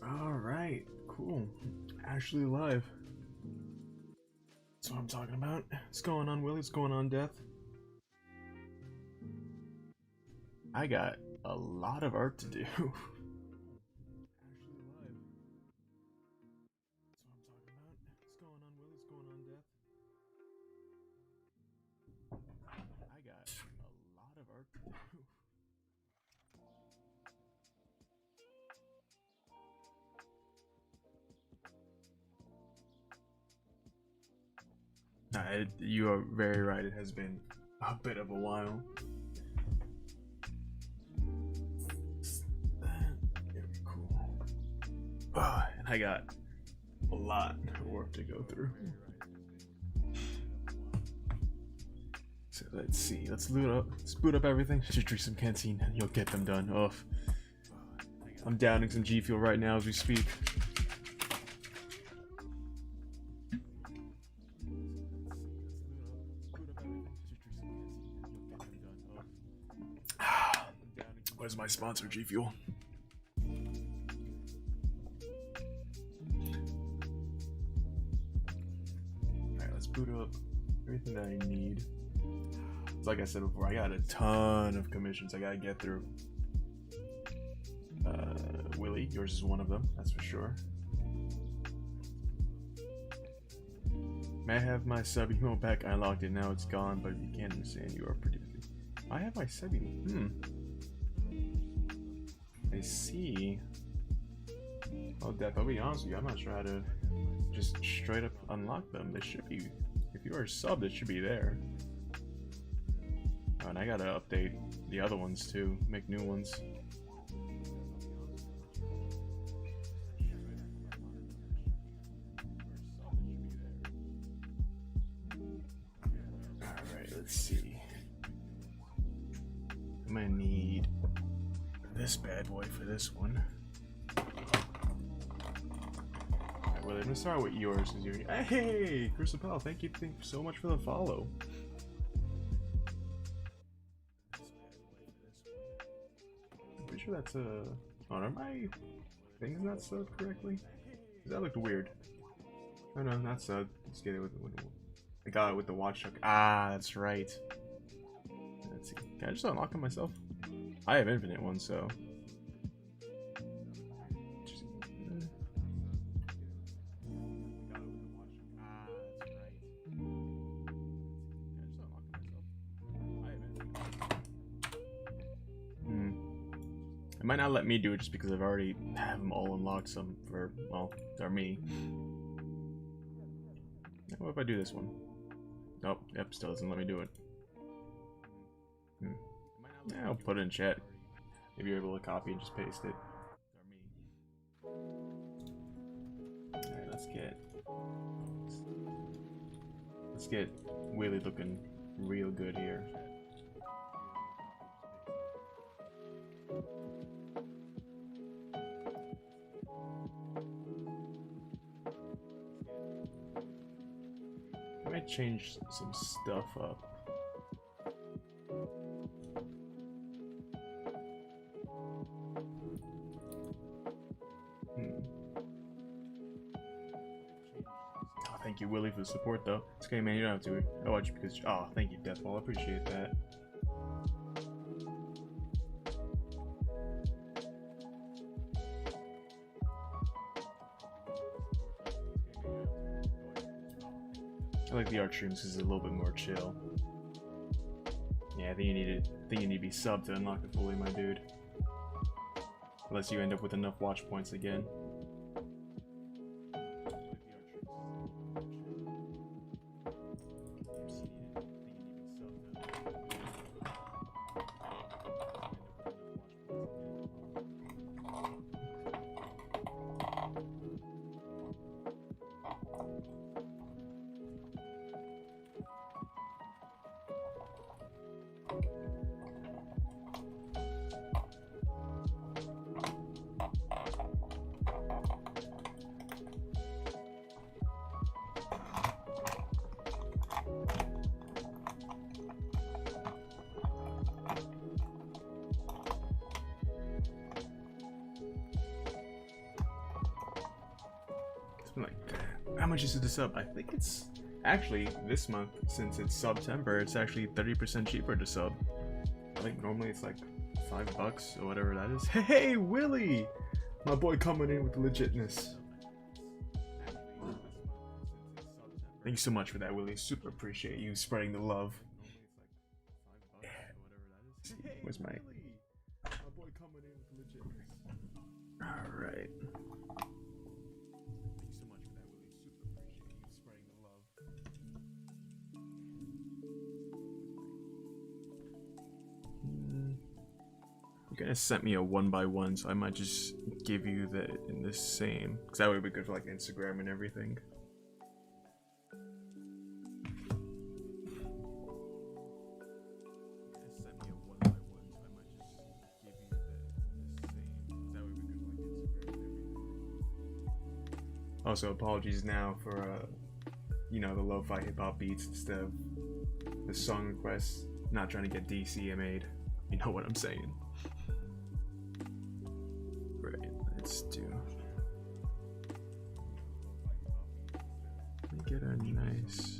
Alright, cool. Ashley live. That's what I'm talking about. What's going on, Willie? What's going on, Death? I got a lot of art to do. Ashley live. That's what I'm talking about. What's going on, Willie? What's going on, Death? I got a lot of art to do. You are very right. It has been a bit of a while. It'll be cool. And I got a lot of work to go through. So let's see. Let's loot up. Let's boot up everything. Just drink some canteen and you'll get them done. Oh, I'm downing some G Fuel right now as we speak. Where's my sponsor, G Fuel? Alright, let's boot up everything that I need. Like I said before, I got a ton of commissions I gotta get through. Willie, yours is one of them, that's for sure. May I have my sub email back? I unlocked it, now it's gone, but if you can't understand, you are producing. I have my sub email. I see. Oh, Death, I'll be honest with you, I'm not sure how to just straight up unlock them. They should be, if you are subbed, it should be there. Oh, and I gotta update the other ones too, make new ones. Alright, let's see. I'm gonna need this bad boy for this one. Alright, well, I'm gonna start with yours. Hey, Chris Appel, thank you so much for the follow. I'm pretty sure that's a. Oh, are my things not subbed correctly? That looked weird. Oh no, not subbed. Let's get it with I got it with the watch hook. Ah, that's right. Let's see. Can I just unlock it myself? I have infinite ones, so. It might not let me do it just because I've already have them all unlocked. Some for, well, they're me. What if I do this one? Nope, yep, still doesn't let me do it. Yeah, I'll put it in chat. If you're able to copy and just paste it. Alright, let's get Willie looking real good here. I might change some stuff up. Oh, thank you, Willie, for the support, though. It's okay, man. You don't have to. I watch you because. Oh, thank you, Deathball. I appreciate that. I like the art streams because it's a little bit more chill. Yeah, I think you need to be subbed to unlock it fully, my dude. Unless you end up with enough watch points again. I'm like, how much is it to sub? I think it's actually this month, since it's Subtember, it's actually 30% cheaper to sub. I think normally it's like $5 or whatever that is. Hey, Willie! My boy coming in with the legitness. Thank you so much for that, Willie. Super appreciate you spreading the love. Where's my... Alright. You guys sent me a 1x1, so I might just give you the in the same, because that would be good for like Instagram and everything. Also, apologies now for you know, the lo-fi hip-hop beats instead of the song requests. Not trying to get DCMA'd. You know what I'm saying. Right, let's do... Let me get a nice...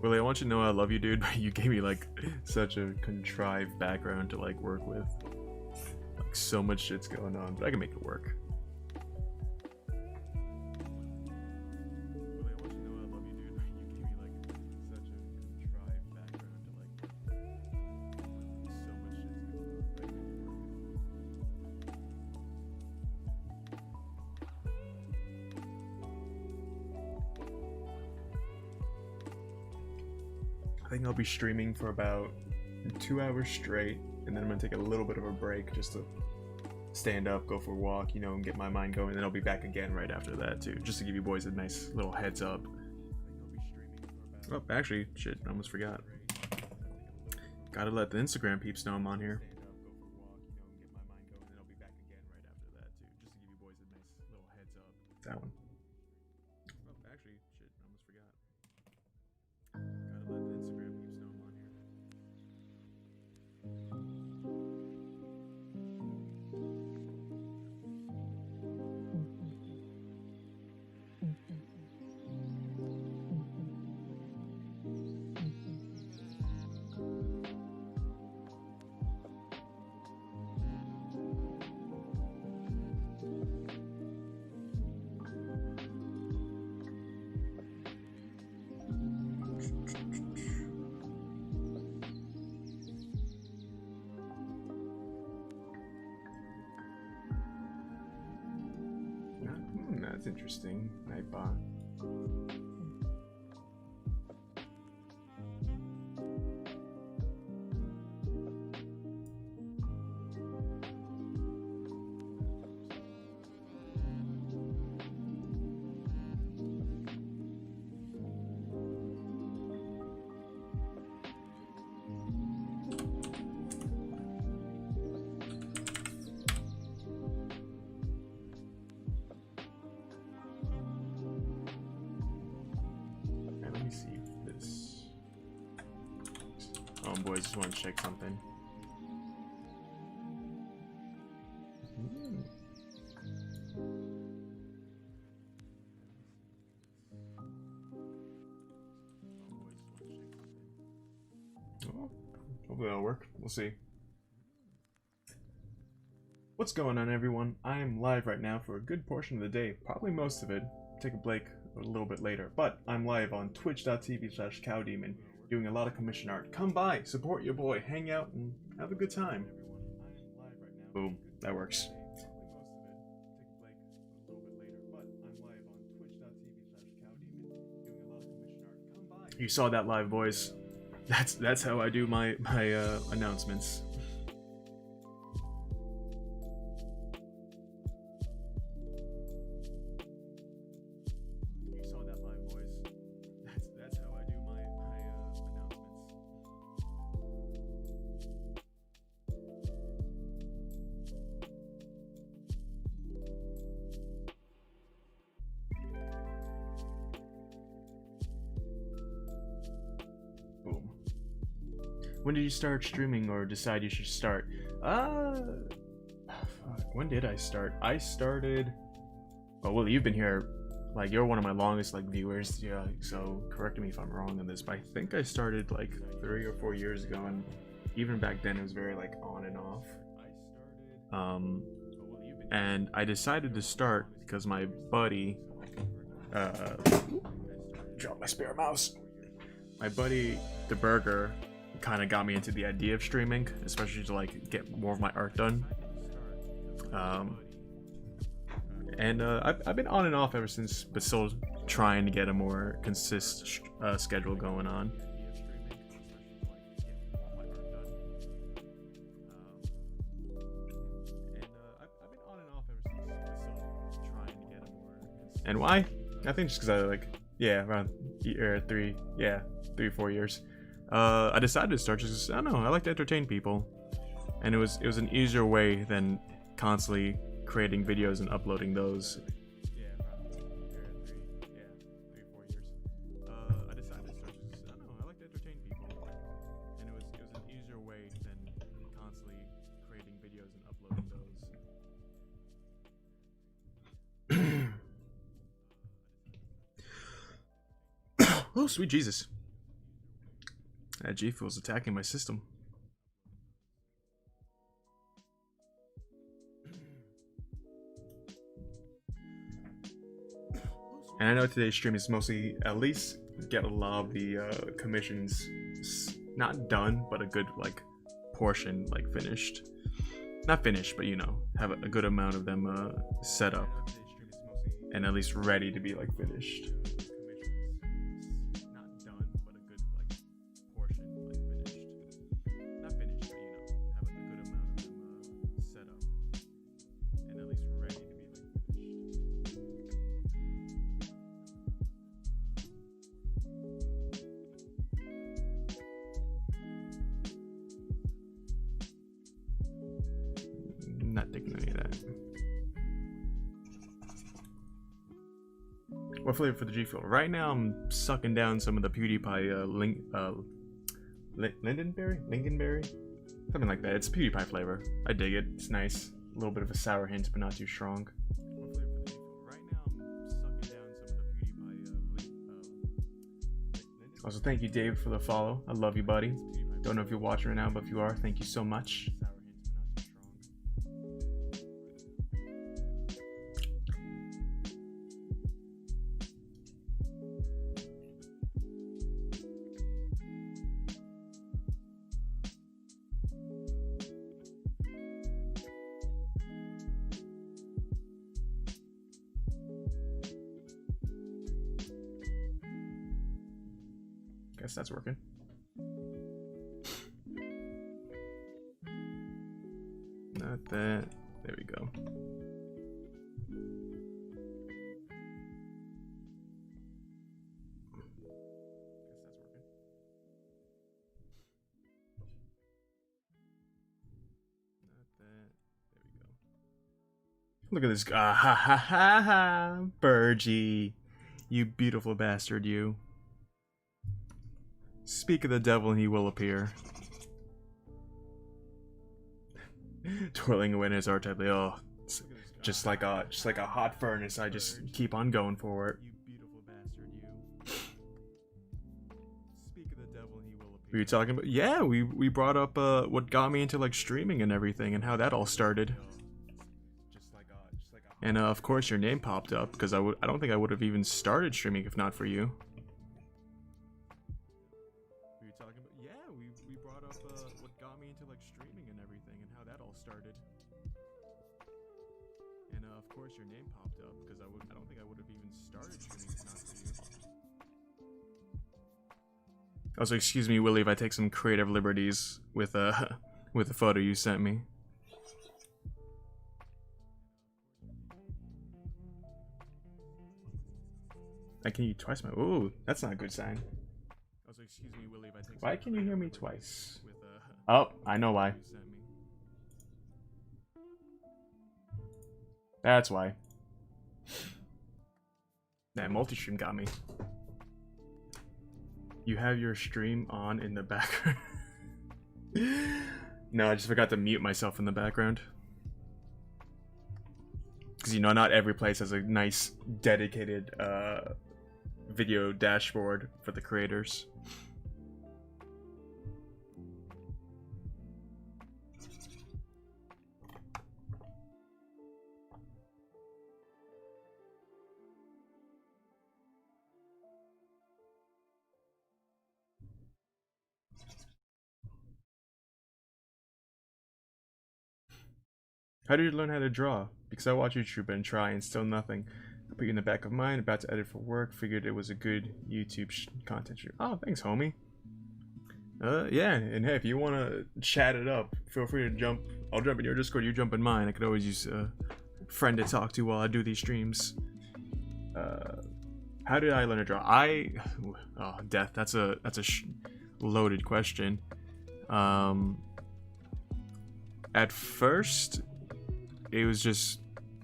Willie, I want you to know I love you, dude, but you gave me like such a contrived background to like work with. Like so much shit's going on, but I can make it work. I think I'll be streaming for about 2 hours straight, and then I'm gonna take a little bit of a break just to stand up, go for a walk, you know, and get my mind going. Then I'll be back again right after that too, just to give you boys a nice little heads up. Oh, actually, shit, I almost forgot. Gotta let the Instagram peeps know I'm on here. That one. Oh, actually, shit, I almost forgot. Gotta let the Instagram peeps know I'm on here. That's interesting. Nightbot. Oh, boys, just want to check something. Oh, hopefully that'll work. We'll see. What's going on, everyone? I am live right now for a good portion of the day, probably most of it. Take a break a little bit later, but I'm live on twitch.tv/cowdemon. Doing a lot of commission art. Come by, support your boy, hang out, and have a good time. Boom, that works. You saw that live, boys. That's how I do my announcements. When did you start streaming or decide you should start? When did I start? I started. Oh, well, you've been here. Like, you're one of my longest like viewers. Yeah. So correct me if I'm wrong on this, but I think I started like 3 or 4 years ago, and even back then it was very like on and off. And I decided to start because my buddy. Drop my spare mouse. My buddy, the Burger, kind of got me into the idea of streaming, especially to like get more of my art done. I've been on and off ever since, but still trying to get a more consistent schedule going on. And why? I think just because I like, yeah, around 3, 4 years. I decided to start just, I don't know, I like to entertain people, and it was an easier way than constantly creating videos and uploading those. I decided to start just, I don't know, I like to entertain people, and it was an easier way than constantly creating videos and uploading those. Oh, sweet Jesus. That G Fuel's attacking my system. And I know today's stream is mostly at least get a lot of the commissions not done, but a good like portion like finished. Not finished, but you know, have a good amount of them set up and at least ready to be like finished. Not taking any of that. What flavor for the G Fuel? Right now, I'm sucking down some of the PewDiePie Lingonberry, something like that. It's PewDiePie flavor. I dig it. It's nice. A little bit of a sour hint, but not too strong. What flavor for the G Fuel? Right now, I'm sucking down some of the PewDiePie. Also, thank you, Dave, for the follow. I love you, buddy. Don't know if you're watching right now, but if you are, thank you so much. Guess that's working. Not that. There we go. Look at this guy. Ha ha ha ha. Burgie. You beautiful bastard, you. Speak of the devil and he will appear. Twirling away in his art type. Oh, just like a hot furnace. I just keep on going for it. Were you talking about? Yeah, we brought up what got me into like streaming and everything and how that all started. And of course your name popped up because I don't think I would have even started streaming if not for you. What got me into like streaming and everything and how that all started. And of course your name popped up because I don't think I would have even started streaming if not for you. Also, excuse me, Willie, if I take some creative liberties with the photo you sent me. I can hear you twice, man. Ooh, that's not a good sign. Also, excuse me, Willie, if I take. Why can you hear me twice? Oh, I know why. That's why. That multi-stream got me. You have your stream on in the background. No, I just forgot to mute myself in the background. Because, you know, not every place has a nice, dedicated video dashboard for the creators. How did you learn how to draw? Because I watch YouTube and try and still nothing. I put you in the back of mind, about to edit for work, figured it was a good YouTube content shoot. Oh, thanks, homie. Yeah, and hey, if you want to chat it up, feel free to jump. I'll jump in your Discord, you jump in mine. I could always use a friend to talk to while I do these streams. How did I learn to draw? Oh, death. That's a loaded question. At first, it was just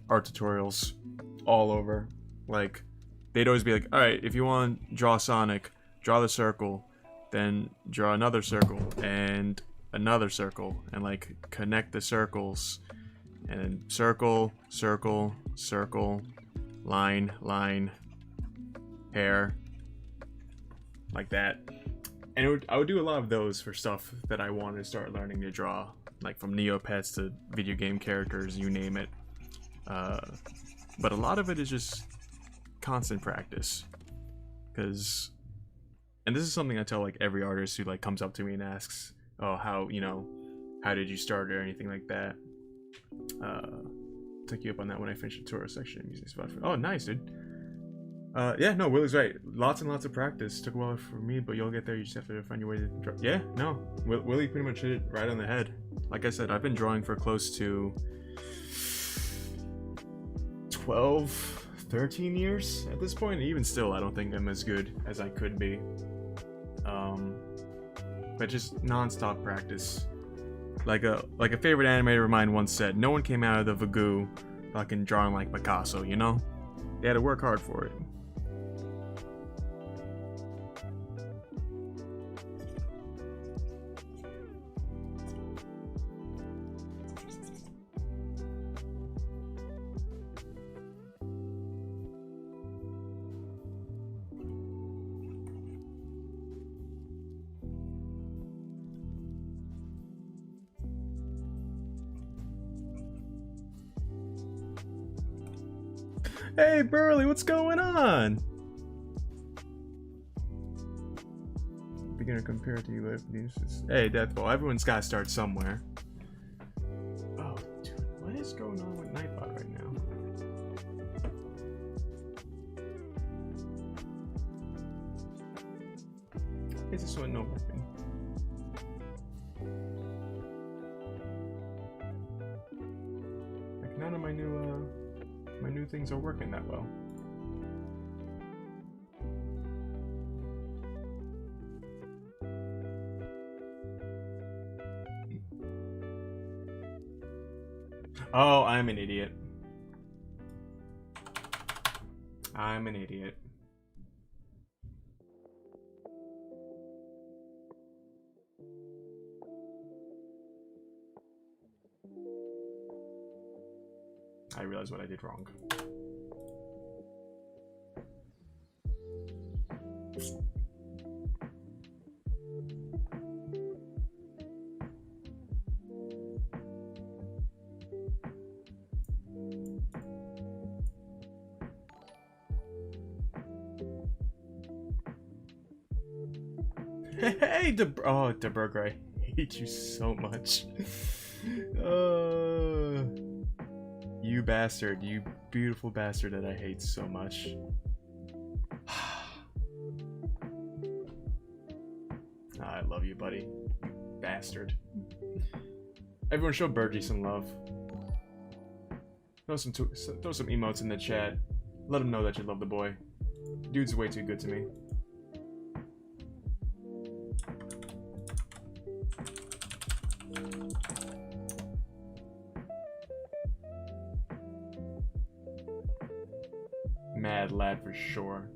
art tutorials all over. Like, they'd always be like, all right, if you want to draw Sonic, draw the circle, then draw another circle and another circle, and like connect the circles, and then circle, circle, circle, line, line, hair, like that. And I would do a lot of those for stuff that I wanted to start learning to draw, like from Neopets to video game characters, you name it. But a lot of it is just constant practice, because, and this is something I tell like every artist who like comes up to me and asks, oh, how, you know, how did you start or anything like that. Took you up on that when I finished the tourist section using spot for, oh, nice, dude. Yeah, no, Willie's right. Lots and lots of practice. Took a while for me, but you'll get there. You just have to find your way to draw. Yeah, no, Willie pretty much hit it right on the head. Like I said, I've been drawing for close to 12, 13 years at this point. And even still, I don't think I'm as good as I could be. But just non-stop practice. Like a favorite animator of mine once said, no one came out of the Vagoo fucking drawing like Picasso, you know? They had to work hard for it. Hey, Burley, what's going on? Beginner compared to you. Hey, Deathball, everyone's got to start somewhere. Oh, dude, what is going on with Nightbot right now? Is this one no working? Like, none of my new things are working that well. Oh, I'm an idiot. I'm an idiot. I realized what I did wrong. Hey, DeBurger, I hate you so much. You bastard, you beautiful bastard that I hate so much. I love you, buddy. You bastard. Everyone show Burgie some love. Throw some emotes in the chat. Let him know that you love the boy. Dude's way too good to me. Mad lad for sure.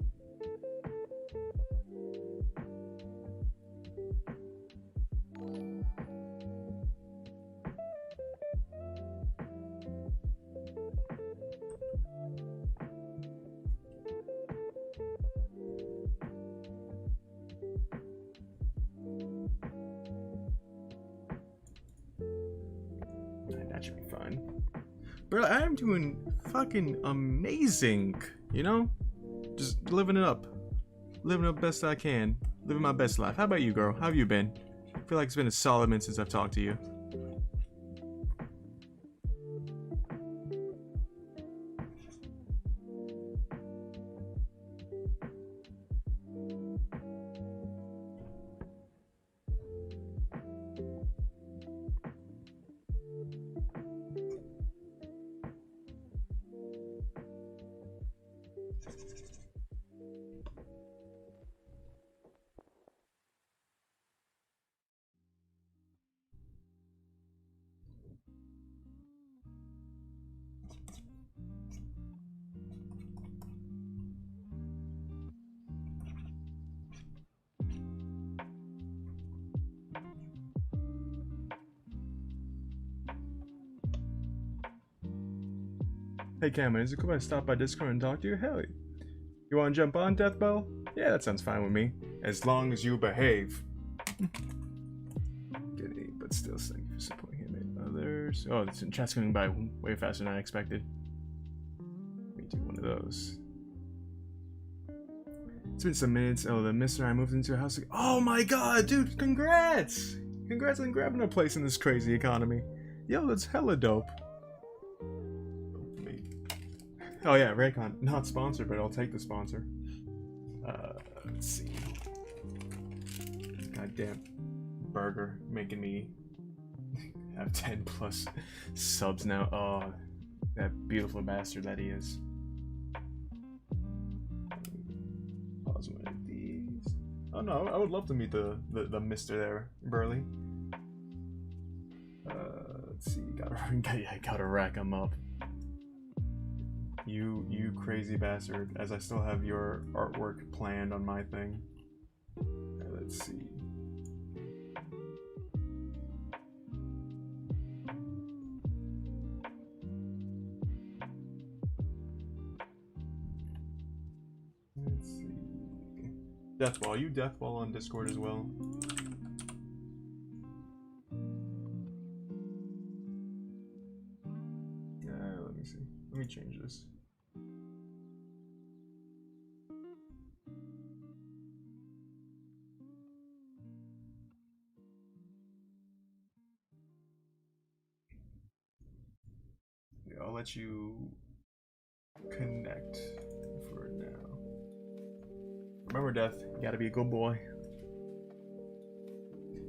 That should be fine. Bro, I'm doing fucking amazing, you know? Just living it up. Living up best I can. Living my best life. How about you, girl? How have you been? I feel like it's been a solid minute since I've talked to you. Hey Cameron, is it cool if I stop by Discord and talk to you? Hell, you want to jump on, Deathbell? Yeah, that sounds fine with me. As long as you behave. Giddy, but still thank you for supporting him and others. Oh, the chat's coming by way faster than I expected. Let me do one of those. It's been some minutes. Oh, the mister I moved into a house. Oh my god, dude, congrats! Congrats on grabbing a place in this crazy economy. Yo, that's hella dope. Oh yeah, Raycon. Not sponsored, but I'll take the sponsor. Let's see. Goddamn burger making me have 10 plus subs now. Oh, that beautiful bastard that he is. Pause one of these. Oh no, I would love to meet the mister there, Burley. Let's see. Gotta rack him up. You crazy bastard, as I still have your artwork planned on my thing. Let's see. Let's see. Deathball, you Deathball on Discord as well. Let me see. Let me change this. I'll let you connect for now. Remember, Death, you gotta be a good boy.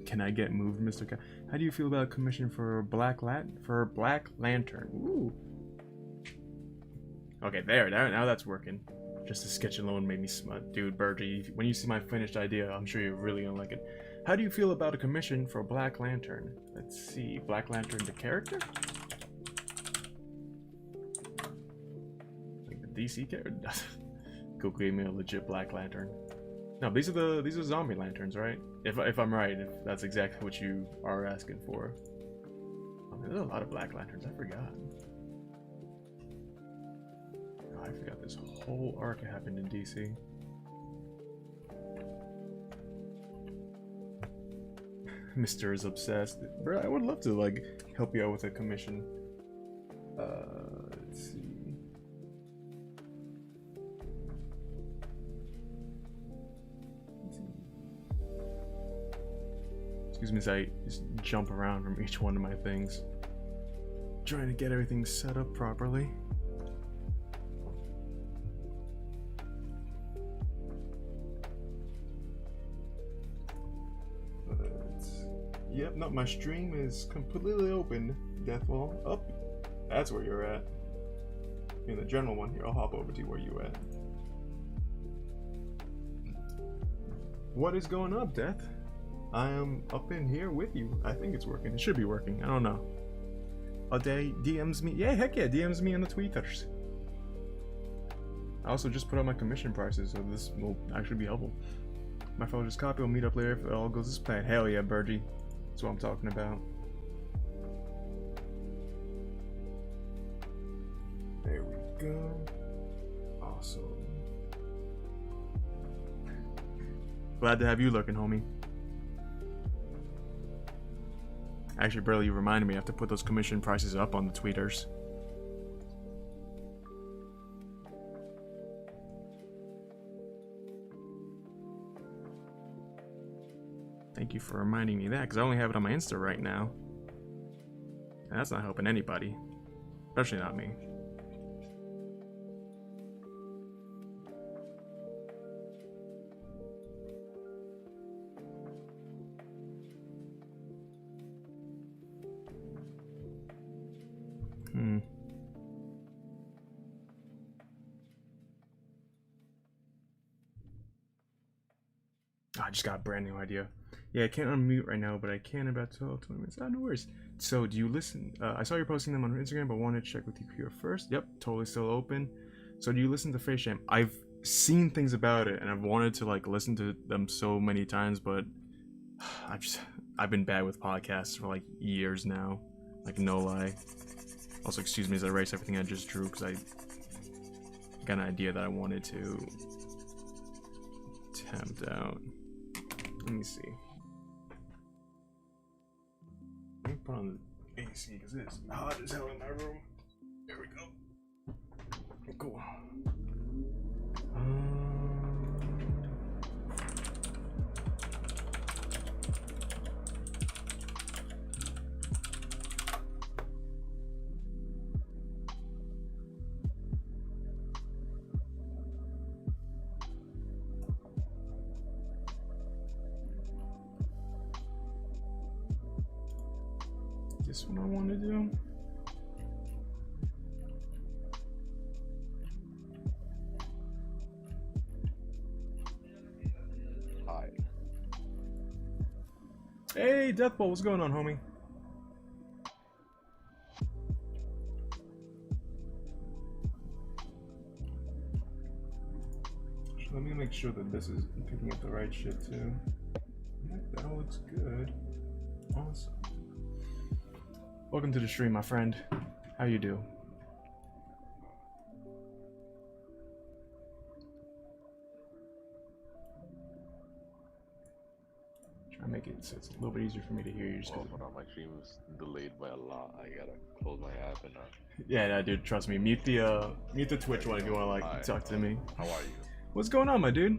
Can I get moved, Mr. K? How do you feel about a commission for Black Lantern? Ooh. Okay, there, now that's working. Just a sketch alone made me smut. Dude, Bergie, when you see my finished idea, I'm sure you're really gonna like it. How do you feel about a commission for Black Lantern? Let's see, Black Lantern the character? DC character. Goku gave me a legit Black Lantern. No, these are zombie lanterns, right? If I'm right, if that's exactly what you are asking for. I mean, there's a lot of Black Lanterns. I forgot. Oh, I forgot this whole arc happened in DC. Mr. is obsessed, bro. I would love to like help you out with a commission. Let's see. Excuse me as I just jump around from each one of my things. Trying to get everything set up properly. Yep, no, my stream is completely open, Deathwall. Up. That's where you're at. In the general one here, I'll hop over to where you at. What is going up, Death? I am up in here with you. I think it's working. It should be working. I don't know. A day DMs me. Yeah, heck yeah, DMs me on the tweeters. I also just put up my commission prices, so this will actually be helpful. My fellow just copy. We'll meet up later if it all goes as planned. Hell yeah, Bergie. That's what I'm talking about. There we go. Awesome. Glad to have you looking, homie. Actually, barely you reminded me. I have to put those commission prices up on the tweeters. Thank you for reminding me that, because I only have it on my Insta right now. And that's not helping anybody. Especially not me. I just got a brand new idea. Yeah, I can't unmute right now, but I can in about 12, 20 minutes. No worries. So, do you listen? I saw you're posting them on Instagram, but wanted to check with you here first. Yep, totally still open. So, do you listen to Face Jam? I've seen things about it, and I've wanted to like listen to them so many times, but I've been bad with podcasts for like years now. Like, no lie. Also, excuse me as I erase everything I just drew, because I got an idea that I wanted to attempt out. Let me see. Let me put on the AC because it's hot as hell in my room. There we go. Cool. This one I want to do. Hi. Hey, Deathbolt, what's going on, homie? Let me make sure that this is picking up the right shit too. Yeah, that all looks good. Awesome. Welcome to the stream, my friend. How you do? Try to make it so it's a little bit easier for me to hear you. Just hold on, my stream is delayed by a lot. I gotta close my app and yeah, dude, trust me. Mute the Twitch one if you wanna like talk to me. How are you? What's going on, my dude?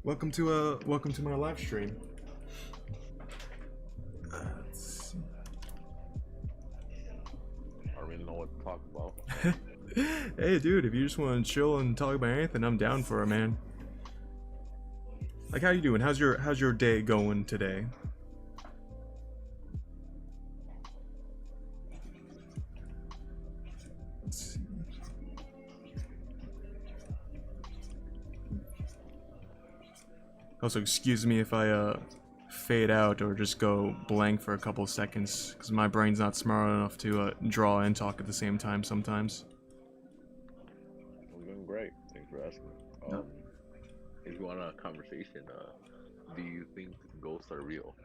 Welcome to my live stream. I don't really know what to talk about. Hey, dude, if you just want to chill and talk about anything, I'm down for it, man. Like, how you doing? How's your day going today? Let's see. Also, excuse me if I fade out or just go blank for a couple seconds, because my brain's not smart enough to draw and talk at the same time sometimes. I'm doing great. Thanks for asking. No. If you want a conversation, do you think ghosts are real?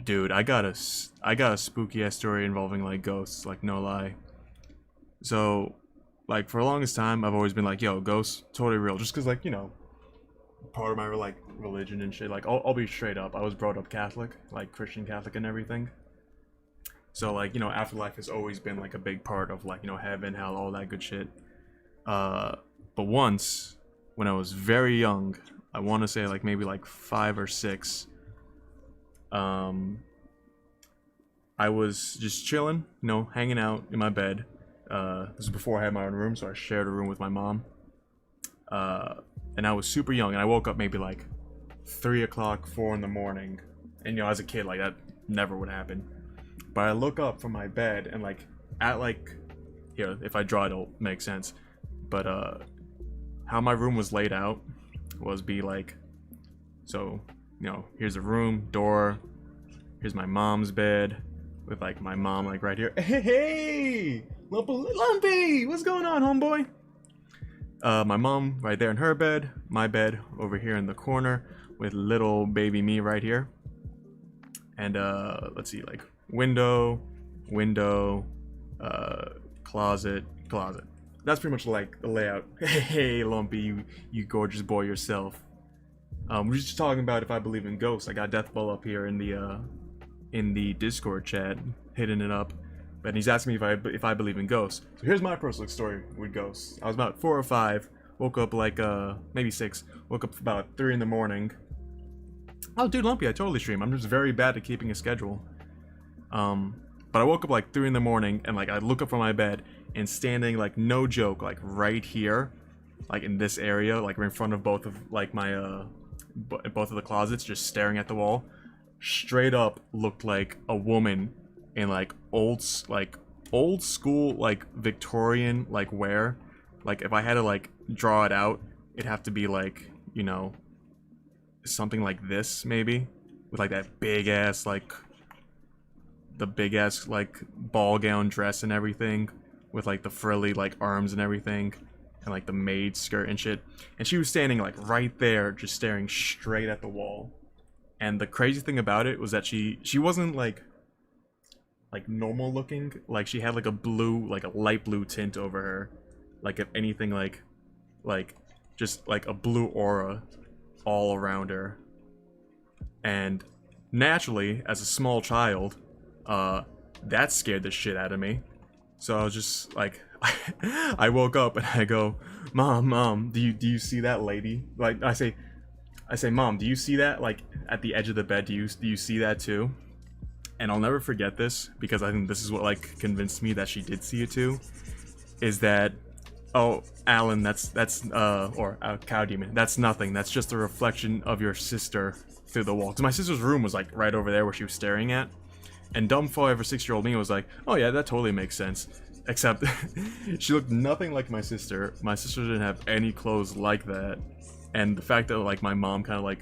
Dude, I got a spooky ass story involving like ghosts, like no lie. So, like for the longest time, I've always been like, yo, ghosts totally real, just because like, you know, part of my like religion and shit. Like I'll be straight up. I was brought up Catholic, like Christian Catholic and everything. So like, you know, afterlife has always been like a big part of like, you know, heaven, hell, all that good shit. But once when I was very young, I want to say like maybe like 5 or 6, I was just chilling, you know, hanging out in my bed. This was before I had my own room, so I shared a room with my mom. And I was super young, and I woke up maybe like 3 o'clock, 4 in the morning. And you know, as a kid, like that never would happen. But I look up from my bed and like at like, here, if I draw it, it'll make sense. But how my room was laid out was be like, so, you know, here's a room, door, here's my mom's bed with like my mom like right here. Hey, Lumpy, what's going on, homeboy? My mom right there in her bed, my bed over here in the corner with little baby me right here. And let's see, like window, closet. That's pretty much like the layout. Hey, Lumpy, you gorgeous boy yourself. We're just talking about if I believe in ghosts. I got Deathball up here in the in the Discord chat, hitting it up, and he's asking me if I believe in ghosts. So here's my personal story with ghosts. I was about 4 or 5, woke up like maybe 6, woke up about 3 in the morning. Oh, dude, Lumpy, I totally stream. I'm just very bad at keeping a schedule. But I woke up like 3 in the morning, and like I look up from my bed, and standing like no joke, like right here, like in this area, like in front of both of like my both of the closets, just staring at the wall, straight up looked like a woman in like old school like Victorian like wear. Like if I had to like draw it out, it'd have to be like, you know, something like this maybe, with like that big ass like the big ass like ball gown dress and everything, with like the frilly like arms and everything, and like the maid skirt and shit. And she was standing like right there, just staring straight at the wall. And the crazy thing about it was that she wasn't like normal looking. Like she had like a blue, like a light blue tint over her. Like if anything, like just like a blue aura all around her. And naturally, as a small child, that scared the shit out of me. So I was just like, I woke up and I go, Mom, do you see that lady? Like I say, Mom, do you see that? Like at the edge of the bed, do you see that too? And I'll never forget this, because I think this is what like convinced me that she did see it too. Is that, oh, Alan, that's Cow Demon, that's nothing. That's just a reflection of your sister through the wall. Because my sister's room was like right over there where she was staring at. And dumb 5 or 6-year-old me was like, oh yeah, that totally makes sense. Except she looked nothing like my sister. My sister didn't have any clothes like that. And the fact that like my mom kind of like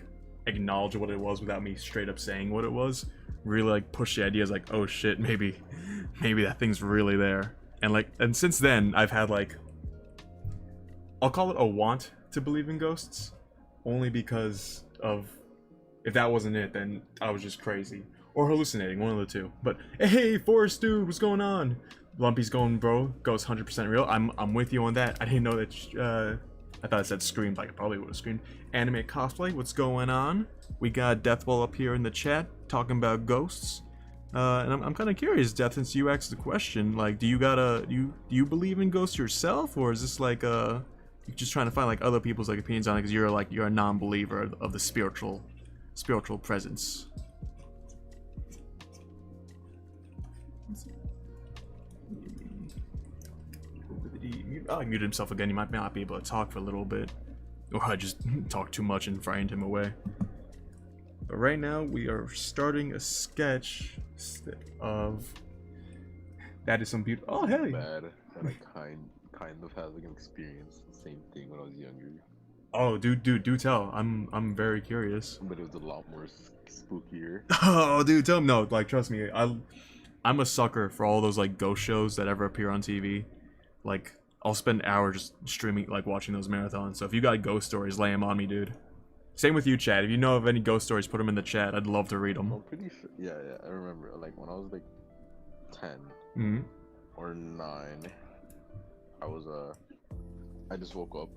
acknowledged what it was without me straight up saying what it was really like pushed the ideas like, oh shit, maybe that thing's really there. And since then I've had like, I'll call it a want to believe in ghosts, only because of, if that wasn't it, then I was just crazy or hallucinating, one of the two. But hey, Forrest dude, what's going on? Lumpy's going, bro. Ghost 100% real. I'm with you on that. I didn't know that. I thought it said screamed, like I probably would have screamed. Anime cosplay, what's going on? We got Deathball up here in the chat talking about ghosts. And I'm kind of curious, Death, since you asked the question, like, do you believe in ghosts yourself, or is this like you're just trying to find like other people's like opinions on it because you're a non-believer of the spiritual presence? Oh, he muted himself again. He might not be able to talk for a little bit, or I just talked too much and frightened him away. But right now we are starting a sketch of that is some beautiful. Oh hey. Bad, and I kind of having experienced the same thing when I was younger. Oh, dude, do tell. I'm very curious. But it was a lot more spookier. Oh, dude, tell him. No, like, trust me. I'm a sucker for all those like ghost shows that ever appear on TV. Like, I'll spend hours just streaming, like watching those marathons. So if you got ghost stories, lay them on me, dude. Same with you, Chad. If you know of any ghost stories, put them in the chat. I'd love to read them. I'm pretty sure. Yeah. I remember, like when I was like 10 or 9, I was I just woke up.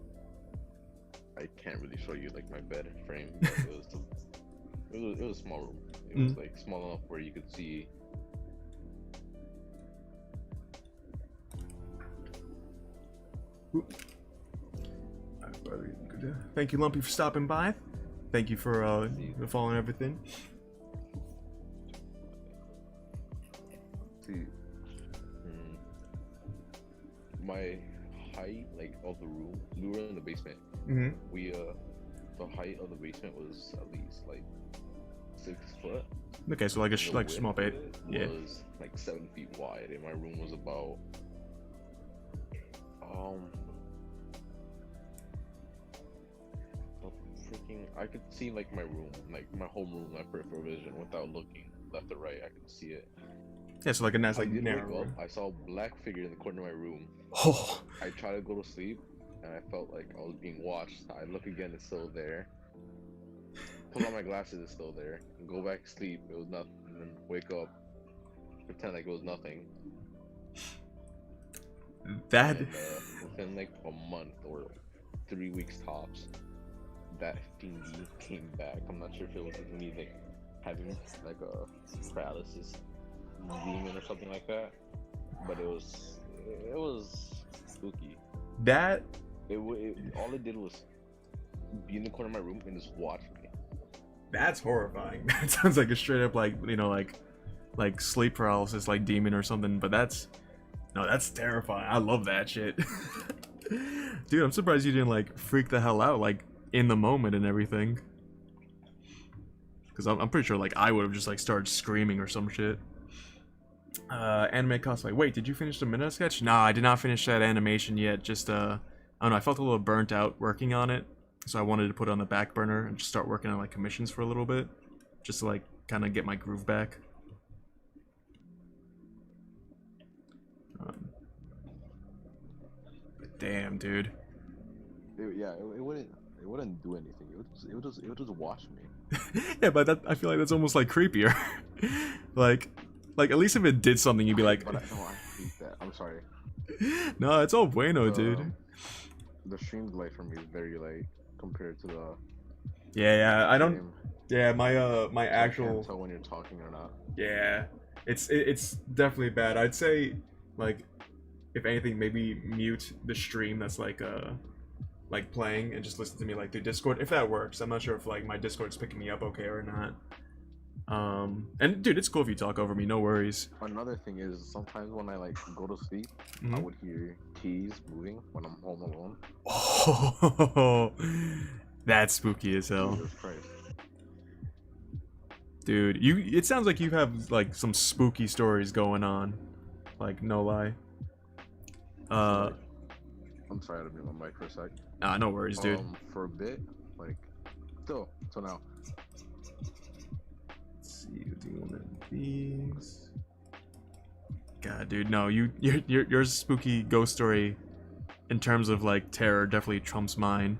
I can't really show you like my bed frame. But it was a small room. It was like small enough where you could see. Thank you, Lumpy, for stopping by. Thank you for following everything. See, my height, like of the room, we were in the basement. We the height of the basement was at least like 6 foot. Okay, so like a small bed. Yeah. Was like 7 feet wide, and my room was about I could see like my room, like my whole room, my peripheral vision, without looking left or right. I could see it. Yeah, so like a nice like narrow room. room. I saw a black figure in the corner of my room. Oh. I tried to go to sleep, and I felt like I was being watched. I look again, it's still there. Pull out my glasses, it's still there. Go back to sleep, it was nothing. And then wake up, pretend like it was nothing. That. And, within like a month or 3 weeks tops, that thingy came back. I'm not sure if it was me like having like a paralysis demon or something like that. But it was spooky. That All it did was be in the corner of my room and just watch me. That's horrifying. That sounds like a straight up like, you know, like sleep paralysis, like demon or something. But that's terrifying. I love that shit. Dude, I'm surprised you didn't like freak the hell out like in the moment and everything. Because I'm pretty sure like I would have just like started screaming or some shit. Anime cosplay. Wait, did you finish the Minna sketch? Nah, I did not finish that animation yet. Just I don't know, I felt a little burnt out working on it, so I wanted to put it on the back burner and just start working on like commissions for a little bit, just to like kind of get my groove back. But damn, dude. It wouldn't do anything. It would just watch me. Yeah, but that, I feel like that's almost like creepier. like at least if it did something, you'd be like. But I hate that. I'm sorry. No, it's all bueno, dude. The stream delay for me is very like compared to the. Yeah, I don't. Yeah, my actual. I can't tell when you're talking or not. Yeah, it's definitely bad. I'd say like, if anything, maybe mute the stream that's like playing and just listen to me like through Discord if that works. I'm not sure if like my Discord's picking me up okay or not. And dude, it's cool if you talk over me, no worries. Another thing is sometimes when I like go to sleep, I would hear keys moving when I'm home alone. Oh, that's spooky as hell. Jesus Christ. Dude, it sounds like you have like some spooky stories going on. Like, no lie. I'm sorry, I had to mute my mic for a sec. Nah, no worries, dude. For a bit, like, till now. Let's see, do you want these? God, dude, no, your spooky ghost story, in terms of like terror, definitely trumps mine.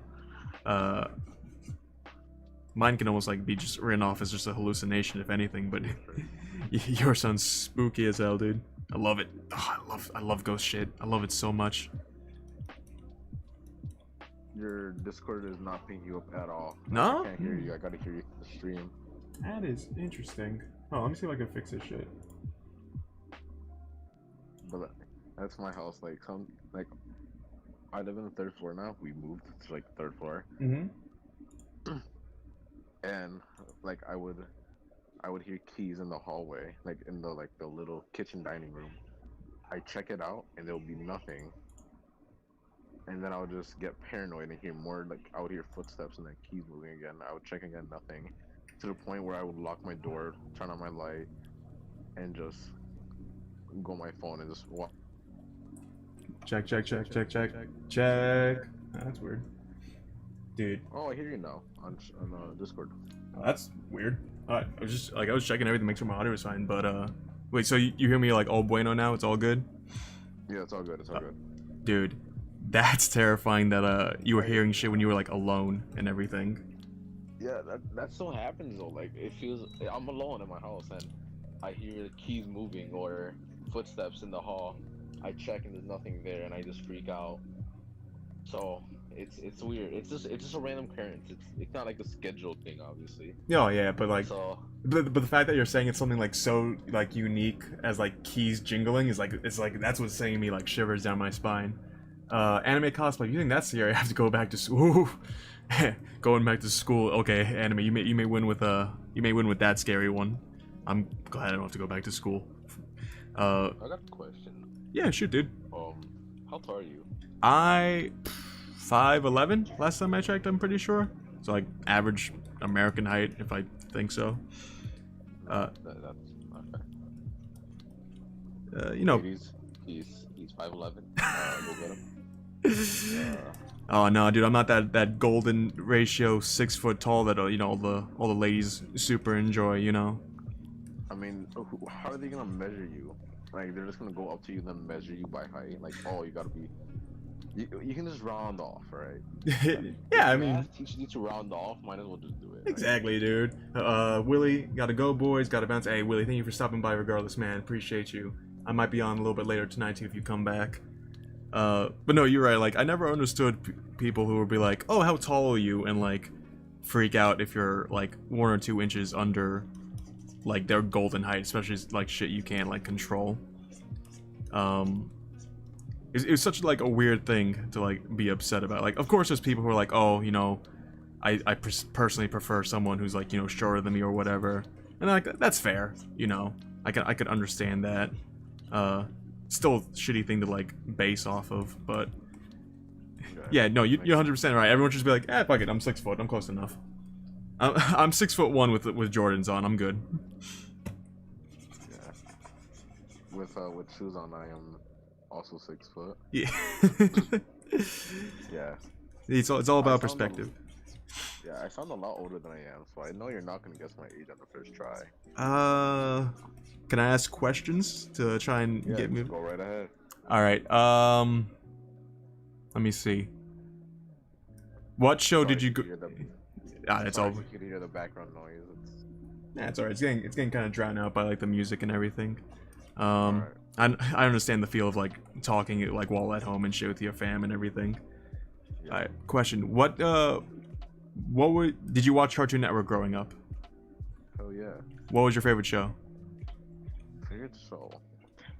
Mine can almost like be just written off as just a hallucination, if anything. But yours sounds spooky as hell, dude. I love it. Oh, I love ghost shit. I love it so much. Your Discord is not picking you up at all. No? I can't hear you. I gotta hear you through the stream. That is interesting. Oh, let me see if I can fix this shit. But that's my house. Like I live in the 3rd floor now. We moved to like 3rd floor. Mm-hmm. And like I would hear keys in the hallway, like in the little kitchen dining room. I check it out and there'll be nothing. And then I would just get paranoid and hear more, like I would hear footsteps and then keys moving again. I would check again, nothing. To the point where I would lock my door, turn on my light, and just go on my phone and just walk. Check. That's weird. Dude. Oh, I hear you now on Discord. Oh, that's weird. I was checking everything, make sure my audio was fine. But wait, so you hear me like all bueno now? It's all good? Yeah, it's all good. It's all good. Dude, that's terrifying that you were hearing shit when you were like alone and everything. Yeah, that still happens though. Like it feels I'm alone in my house and I hear keys moving or footsteps in the hall. I check and there's nothing there and I just freak out. So it's weird. It's just a random occurrence. It's not like a scheduled thing, obviously. Oh yeah, but like, so, but the fact that you're saying it's something like so like unique as like keys jingling is like that's what's sending me like shivers down my spine. Anime cosplay. You think that's scary? I have to go back to school. Going back to school. Okay, anime. You may win with that scary one. I'm glad I don't have to go back to school. I got a question. Yeah, shoot, dude. How tall are you? 5'11" last time I checked, I'm pretty sure. So like average American height, if I think so. That's okay. You know. He's 5'11". Go get him. Oh no, dude, I'm not that golden ratio 6 foot tall that you know all the ladies super enjoy. You know. I mean, how are they gonna measure you? Like they're just gonna go up to you and then measure you by height. Like, oh, you gotta be. You can just round off, right? Yeah, I mean, teaching you to round off, might as well just do it. Right? Exactly, dude. Willie, gotta go, boys. Gotta bounce. Hey, Willie, thank you for stopping by. Regardless, man, appreciate you. I might be on a little bit later tonight too if you come back. But no, you're right. Like, I never understood people who would be like, "Oh, how tall are you?" and like freak out if you're like 1 or 2 inches under like their golden height, especially like shit you can't like control. It was such like a weird thing to like be upset about. Like, of course, there's people who are like, oh, you know, I personally prefer someone who's like, you know, shorter than me or whatever, and like that's fair, you know. I could understand that. Still a shitty thing to like base off of, but yeah, no, you're 100% right. Everyone should just be like, fuck it, I'm 6 foot, I'm close enough. I'm 6'1" with Jordans on, I'm good. Yeah. With shoes on, I am also 6 foot. Yeah. Yeah. It's all about perspective. Yeah, I sound a lot older than I am, so I know you're not gonna guess my age on the first try. Can I ask questions to try and get me? Go right ahead. All right. Let me see. What show did you go? It's all. You can hear the background noise. Yeah, it's alright. It's getting kind of drowned out by like the music and everything. Right. I understand the feel of like talking like while at home and shit with your fam and everything. Yeah. All right. Question: What did you watch Cartoon Network growing up? Oh yeah. What was your favorite show? Favorite show?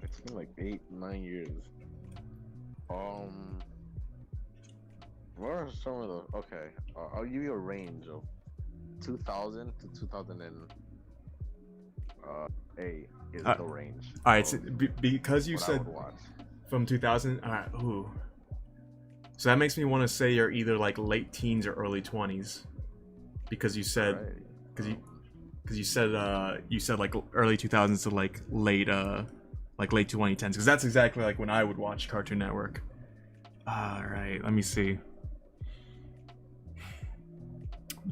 It's been like 8-9 years. What are some of the? Okay, I'll give you a range of 2000 to 2008 is the range. All right, so because you said from 2000. All right, ooh. So that makes me want to say you're either like late teens or early 20s, because you said you said like early 2000s to like late 2010s, because that's exactly like when I would watch Cartoon Network. All right, let me see.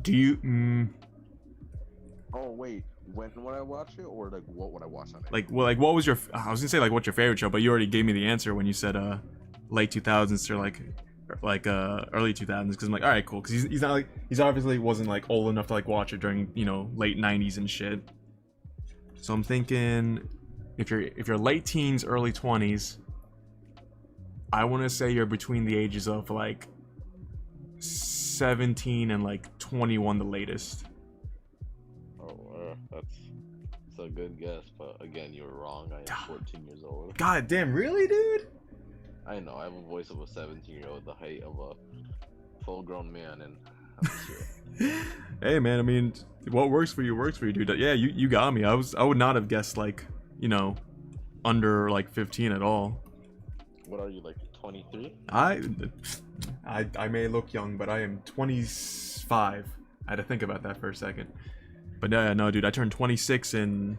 Do you? Oh wait, when would I watch it, or like what would I watch on it? Like what was your? I was gonna say like what's your favorite show, but you already gave me the answer when you said late 2000s to like early 2000s, because I'm like, all right, cool, because he's not like, he's obviously wasn't like old enough to like watch it during, you know, late 90s and shit. So I'm thinking if you're late teens, early 20s, I want to say you're between the ages of like 17 and like 21 the latest. Oh, that's a good guess, but again, you were wrong. I am 14 years old. God damn, really, dude? I know, I have a voice of a 17-year-old, the height of a full-grown man, and I'm sure. Hey man, I mean, what works for you, dude. Yeah, you got me. I would not have guessed like, you know, under like 15 at all. What are you, like 23? I may look young, but I am 25. I had to think about that for a second. But no, dude, I turned 26 in.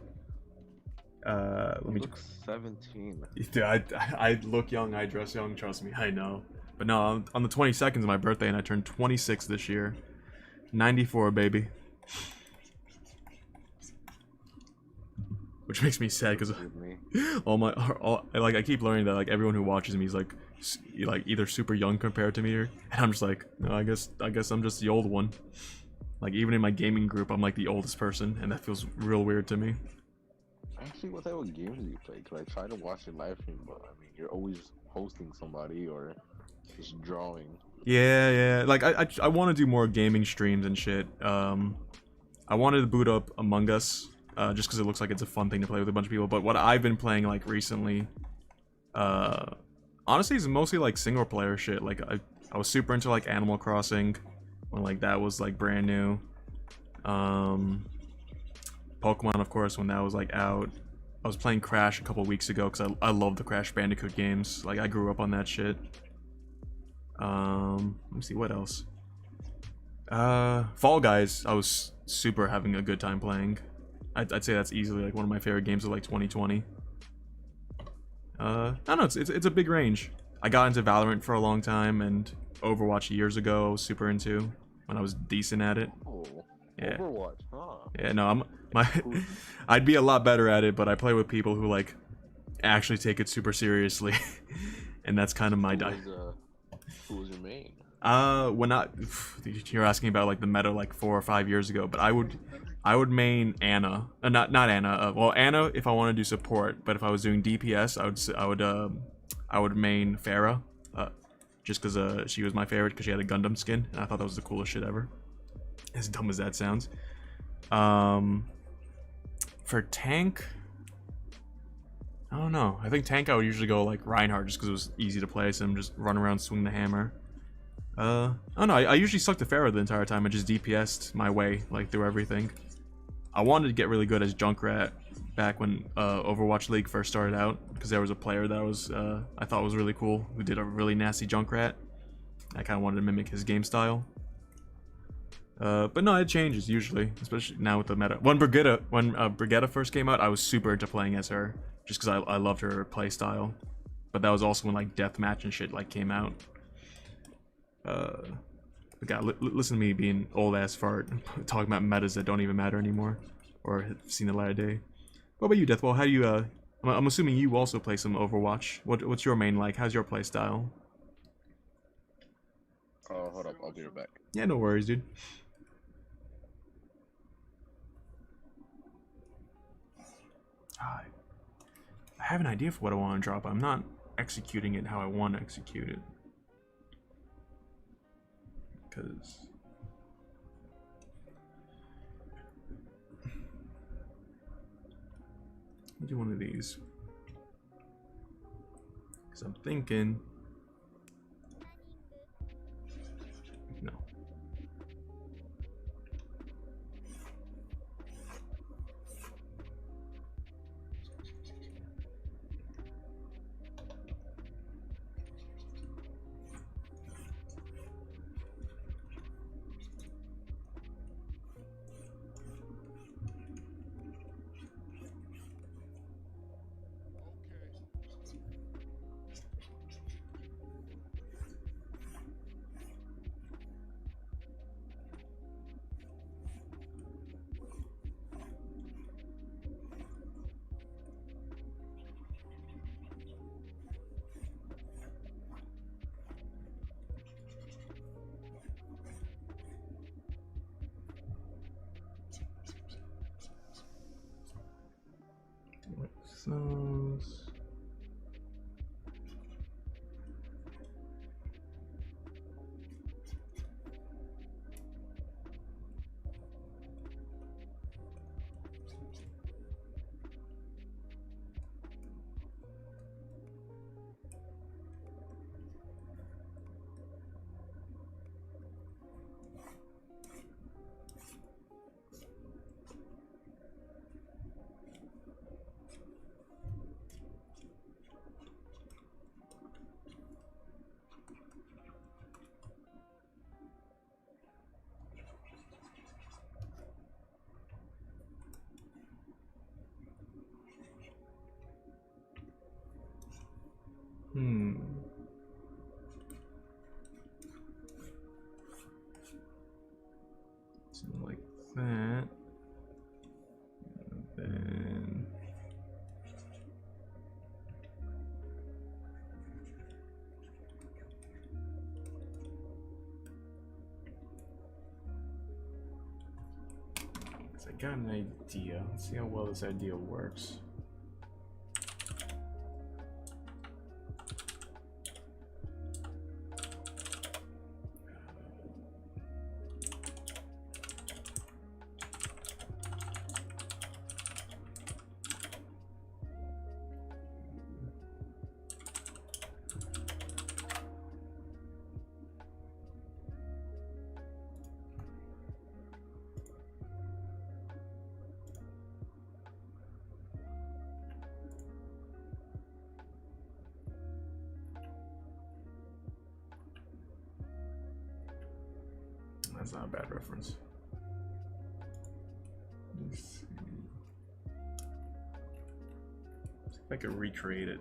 Let me. Look 17. Dude, I look young, I dress young. Trust me, I know. But no, on the 22nd is my birthday, and I turned 26 this year. 94, baby. Which makes me sad because I keep learning that like everyone who watches me is like either super young compared to me, and I'm just like, no, I guess I'm just the old one. Like even in my gaming group, I'm like the oldest person, and that feels real weird to me. Actually, what type of games do you play? Cause I try to watch your live stream, but I mean, you're always hosting somebody or just drawing. Yeah. Like I want to do more gaming streams and shit. I wanted to boot up Among Us. Just because it looks like it's a fun thing to play with a bunch of people. But what I've been playing like recently, honestly, is mostly like single player shit. Like I was super into like Animal Crossing when like that was like brand new. Pokemon, of course, when that was like out. I was playing Crash a couple weeks ago because I love the Crash Bandicoot games. Like I grew up on that shit. Let me see what else. Fall Guys, I was super having a good time playing. I'd say that's easily like one of my favorite games of like 2020. I don't know, it's a big range. I got into Valorant for a long time, and Overwatch years ago I was super into when I was decent at it. Oh, yeah. Overwatch, huh? Yeah, no, I'd be a lot better at it, but I play with people who like actually take it super seriously, and that's kind of my Who was your main? You're asking about like the meta like 4 or 5 years ago, but I would main Anna, not Anna. Well, Anna if I want to do support, but if I was doing DPS, I would main Pharah, just because she was my favorite because she had a Gundam skin, and I thought that was the coolest shit ever. As dumb as that sounds. For tank, I don't know. I think tank I would usually go like Reinhardt just because it was easy to play, so I'm just run around, swing the hammer. I don't know. I usually stuck to Pharaoh the entire time. I just DPS'd my way like through everything. I wanted to get really good as Junkrat back when Overwatch League first started out, because there was a player that was I thought was really cool who did a really nasty Junkrat. I kind of wanted to mimic his game style. But no, it changes usually, especially now with the meta. When Brigitte first came out, I was super into playing as her, just because I loved her play style. But that was also when like deathmatch and shit like came out. But God, listen to me being old ass fart, talking about metas that don't even matter anymore, or have seen the light of day. What about you, Deathwall? How do you? I'm assuming you also play some Overwatch. What's your main like? How's your play style? Oh, hold up, I'll be right back. Yeah, no worries, dude. I have an idea for what I want to drop. I'm not executing it how I want to execute it. Because let me do one of these. Because I'm thinking, no. Those. Something like that. And then I got an idea. Let's see how well this idea works. That's not a bad reference. Let's see. See if I can recreate it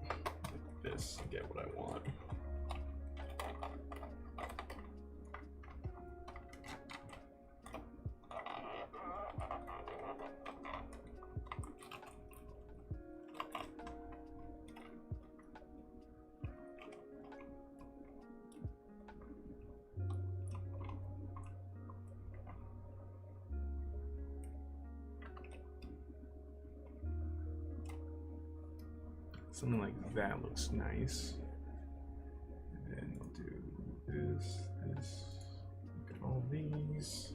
like this and get what I want. Something like that looks nice. And then we'll do this, look at all these.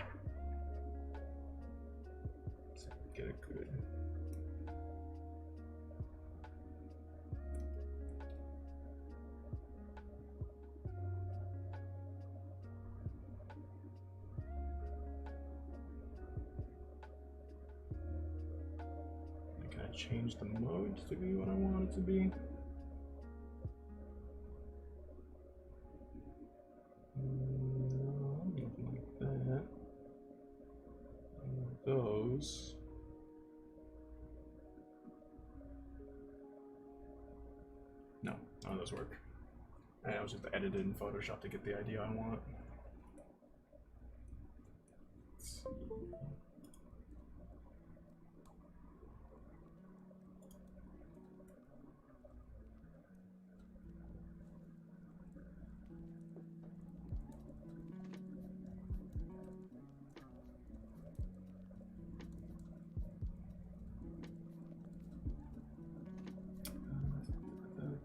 change the mode to be what I want it to be. No, nothing like that. Those. No, none of those work. I was just edited in Photoshop to get the idea I want. Let's see.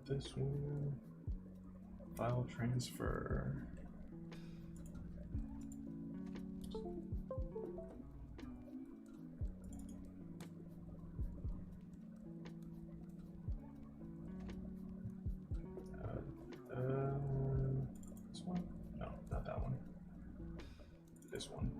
This one, file transfer. This one? No, not that one. This one.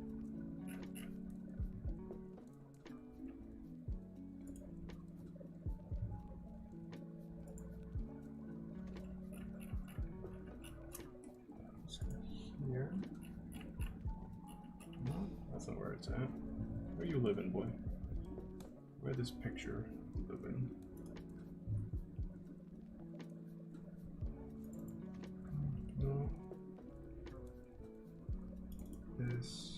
Here. No, that's not where it's at. Where you living, boy? Where this picture living? No. This.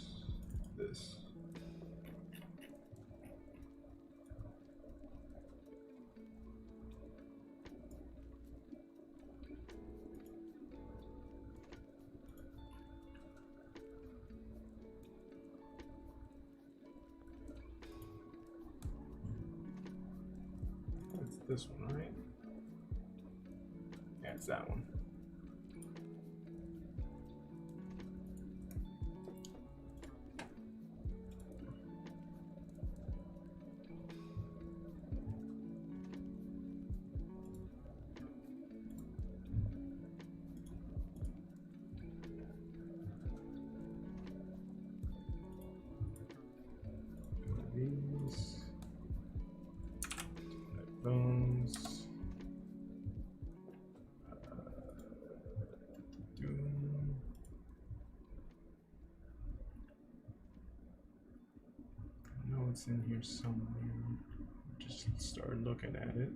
It's this one, right? Yeah, it's that one. These. Those. I know it's in here somewhere. Just start looking at it.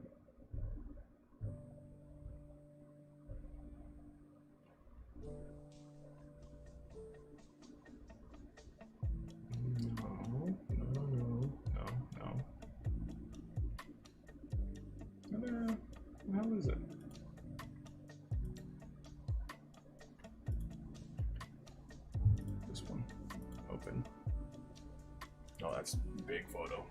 How is it? This one. Open. Oh, that's a big photo.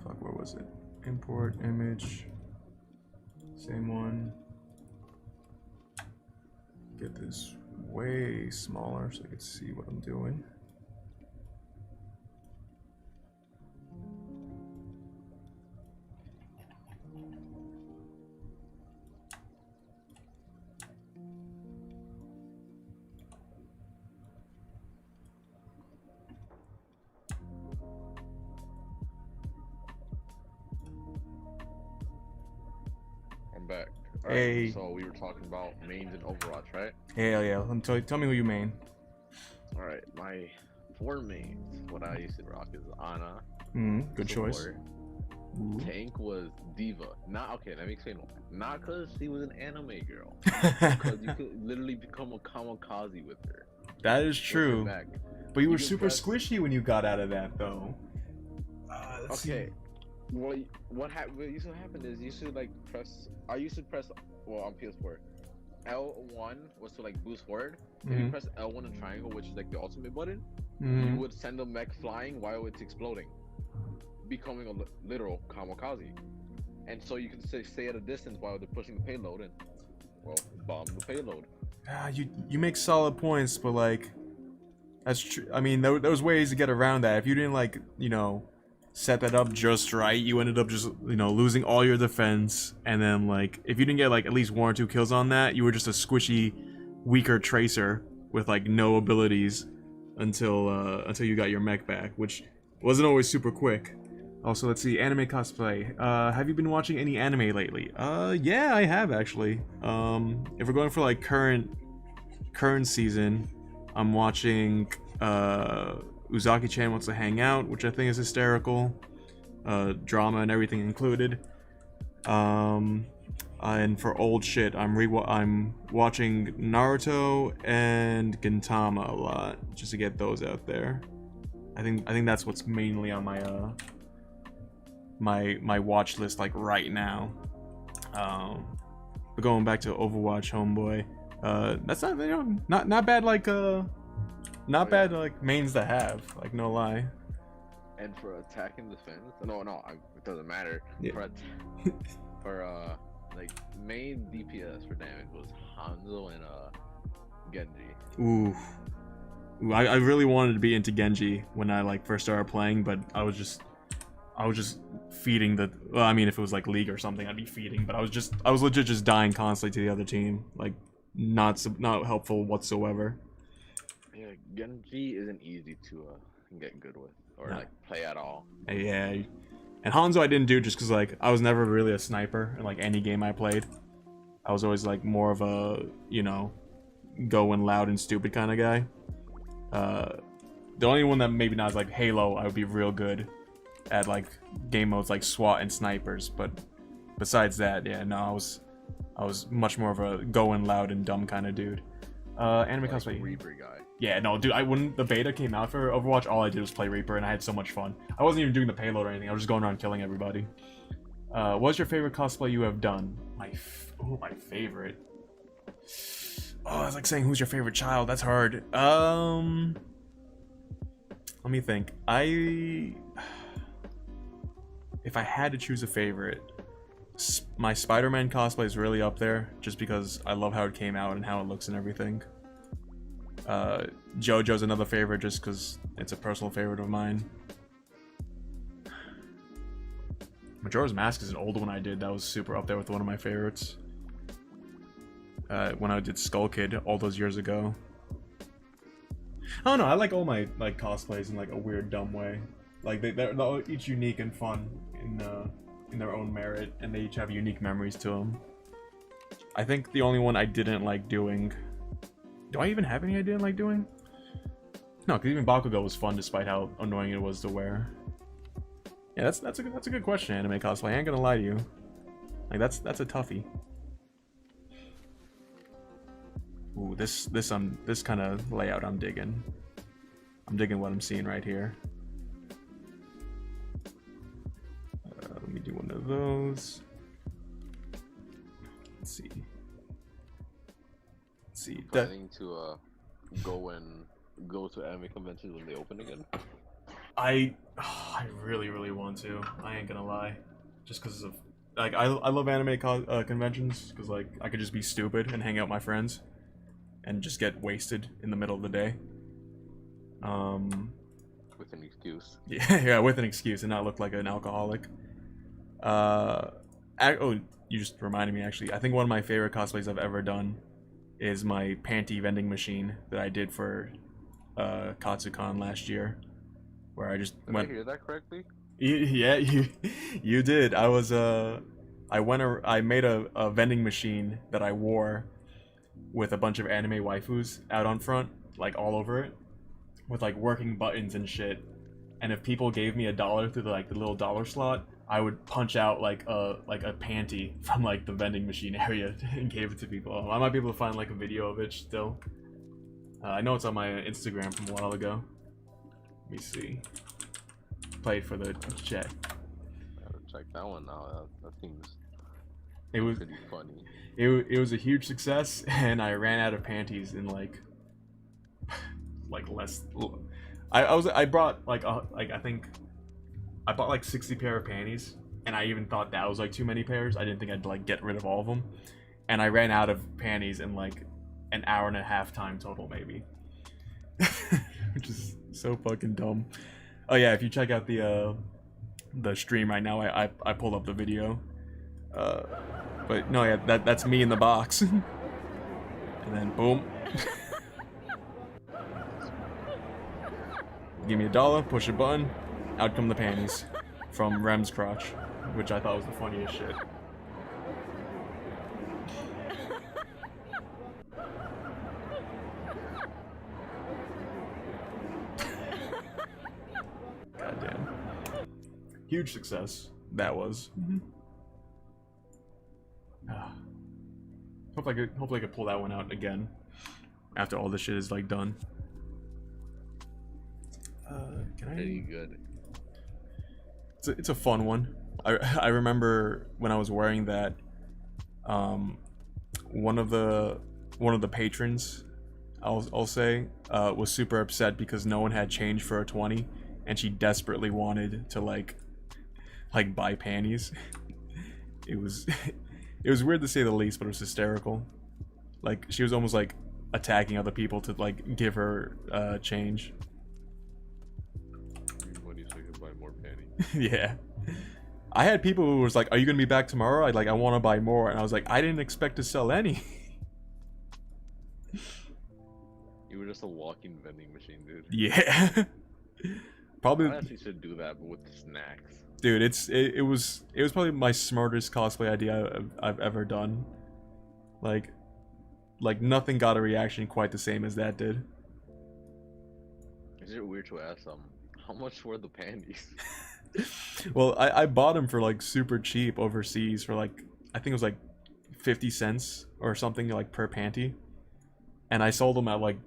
Fuck, where was it? Import image. Same one. Get this way smaller so I can see what I'm doing. back. All right. Hey. So we were talking about mains in Overwatch, right? Hell yeah. Tell me who you main. All right. My 4 mains, what I used to rock is Ana. Good choice. Tank was Diva. Not okay. Let me explain why. Not because she was an anime girl. Because you could literally become a kamikaze with her. That is true. But you were super squishy when you got out of that, though. Okay. Well, what used to happen is you used to like press. I used to press. Well, on PS4, L1 was to like boost forward. If you press L1 and triangle, which is like the ultimate button, you would send the mech flying while it's exploding, becoming a literal kamikaze. And so you can stay at a distance while they're pushing the payload and, well, bomb the payload. You make solid points, but like, that's true. I mean, there was ways to get around that. If you didn't like, set that up just right, you ended up just, losing all your defense. And then like, if you didn't get like at least 1 or 2 kills on that, you were just a squishy, weaker tracer with like no abilities until you got your mech back, which wasn't always super quick. Also, let's see, anime cosplay. Have you been watching any anime lately? Yeah, I have actually. If we're going for like current season, I'm watching Uzaki-chan Wants to Hang Out, which I think is hysterical. Drama and everything included. And for old shit, I'm watching Naruto and Gintama a lot, just to get those out there. I think that's what's mainly on my watch list like right now. But going back to Overwatch, homeboy, that's not bad like bad like mains to have, like no lie. And for attack and defense, it doesn't matter. Yeah. For like main DPS for damage was Hanzo and Genji. Ooh, I really wanted to be into Genji when I like first started playing, but I was just feeding the. Well, I mean, if it was like League or something, I'd be feeding. But I was legit just dying constantly to the other team, like not helpful whatsoever. Yeah, Genji isn't easy to get good with or like play at all. Yeah, and Hanzo I didn't do just because like I was never really a sniper in like any game I played. I was always like more of a going loud and stupid kind of guy. The only one that maybe not is like Halo, I would be real good at like game modes like SWAT and snipers, but besides that, yeah, no, I was much more of a going loud and dumb kind of dude. Anime like cosplay. Reaper guy. Yeah, no, dude, when the beta came out for Overwatch, all I did was play Reaper, and I had so much fun. I wasn't even doing the payload or anything. I was just going around killing everybody. What's your favorite cosplay you have done? My favorite. Oh, it's like saying who's your favorite child. That's hard. Let me think. If I had to choose a favorite, my Spider-Man cosplay is really up there, just because I love how it came out and how it looks and everything. JoJo's another favorite, just because it's a personal favorite of mine. Majora's Mask is an old one I did. That was super up there with one of my favorites. When I did Skull Kid all those years ago. I don't know. I like all my like cosplays in like a weird, dumb way. Like they're each unique and fun in their own merit, and they each have unique memories to them. I think the only one I didn't like doing. Do I even have any I didn't like doing? No, because even Bakugo was fun despite how annoying it was to wear. Yeah, that's a good question, anime cosplay. I ain't gonna lie to you. Like that's a toughie. Ooh, this kind of layout I'm digging. I'm digging what I'm seeing right here. Let me do one of those. Let's see. Planning to go to anime conventions when they open again? I really want to. I ain't gonna lie, just because of like I love anime conventions because like I could just be stupid and hang out with my friends, and just get wasted in the middle of the day. With an excuse. Yeah, with an excuse and not look like an alcoholic. Oh, you just reminded me actually. I think one of my favorite cosplays I've ever done is my panty vending machine that I did for Katsucon last year, where I just Did I hear that correctly? Yeah, you did. I was I made a vending machine that I wore with a bunch of anime waifus out on front, like all over it, with like working buttons and shit. And if people gave me $1 through the little dollar slot, I would punch out like a panty from like the vending machine area and gave it to people. I might be able to find like a video of it still. I know it's on my Instagram from a while ago. Let me see. Play it for the chat. Check that one out. That seems it was pretty funny. It was a huge success, and I ran out of panties in like less. I brought I think I bought like 60 pair of panties, and I even thought that was like too many pairs. I didn't think I'd like get rid of all of them, and I ran out of panties in like an hour and a half time total, maybe. Which is so fucking dumb. Oh yeah, if you check out the stream right now, I pulled up the video. But no, yeah, that's me in the box. And then boom. Give me $1, push a button, out come the panties from Rem's crotch, which I thought was the funniest shit. Goddamn. Huge success, that was. Hopefully I could pull that one out again after all this shit is like done. Pretty good. It's a fun one. I remember when I was wearing that, one of the patrons, I'll say, was super upset because no one had change for a 20, and she desperately wanted to like buy panties. It was weird to say the least, but it was hysterical. Like she was almost like attacking other people to like give her change. Money so you can buy more panties. Yeah. I had people who was like, "Are you gonna be back tomorrow?" I want to buy more, and I was like, I didn't expect to sell any. You were just a walking vending machine, dude. Yeah. Probably. I actually should do that, but with snacks. Dude, it was probably my smartest cosplay idea I've ever done. Like nothing got a reaction quite the same as that did. Is it weird to ask how much were the panties? Well, I bought them for like super cheap overseas for like, I think it was like 50 cents or something like per panty, and I sold them at like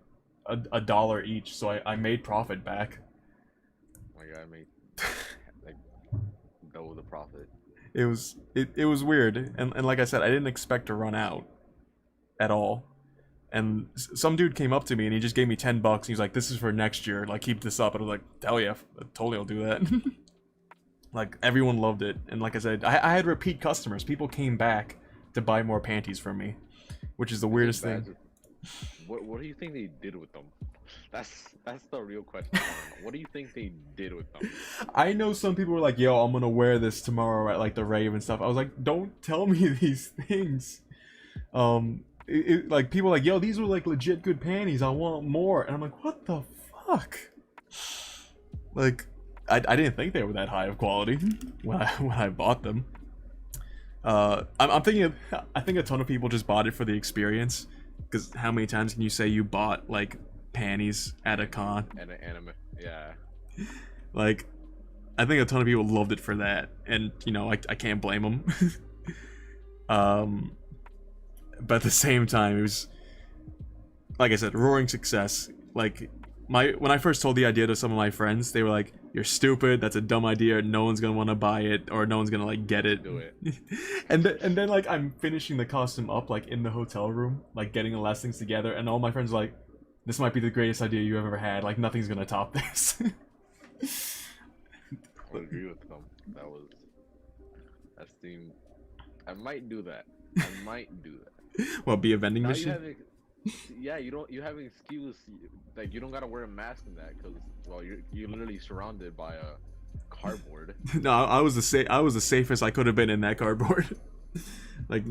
$1 each, so I made profit back. Oh my god, I made like double the profit. It was weird, and like I said, I didn't expect to run out at all. And some dude came up to me and he just gave me $10, and he's like, "This is for next year, like keep this up." And I was like, "Hell yeah, totally I'll do that." Like everyone loved it, and like I said, I had repeat customers. People came back to buy more panties from me, which is the weirdest thing. What do you think they did with them? That's the real question. What do you think they did with them? I know some people were like, "Yo, I'm gonna wear this tomorrow at like the rave and stuff." I was like, "Don't tell me these things." Like people were like, "Yo, these were like legit good panties. I want more." And I'm like, "What the fuck?" Like, I didn't think they were that high of quality when I bought them. I'm thinking I think a ton of people just bought it for the experience. Because how many times can you say you bought like panties at a con? At an anime, yeah. Like, I think a ton of people loved it for that, and you know, I can't blame them. But at the same time, it was, like I said, roaring success. Like when I first told the idea to some of my friends, they were like, "You're stupid. That's a dumb idea. No one's gonna want to buy it, or no one's gonna like get it." Do it. and then like I'm finishing the costume up like in the hotel room, like getting the last things together, and all my friends are like, "This might be the greatest idea you ever had. Like nothing's gonna top this." I agree with them. That seemed. I might do that. Well, be a vending now machine. You have an excuse. Like you don't gotta wear a mask in that because you're literally surrounded by a cardboard. No, I was the safest I could have been in that cardboard. Like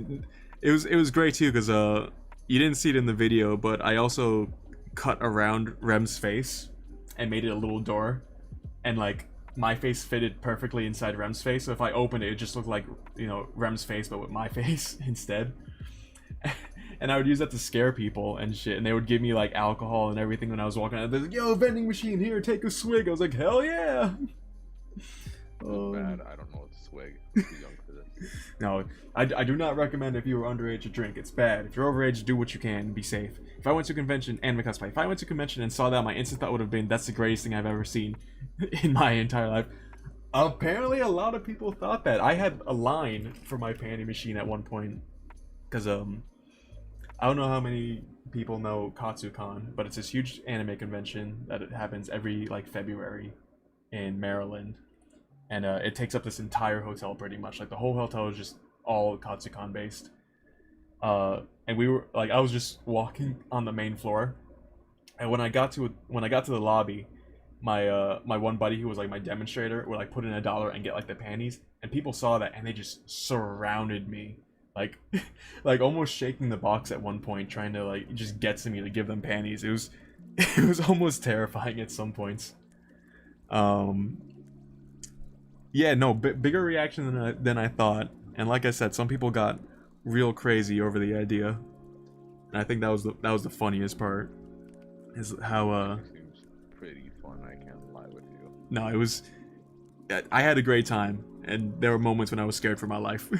it was great too because you didn't see it in the video, but I also cut around Rem's face and made it a little door, and like my face fitted perfectly inside Rem's face. So if I opened it, it just looked like, you know, Rem's face, but with my face instead. And I would use that to scare people and shit. And they would give me like alcohol and everything when I was walking out. They're like, yo, vending machine here, take a swig. I was like, hell yeah. Bad. I don't know what to swig. I'm too young for this. No, I do not recommend if you were underage to drink. It's bad. If you're overage, do what you can. Be safe. If I went to a convention, anime cosplay, if I went to a convention and saw that, my instant thought would have been, that's the greatest thing I've ever seen in my entire life. Apparently, a lot of people thought that. I had a line for my panty machine at one point. Because, I don't know how many people know Katsucon, but it's this huge anime convention that it happens every, like, February in Maryland. And it takes up this entire hotel pretty much. Like, the whole hotel is just all Katsucon based. And we were, like, I was just walking on the main floor. And when I got to the lobby, my my one buddy who was like my demonstrator would like put in $1 and get like the panties, and people saw that and they just surrounded me, like like almost shaking the box at one point, trying to like just get to me to give them panties. It was almost terrifying at some points. Yeah, no, bigger reaction than I thought, and like I said, some people got real crazy over the idea, and I think that was the funniest part, is how Seems pretty fun. I can't lie with you. no, it was. I had a great time, and there were moments when I was scared for my life.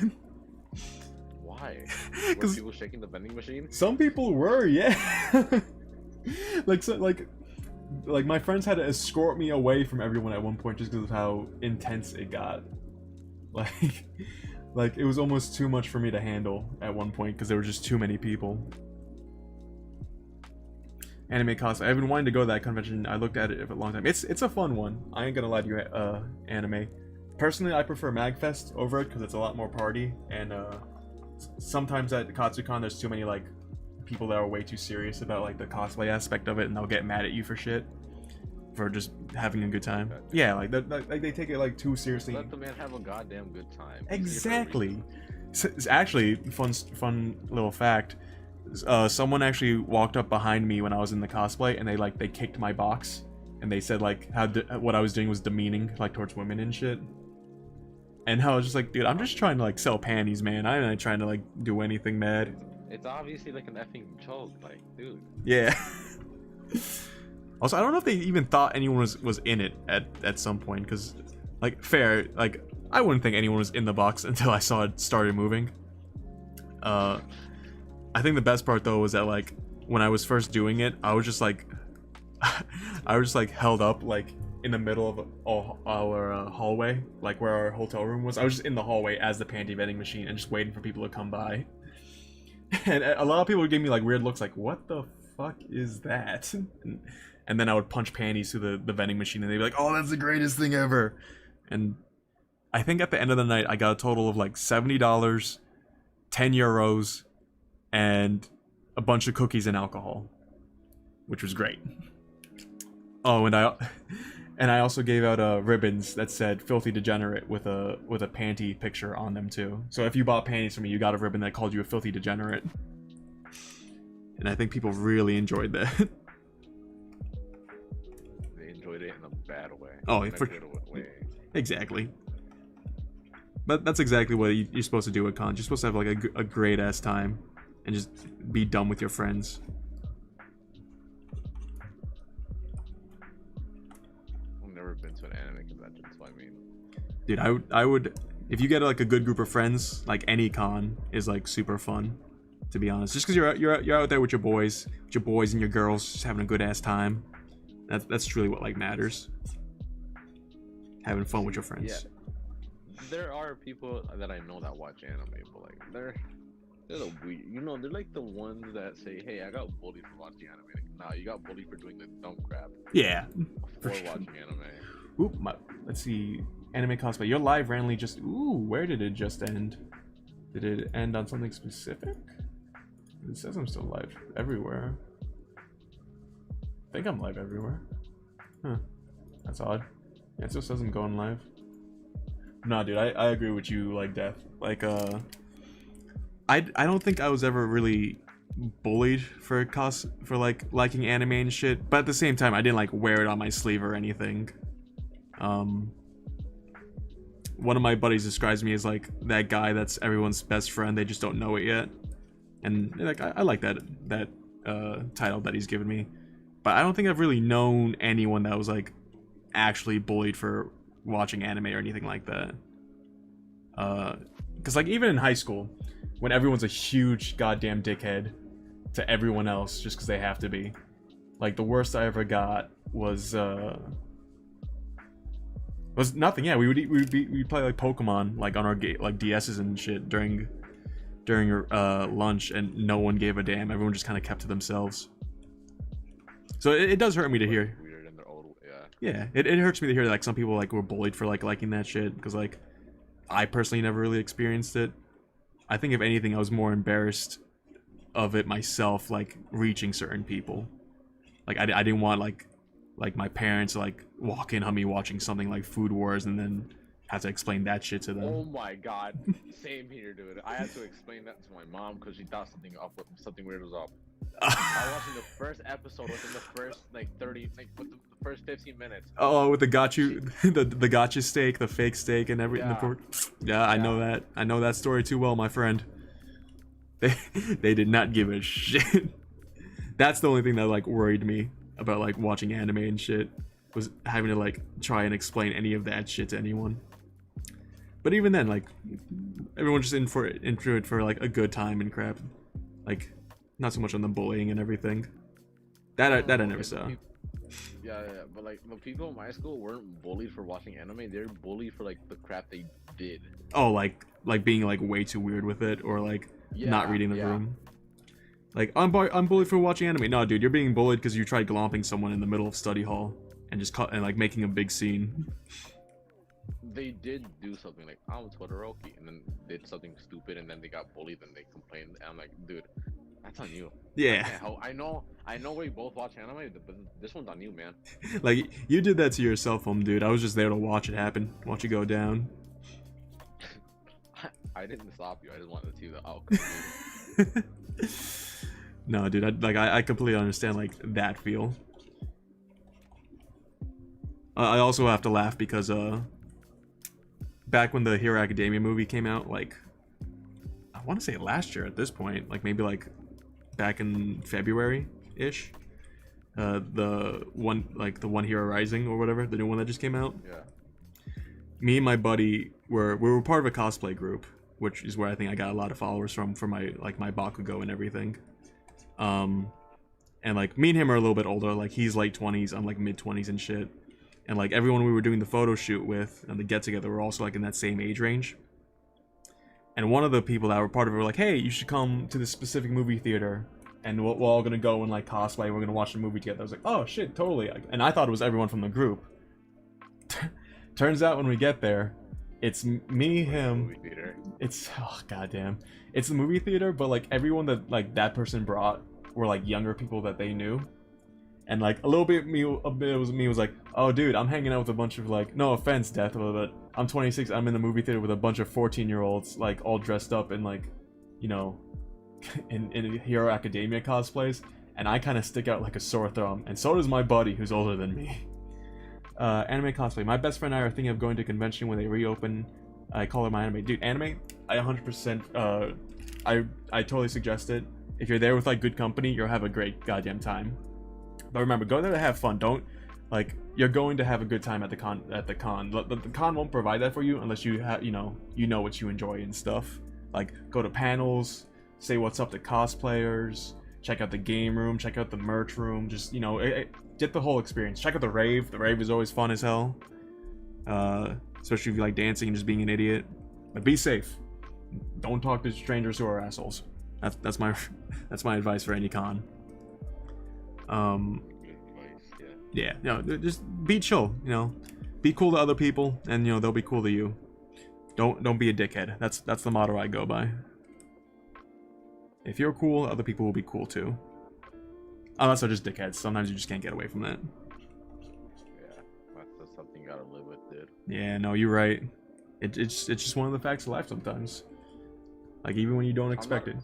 Why? Were 'Cause people shaking the vending machine? some people were, yeah. like my friends had to escort me away from everyone at one point just because of how intense it got. Like it was almost too much for me to handle at one point because there were just too many people. Anime cosplay. I've been wanting to go to that convention. I looked at it for a long time. It's a fun one. I ain't gonna lie to you, anime. Personally, I prefer MagFest over it because it's a lot more party, and sometimes at Katsucon there's too many like people that are way too serious about like the cosplay aspect of it, and they'll get mad at you for shit, for just having a good time. Yeah, like they take it like too seriously. Let the man have a goddamn good time. Exactly. It's actually fun little fact. Someone actually walked up behind me when I was in the cosplay, and they kicked my box, and they said like what I was doing was demeaning like towards women and shit. And I was just like, dude, I'm just trying to like sell panties, man. I'm not trying to like do anything mad. It's obviously like an effing joke, like, dude. Yeah. Also, I don't know if they even thought anyone was in it at some point, because like fair, like I wouldn't think anyone was in the box until I saw it started moving. I think the best part though was that like when I was first doing it, I was just like held up like in the middle of our hallway, like where our hotel room was. I was just in the hallway as the panty vending machine and just waiting for people to come by. And a lot of people would give me like weird looks, like, what the fuck is that? And then I would punch panties through the vending machine, and they'd be like, oh, that's the greatest thing ever. And I think at the end of the night, I got a total of like $70, 10 euros, and a bunch of cookies and alcohol, which was great. Oh, and I also gave out ribbons that said "Filthy Degenerate" with a panty picture on them too. So if you bought panties from me, you got a ribbon that called you a filthy degenerate. And I think people really enjoyed that. They enjoyed it in a bad way. Oh, for way. Exactly. But that's exactly what you're supposed to do at cons. You're supposed to have like a great ass time and just be dumb with your friends. Been to an anime convention, so I mean, dude, I would if you get like a good group of friends, like any con is like super fun, to be honest. Just because you're out there with your boys and your girls, just having a good ass time. That's truly what like matters. Having fun with your friends. Yeah. There are people that I know that watch anime, but like they're the weird, you know, they're like the ones that say, "Hey, I got bullied for watching anime." Like, nah, you got bullied for doing the dumb crap. Yeah. For watching anime. Ooh, let's see. Anime cosplay. Your live randomly just. Ooh, where did it just end? Did it end on something specific? It says I'm still live everywhere. I think I'm live everywhere. Huh. That's odd. Yeah, it still says I'm going live. Nah, dude, I agree with you, like, Death. Like, I don't think I was ever really bullied for like liking anime and shit, but at the same time I didn't like wear it on my sleeve or anything. one of my buddies describes me as like that guy that's everyone's best friend. They just don't know it yet. And like I like that title that he's given me. But I don't think I've really known anyone that was like actually bullied for watching anime or anything like that. Because like even in high school, when everyone's a huge goddamn dickhead to everyone else just because they have to be, like the worst I ever got was nothing. Yeah, we'd play like Pokemon like on our like DSs and shit during lunch, and no one gave a damn. Everyone just kind of kept to themselves. So it does hurt me to hear. Weird in their old, yeah, it hurts me to hear like some people like were bullied for like liking that shit, because like I personally never really experienced it. I think if anything I was more embarrassed of it myself, like reaching certain people. Like I didn't want like my parents to like walk in on me watching something like Food Wars and then have to explain that shit to them. Oh my god, same here, dude. I had to explain that to my mom because she thought something weird was up. I was watching the first episode within the first like 30, like with the first 15 minutes. Oh, with the the gotcha steak, the fake steak, and everything. Yeah, I know that. I know that story too well, my friend. They did not give a shit. That's the only thing that like worried me about like watching anime and shit, was having to like try and explain any of that shit to anyone. But even then, like everyone's just into it for like a good time and crap. Like not so much on the bullying and everything. That I never saw. Yeah, but like the people in my school weren't bullied for watching anime. They're bullied for like the crap they did. Oh, like being like way too weird with it, or like not reading the room. Like I'm bullied for watching anime. No, dude, you're being bullied because you tried glomping someone in the middle of study hall and just like making a big scene. They did do something like I'm Todoroki, and then did something stupid, and then they got bullied, and they complained. And I'm like, dude, that's on you. Yeah. I know we both watch anime, but this one's on you, man. Like you did that to yourself, dude. I was just there to watch it happen, watch it go down. I didn't stop you. I just wanted to see the outcome. No, dude. I completely understand like that feel. I also have to laugh because back when the Hero Academia movie came out, like I want to say last year at this point, like maybe like back in February-ish, the One Hero Rising or whatever, the new one that just came out. Yeah. Me and my buddy we were part of a cosplay group, which is where I think I got a lot of followers from for my Bakugo and everything. And like me and him are a little bit older, like he's late 20s, I'm like mid 20s and shit. And like everyone we were doing the photo shoot with and the get together were also like in that same age range. And one of the people that were part of it were like, hey, you should come to this specific movie theater and we're all gonna go and like cosplay, we're gonna watch the movie together. I was like, oh shit, totally. And I thought it was everyone from the group. Turns out when we get there, it's me, him. It's goddamn. It's the movie theater, but like everyone that like that person brought were like younger people that they knew. And like a bit was me was like, oh dude, I'm hanging out with a bunch of like, no offense, Death, but I'm 26, I'm in the movie theater with a bunch of 14-year-olds like all dressed up in like, you know, in Hero Academia cosplays, and I kind of stick out like a sore thumb, and so does my buddy who's older than me. Anime cosplay. My best friend and I are thinking of going to a convention when they reopen. I call it my anime. Dude, anime, I 100%, I totally suggest it. If you're there with like good company, you'll have a great goddamn time. But remember, go there to have fun. Don't, like, you're going to have a good time at the con. The con won't provide that for you unless you have, you know what you enjoy and stuff. Like, go to panels, say what's up to cosplayers, check out the game room, check out the merch room. Just, get the whole experience. Check out the rave. The rave is always fun as hell. Especially if you like dancing and just being an idiot. But be safe. Don't talk to strangers who are assholes. That's my advice for any con. Yeah, just be chill, be cool to other people, and they'll be cool to you. Don't be a dickhead. That's the motto I go by. If you're cool, other people will be cool too. Unless they're just dickheads. Sometimes you just can't get away from that. Yeah, that's something you gotta live with, dude. Yeah, no, you're right. It's just one of the facts of life sometimes. Like even when you don't expect it.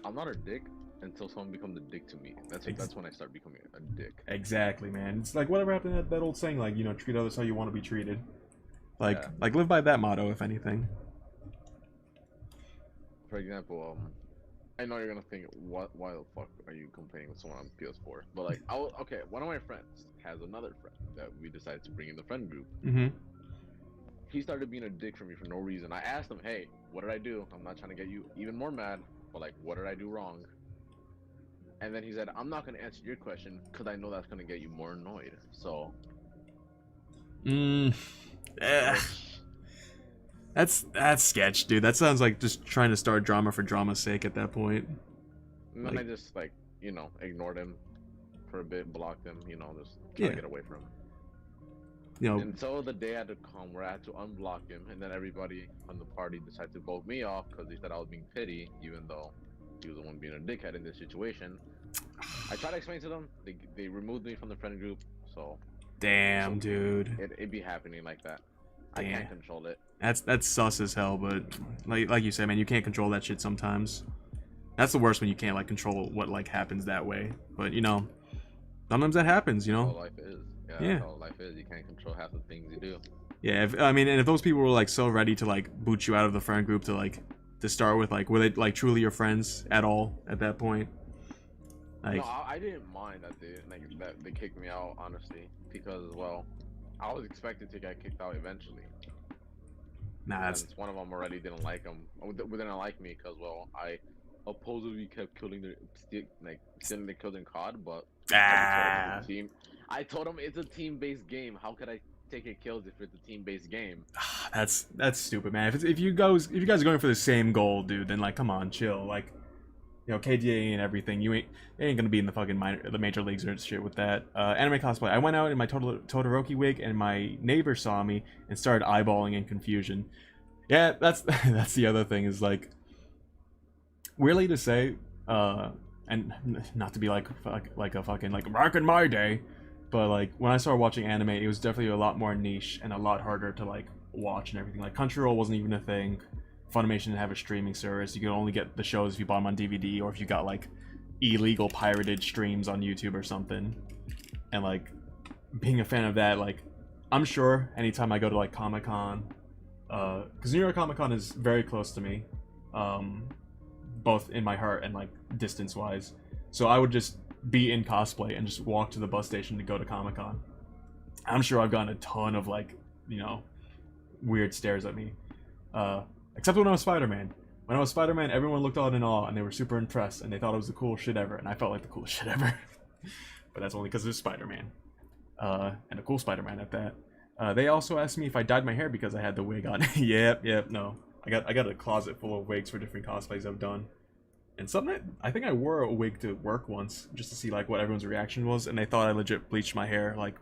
I'm not a dick until someone becomes a dick to me. That's when I start becoming a dick. Exactly, man. It's like whatever happened to that old saying, like, treat others how you want to be treated. Like live by that motto, if anything. For example, I know you're gonna think, why the fuck are you complaining with someone on PS4? But like, okay, one of my friends has another friend that we decided to bring in the friend group. Mm-hmm. He started being a dick for me for no reason. I asked him, hey, what did I do? I'm not trying to get you even more mad, but like, what did I do wrong? And then he said, I'm not gonna answer your question because I know that's gonna get you more annoyed. So. That's sketch, dude. That sounds like just trying to start drama for drama's sake at that point. And then I just like, ignored him for a bit, blocked him, just try to get away from him. Until the day had to come where I had to unblock him, and then everybody on the party decided to vote me off because they said I was being petty, even though he was the one being a dickhead in this situation. I tried to explain to them, they removed me from the friend group, so. Damn, dude. It'd be happening like that. Damn. I can't control it. That's sus as hell, but like you said, man, you can't control that shit sometimes. That's the worst when you can't like control what like happens that way. But sometimes that happens. That's how life is. Yeah. That's how life is. You can't control half the things you do. Yeah. And if those people were like so ready to like boot you out of the friend group to start with, like, were they like truly your friends at all at that point? Like, no, I didn't mind that they kicked me out, honestly, because I was expected to get kicked out eventually. Nah, one of them already didn't like him. Didn't like me because I supposedly kept killing stealing the kills in COD, but I told him it's a team-based game. How could I take your kills if it's a team-based game? That's stupid, man. If you guys are going for the same goal, dude, then like come on, chill. Like, KDA and everything, you ain't gonna be in the fucking the major leagues or shit with that. Anime cosplay. I went out in my Todoroki wig, and my neighbor saw me and started eyeballing in confusion. Yeah, that's the other thing is like, weirdly to say, and not to be like a fucking like back in my day, but like when I started watching anime, it was definitely a lot more niche and a lot harder to like watch and everything. Like Crunchyroll wasn't even a thing. Funimation didn't have a streaming service. You could only get the shows if you bought them on DVD or if you got like illegal pirated streams on YouTube or something. And like being a fan of that, like I'm sure anytime I go to like Comic-Con, because New York Comic-Con is very close to me, both in my heart and like distance wise. So I would just be in cosplay and just walk to the bus station to go to Comic-Con. I'm sure I've gotten a ton of like, weird stares at me. Except when I was Spider-Man. When I was Spider-Man, everyone looked on in awe and they were super impressed and they thought it was the coolest shit ever, and I felt like the coolest shit ever. But that's only because it was Spider-Man. And a cool Spider-Man at that. They also asked me if I dyed my hair because I had the wig on. Yep, no. I got a closet full of wigs for different cosplays I've done. And I think I wore a wig to work once just to see like what everyone's reaction was, and they thought I legit bleached my hair like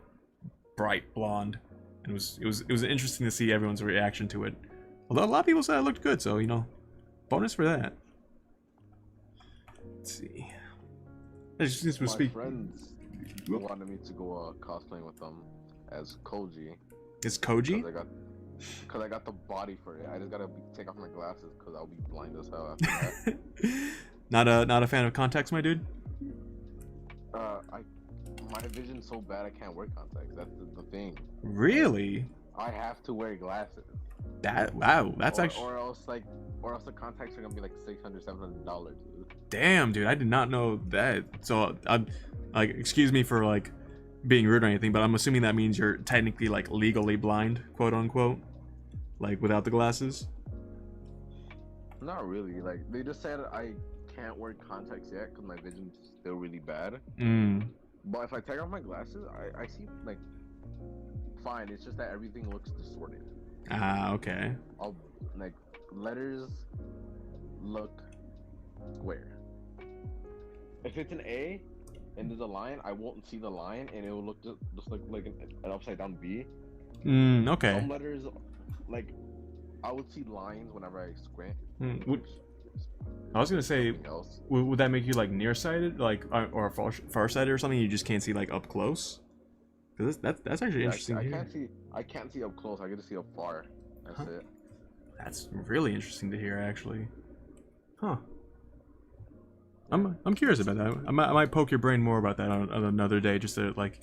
bright blonde. And it was interesting to see everyone's reaction to it. Although a lot of people said I looked good, so bonus for that. Let's see. My friends wanted me to go cosplaying with them as Koji. Is Koji? Because I got the body for it. I just gotta take off my glasses because I'll be blind as hell after that. Not a fan of contacts, my dude? My vision's so bad I can't wear contacts. That's the thing. Really? I have to wear glasses. That's actually. Or else the contacts are gonna be like $600-$700. Dude. Damn, dude, I did not know that. So I'm like, excuse me for like being rude or anything, but I'm assuming that means you're technically like legally blind, quote unquote, like without the glasses. Not really. Like they just said I can't wear contacts yet because my vision's still really bad. But if I take off my glasses, I see like fine. It's just that everything looks distorted. Okay. Like letters look square. If it's an A and there's a line, I won't see the line, and it will look just like an upside down B. Okay. Some letters, like I would see lines whenever I squint. I was gonna say, would that make you like nearsighted, like or farsighted or something? You just can't see like up close. Cause that's actually interesting. I can't see up close. I get to see up far. That's it. That's really interesting to hear, actually. Huh. I'm curious about that. I might poke your brain more about that on another day, just to like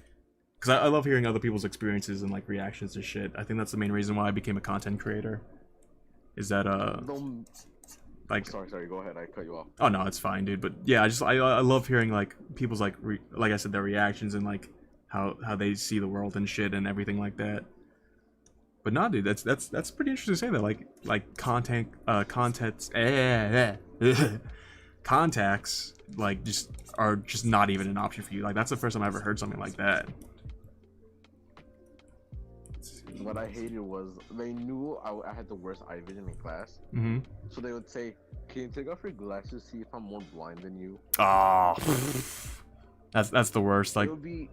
because I love hearing other people's experiences and like reactions to shit. I think that's the main reason why I became a content creator. Is that like sorry, go ahead. I cut you off. Oh no, it's fine, dude. But yeah, I love hearing like people's like like I said, their reactions and like how they see the world and shit and everything like that. But nah, dude, that's pretty interesting to say that like contacts like just are just not even an option for you. Like that's the first time I ever heard something like that. What I hated was they knew I had the worst eye vision in class. So they would say, "Can you take off your glasses, see if I'm more blind than you?" Oh, that's the worst. Like it would be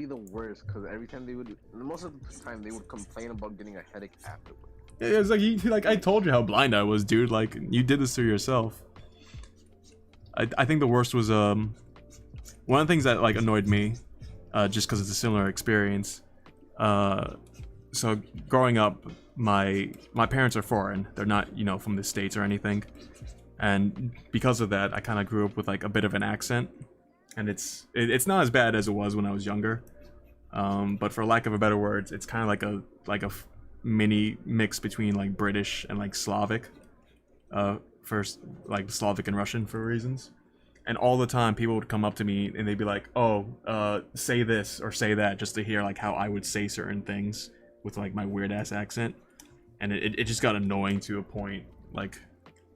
the worst because every time most of the time they would complain about getting a headache afterwards. It was like I told you how blind I was, dude. Like you did this to yourself. I think the worst was one of the things that like annoyed me, just because it's a similar experience. So growing up, my parents are foreign. They're not, you know, from the States or anything. And because of that, I kind of grew up with like a bit of an accent. And it's not as bad as it was when I was younger. But for lack of a better words, it's kind of like a mini mix between like British and like Slavic. First like Slavic and Russian for reasons. And all the time people would come up to me and they'd be like, "Oh, say this or say that," just to hear like how I would say certain things with like my weird ass accent. And it just got annoying to a point, like,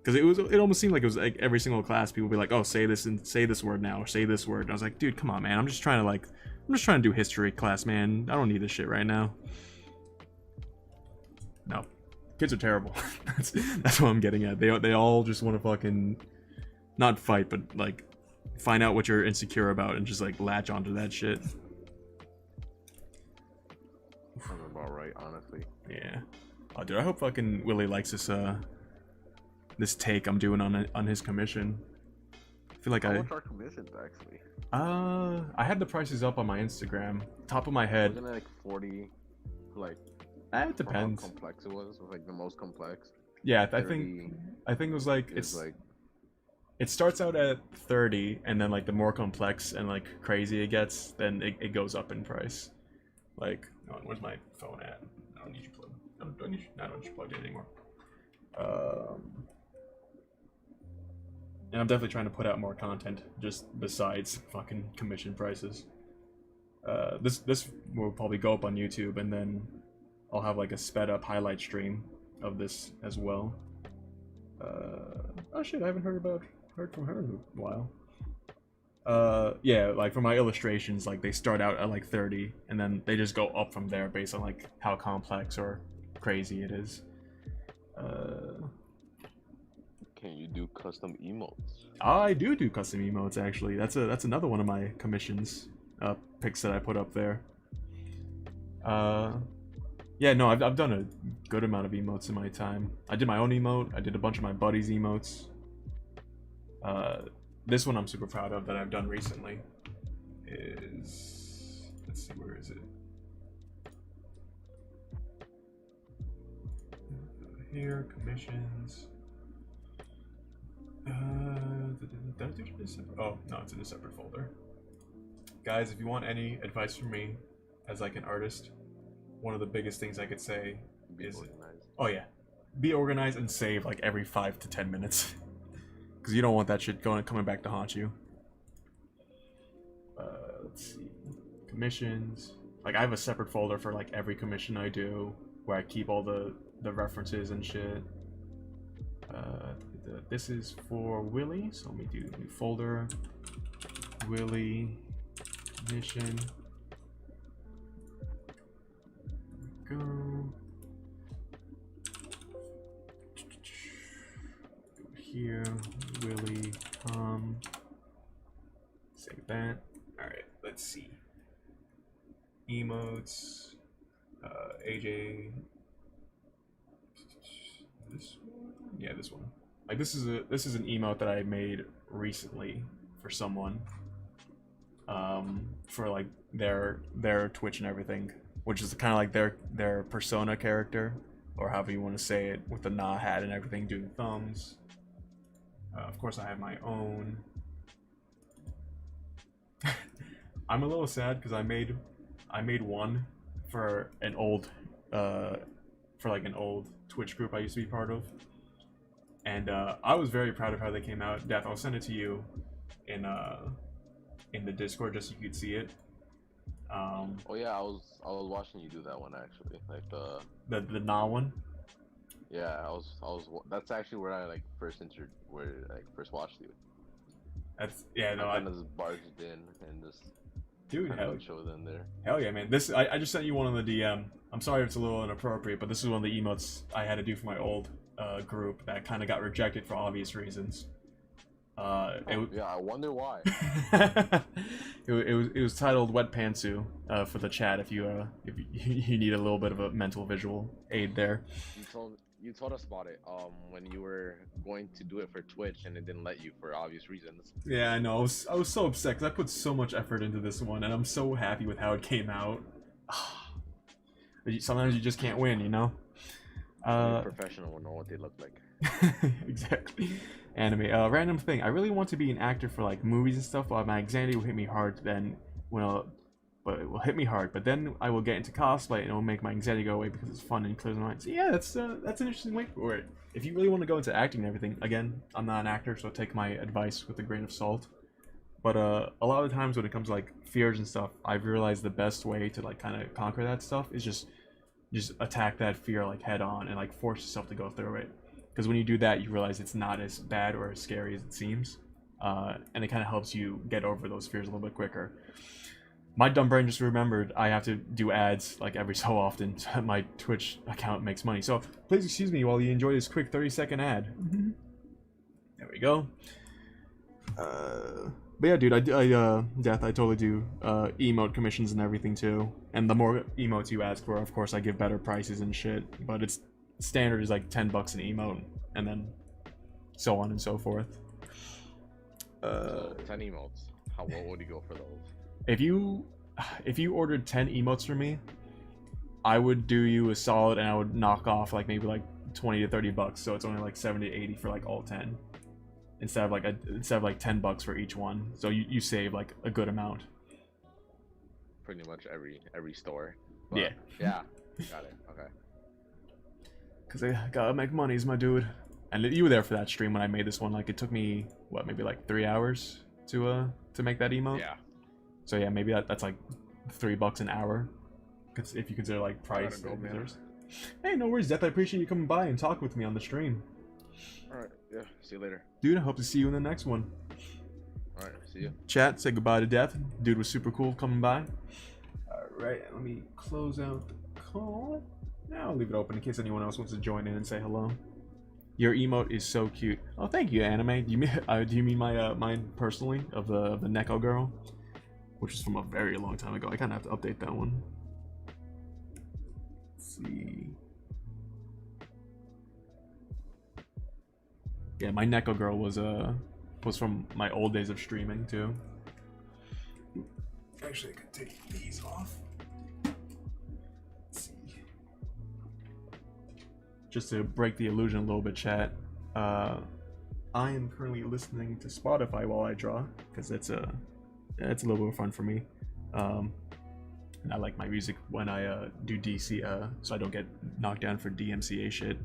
because it almost seemed like it was like every single class people would be like, "Oh, say this and say this word now," or say this word. And I was like, dude, come on, man, I'm just trying to do history class, man. I don't need this shit right now. No, kids are terrible. that's what I'm getting at. They all just want to fucking not fight, but like find out what you're insecure about and just like latch onto that shit. Sounds about right, honestly. Yeah. Oh, dude, I hope fucking Willie likes this take I'm doing on his commission. I feel like How much are commissions actually? I had the prices up on my Instagram. Top of my head. Wasn't it like 40? Like. It depends. How complex it was like the most complex. Yeah, I think it was like it's like. It starts out at 30, and then like the more complex and like crazy it gets, then it goes up in price. Like, oh, where's my phone at? I don't need you plugged. I don't need you plugged in anymore. And I'm definitely trying to put out more content just besides fucking commission prices. This will probably go up on YouTube, and then I'll have like a sped up highlight stream of this as well. Oh shit, I haven't heard from her in a while. Yeah, like for my illustrations, like they start out at like 30 and then they just go up from there based on like how complex or crazy it is. Can you do custom emotes? I do custom emotes actually. That's another one of my commissions pics that I put up there. Yeah, no, I've done a good amount of emotes in my time. I did my own emote. I did a bunch of my buddies' emotes. This one I'm super proud of that I've done recently is, let's see, where is it? Here, commissions. Did I do it in a separate? Oh, no, it's in a separate folder. Guys, if you want any advice from me as like an artist, one of the biggest things I could say is, oh yeah, be organized and save like every 5 to 10 minutes. Because you don't want that shit coming back to haunt you. Let's see. Commissions. Like, I have a separate folder for, like, every commission I do, where I keep all the references and shit. This is for Willie, so let me do a new folder. Willie commission. There we go. Here, Willie, save that. Alright, let's see. Emotes, AJ, this one? Yeah, this one. Like this is an emote that I made recently for someone, for like their Twitch and everything, which is kind of like their persona character, or however you want to say it, with the nah hat and everything, doing thumbs. Of course, I have my own. I'm a little sad because I made I made one for an old, for like an old Twitch group I used to be part of, and I was very proud of how they came out. Death, I'll send it to you in the Discord just so you could see it. Oh yeah, I was watching you do that one actually, like the Na one. Yeah, I was. That's actually where I like first first watched you. That's yeah. No, I kind of just barged in and just dude, hell, showed them there. Hell yeah, man. This I just sent you one on the DM. I'm sorry if it's a little inappropriate, but this is one of the emotes I had to do for my old group that kind of got rejected for obvious reasons. Yeah, I wonder why. it was titled "Wet Pantsu" for the chat. If you you need a little bit of a mental visual aid there. You told us about it when you were going to do it for Twitch and it didn't let you for obvious reasons. Yeah, I know. I was so upset because I put so much effort into this one, and I'm so happy with how it came out. Sometimes you just can't win, you know. Professional will know what they look like. Exactly. Anime. Random thing. I really want to be an actor for like movies and stuff, but my anxiety will hit me hard. But it will hit me hard. But then I will get into cosplay, and it will make my anxiety go away because it's fun and clears my mind. So yeah, that's an interesting way for it. If you really want to go into acting and everything, again, I'm not an actor, so take my advice with a grain of salt. But a lot of the times when it comes to like fears and stuff, I've realized the best way to like kind of conquer that stuff is just attack that fear like head on and like force yourself to go through it. Because when you do that, you realize it's not as bad or as scary as it seems, and it kind of helps you get over those fears a little bit quicker. My dumb brain just remembered I have to do ads like every so often so that my Twitch account makes money. So please excuse me while you enjoy this quick 30-second ad. There we go. But yeah, dude, Death, I totally do emote commissions and everything too. And the more emotes you ask for, of course, I give better prices and shit. But it's standard is like $10 an emote, and then so on and so forth. So 10 emotes. What would you go for those? If you ordered 10 emotes from me, I would do you a solid, and I would knock off like maybe like $20 to $30, so it's only like 70 to 80 for like all 10, instead of like $10 for each one. So you save like a good amount. Pretty much every store. But yeah. Yeah. Got it. Okay. Cause I gotta make monies, my dude. And you were there for that stream when I made this one. Like it took me what, maybe like 3 hours to make that emote. Yeah. So yeah, maybe that's like $3 an hour, if you consider like price. Go, hey, no worries, Death. I appreciate you coming by and talk with me on the stream. All right. Yeah. See you later, dude. I hope to see you in the next one. All right. See you. Chat. Say goodbye to Death. Dude was super cool coming by. All right. Let me close out the call. Now I'll leave it open in case anyone else wants to join in and say hello. Your emote is so cute. Oh, thank you, Anime. Do you mean my mine personally of the Neko girl? Which is from a very long time ago. I kind of have to update that one. Let's see. Yeah, my Neko girl was from my old days of streaming too. Actually, I could take these off. Let's see. Just to break the illusion a little bit, chat. I am currently listening to Spotify while I draw because it's a little bit of fun for me, and I like my music when I do DC, so I don't get knocked down for DMCA shit.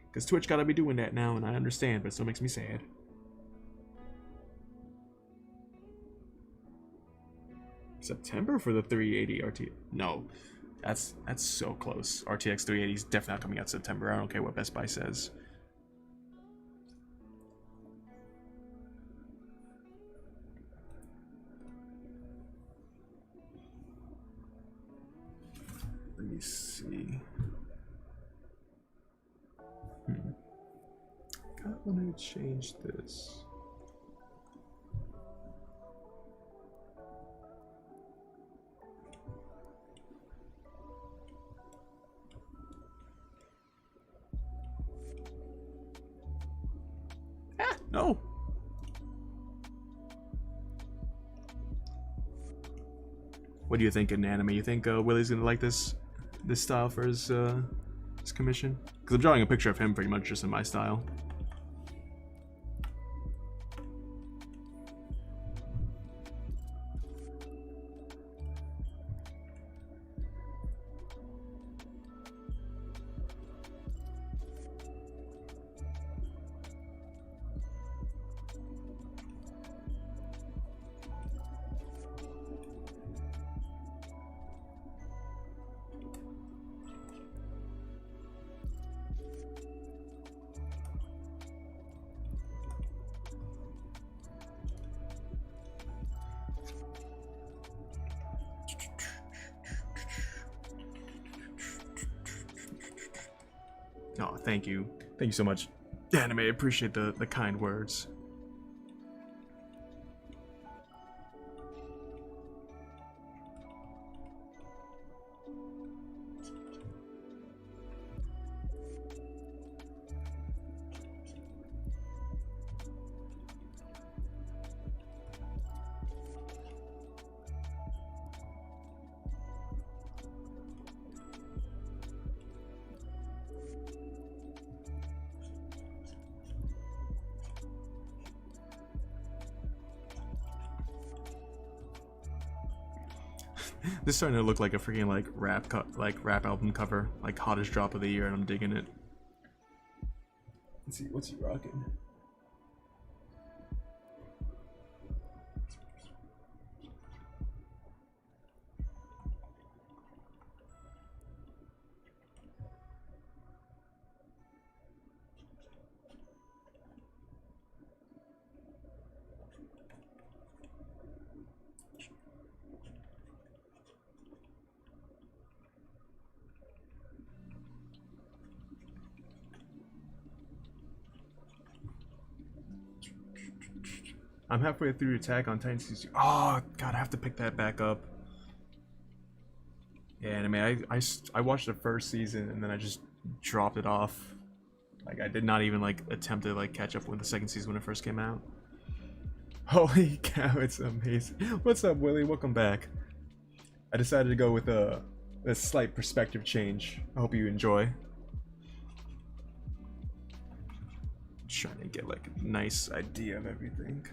Because Twitch gotta be doing that now, and I understand, but it still makes me sad. September for the 380 RT? No, that's so close. RTX 380 is definitely not coming out September. I don't care what Best Buy says. Let me see. God, when I change this. No. What do you think in anime? You think Willie's gonna like this style for his commission? Because I'm drawing a picture of him pretty much just in my style. Oh, thank you. Thank you so much. Anime, I appreciate the kind words. This is starting to look like a freaking like rap album cover, like hottest drop of the year, and I'm digging it. Let's see, what's he rocking? I'm halfway through Attack on Titan season. Oh god, I have to pick that back up. Yeah, and I mean, I watched the first season and then I just dropped it off. Like I did not even like attempt to like catch up with the second season when it first came out. Holy cow, it's amazing. What's up, Willie? Welcome back. I decided to go with a slight perspective change. I hope you enjoy. Just trying to get like a nice idea of everything.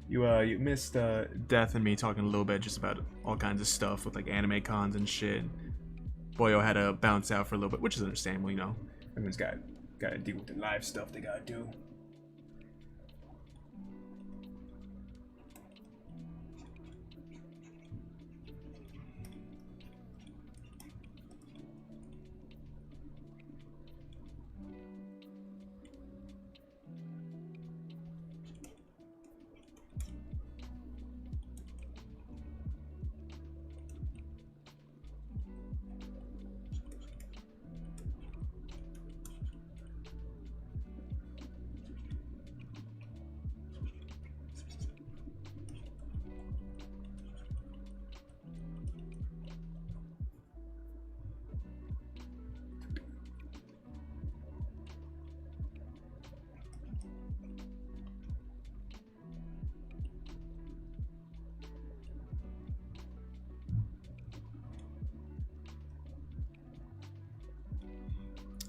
You missed Death and me talking a little bit just about all kinds of stuff with like anime cons and shit. Boyo had to bounce out for a little bit, which is understandable, you know. Everyone's gotta deal with the live stuff they gotta do.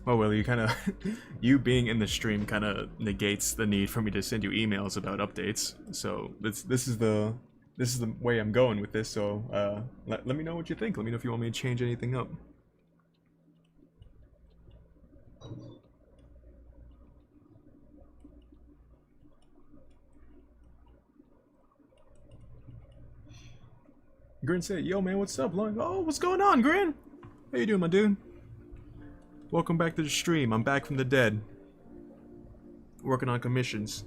Oh well, you kind of, you being in the stream kind of negates the need for me to send you emails about updates. So this is the way I'm going with this. So let me know what you think. Let me know if you want me to change anything up. Grin said, "Yo man, what's up?" Like, oh, what's going on, Grin? How you doing, my dude? Welcome back to the stream. I'm back from the dead. Working on commissions.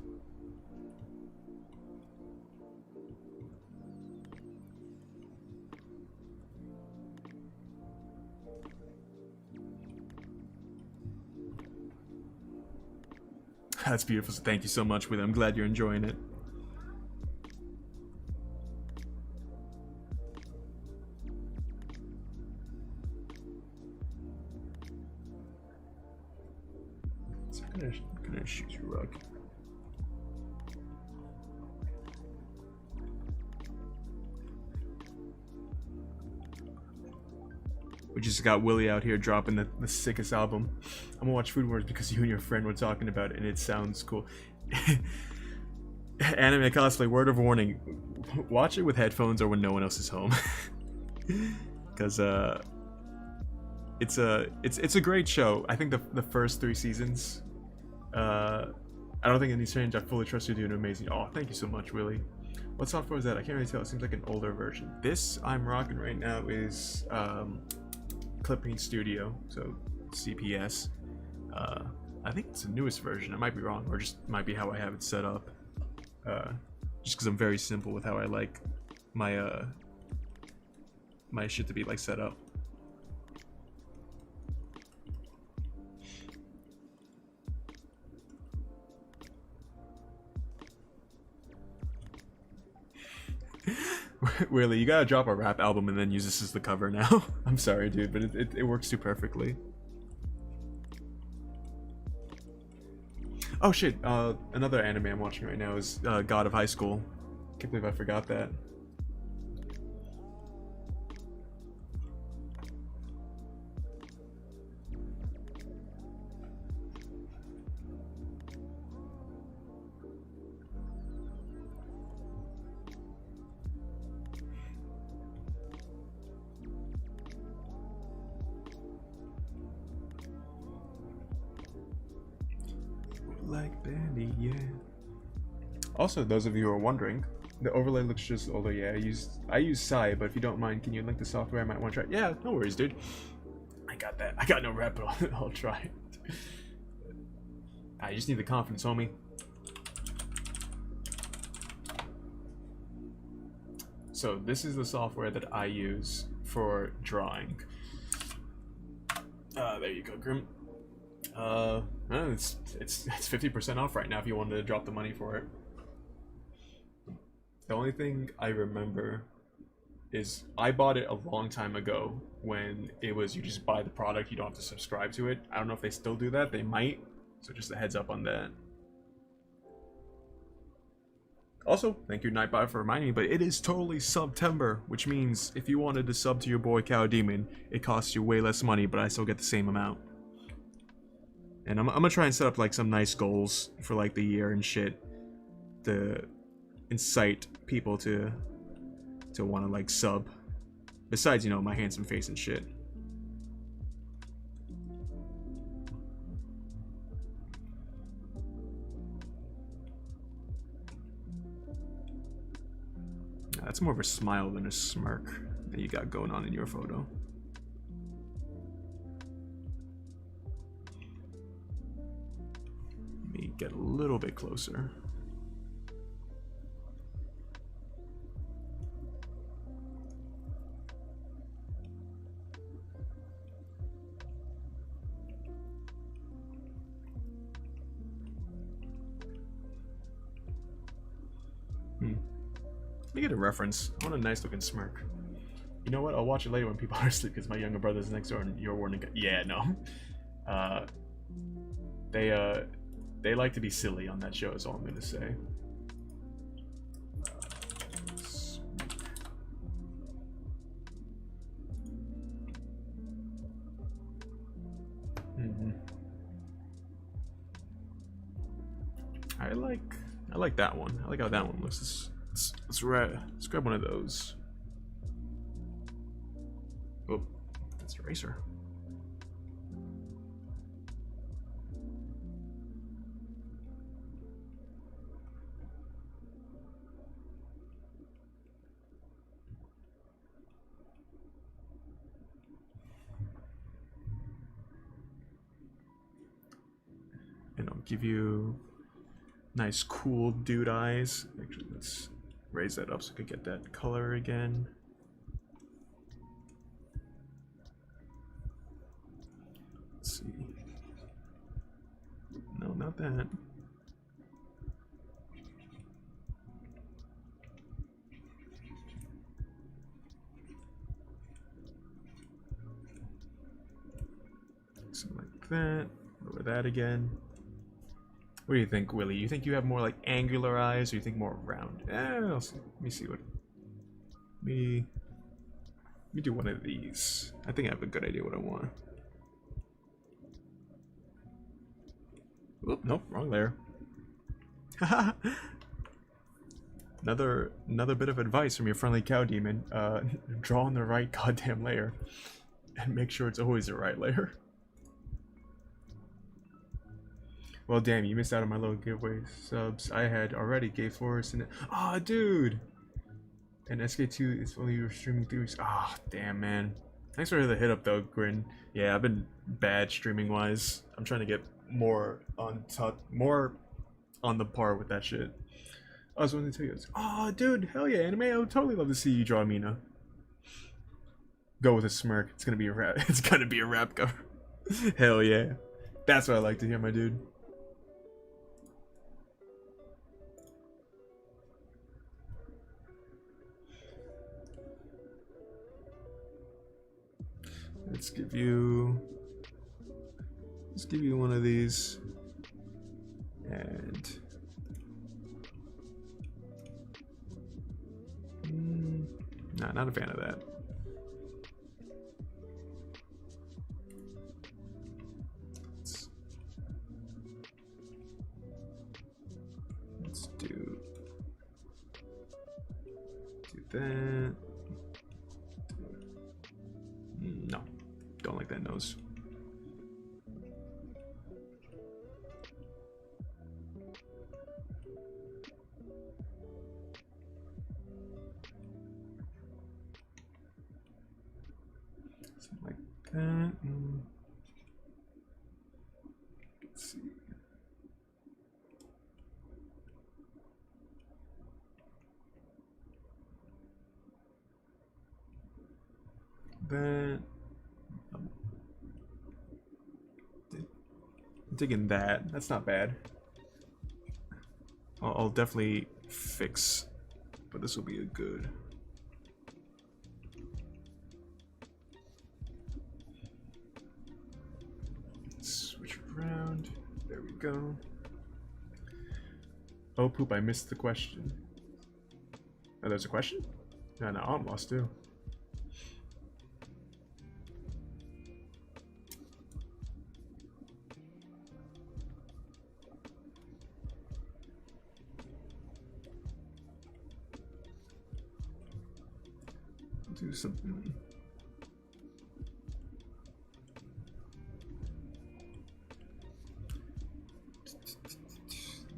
That's beautiful. So thank you so much, Willie. I'm glad you're enjoying it. I'm gonna shoot you, Rug. We just got Willie out here dropping the sickest album. I'm gonna watch Food Wars because you and your friend were talking about it and it sounds cool. Anime cosplay, word of warning. Watch it with headphones or when no one else is home. Because it's a great show. I think the first 3 seasons, I don't think any change. I fully trust you doing amazing. Oh, thank you so much, Willie. What software is that? I can't really tell. It seems like an older version. This I'm rocking right now is Clipping Studio, so CPS. I think it's the newest version. I might be wrong, or just might be how I have it set up. Just because I'm very simple with how I like my my shit to be like set up. Really, you gotta drop a rap album and then use this as the cover now. I'm sorry, dude, but it works too perfectly. Oh shit, another anime I'm watching right now is God of High School. Can't believe I forgot that. Like Bandy, yeah. Also, those of you who are wondering, the overlay looks just older. Yeah, I use Psy, but if you don't mind, can you link the software? I might want to try. Yeah, no worries, dude. I got that. I got no rep, but I'll try it. I just need the confidence, homie. So this is the software that I use for drawing. There you go, Grim. It's 50% off right now if you wanted to drop the money for it. The only thing I remember is I bought it a long time ago when it was you just buy the product, you don't have to subscribe to it. I don't know if they still do that. They might. So just a heads up on that. Also, thank you Nightbot for reminding me, but it is totally Subtember, which means if you wanted to sub to your boy Cow Demon, it costs you way less money, but I still get the same amount. And I'm gonna try and set up like some nice goals for like the year and shit to incite people to want to like sub. Besides, you know, my handsome face and shit. That's more of a smile than a smirk that you got going on in your photo. Let me get a little bit closer. Let me get a reference. I want a nice looking smirk. You know what? I'll watch it later when people are asleep because my younger brother's next door and you're warning. Yeah, no. They like to be silly on that show is all I'm gonna say. I like that one. I like how that one looks. Let's grab one of those. Oh, that's a eraser. And I'll give you nice cool dude eyes. Actually, let's raise that up so I can get that color again. Let's see. No, not that. Something like that. Over that again. What do you think, Willie? You think you have more like angular eyes, or you think more round? I'll see. Let me see what. Let me do one of these. I think I have a good idea what I want. Oop, nope, wrong layer. Another bit of advice from your friendly cow demon. Draw on the right goddamn layer, and make sure it's always the right layer. Well, damn, you missed out on my little giveaway subs. I had already gave Forrest and ah, dude. And SK2 is only your streaming 3 weeks. Ah, damn, man. Thanks for the hit up though, Grin. Yeah, I've been bad streaming wise. I'm trying to get more on the par with that shit. I was wanting to tell you this. Oh, dude, hell yeah, anime. I would totally love to see you draw Mina. Go with a smirk. It's gonna be a rap. It's gonna be a rap cover. Hell yeah. That's what I like to hear, my dude. Let's give you one of these. And nah, not a fan of that. Let's do that. No, don't like that nose. Something like that. Let's see. That. I'm digging that. That's not bad. I'll definitely fix, but this will be a good. Switch around. There we go. Oh poop! I missed the question. Oh, there's a question? No, no, I'm lost too. Do something.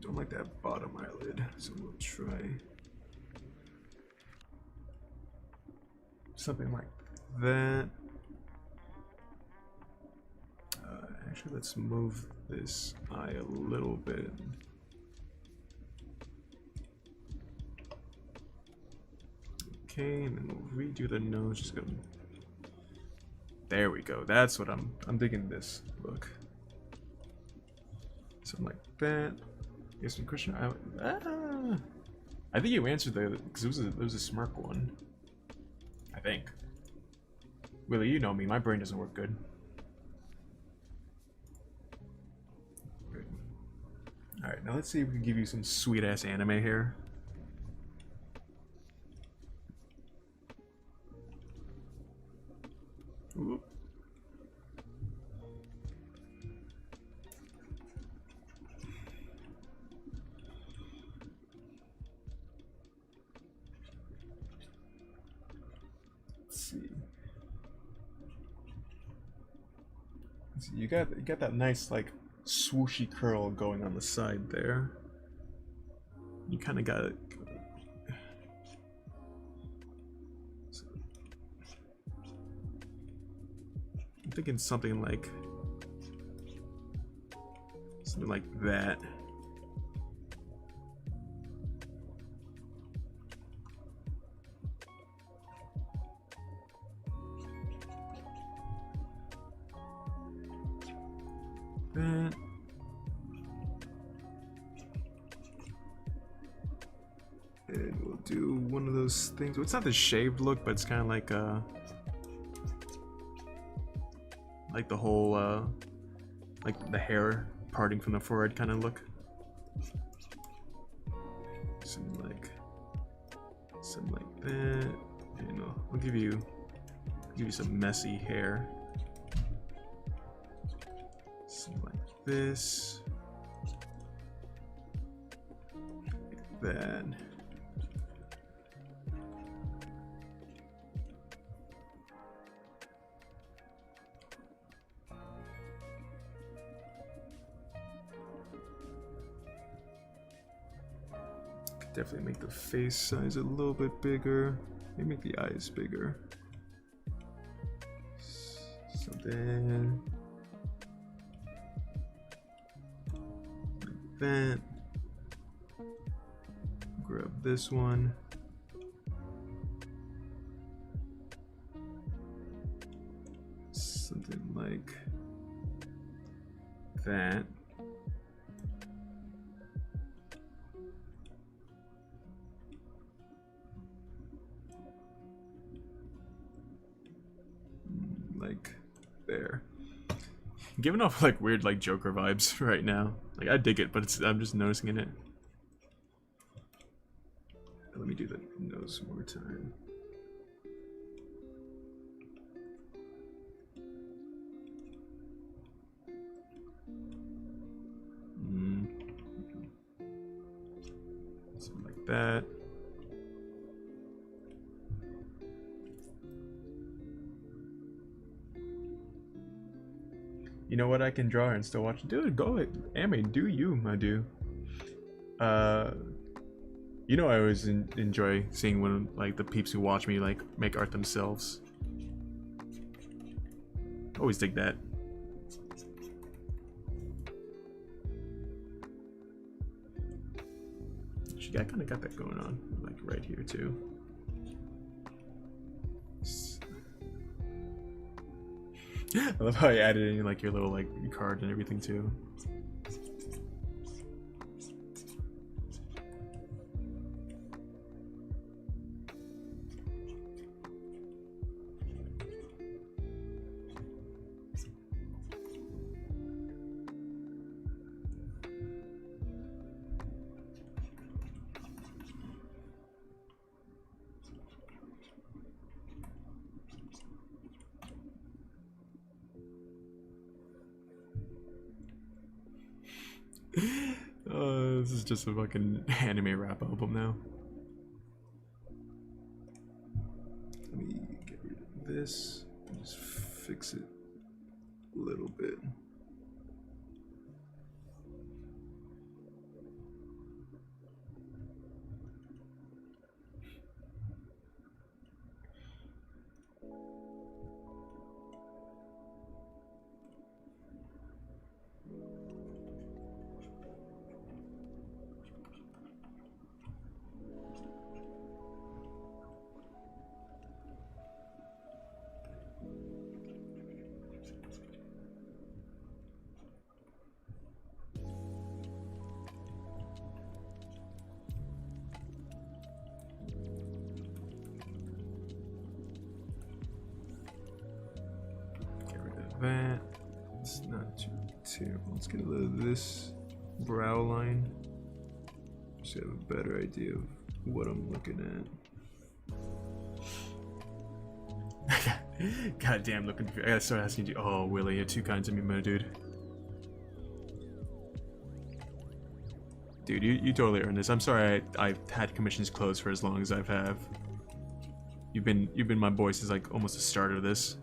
Don't like that bottom eyelid, so we'll try something like that. Actually, let's move this eye a little bit. Okay, and then we'll redo the nose. Just go. There we go. That's what I'm digging this look. Something like that. Yes, some question. I think you answered the because it was a smirk one. I think. Willie, you know me. My brain doesn't work good. All right, now let's see if we can give you some sweet ass anime here. Oop. Let's see. You got that nice like swooshy curl going on the side there. You kind of got it. I'm thinking something like that. That. And we'll do one of those things. Well, it's not the shaved look, but it's kind of like the whole like the hair parting from the forehead kind of look. Something like that. And I'll give you some messy hair. Something like this. Like that. Definitely make the face size a little bit bigger. Maybe make the eyes bigger. So then like that. Grab this one. Something like that. Like there. Giving off like weird like Joker vibes right now. Like I dig it, but I'm just noticing it. Let me do the nose one more time. Something like that. You know what? I can draw and still watch. Dude, go ahead. Anime, do you, my dude. You know I always enjoy seeing when like the peeps who watch me like make art themselves. Always dig that. Actually, I kind of got that going on, like right here too. I love how I added in like your little like card and everything too. This is just a fucking anime rap album now. Let me get rid of this and just fix it a little bit. That it's not too terrible. Let's get a little of this brow line just to have a better idea of what I'm looking at. God damn, looking for. I gotta start asking you. Oh, Willie, you're too kind to me, my dude. Dude, you totally earned this. I'm sorry I've had commissions closed for as long as I've have. You've been my boy since like almost the start of this.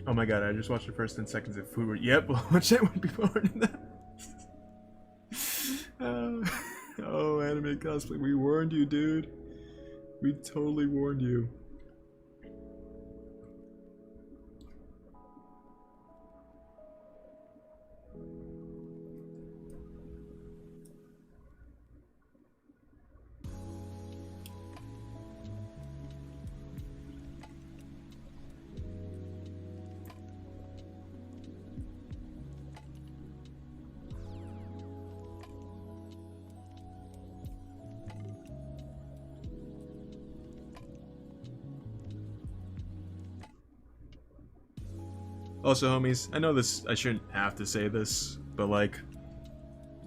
Oh my god, I just watched the first 10 seconds of Food. Yep, we'll watch that one before that. Oh, anime cosplay. We warned you, dude. We totally warned you. Also, homies, I know this. I shouldn't have to say this, but like,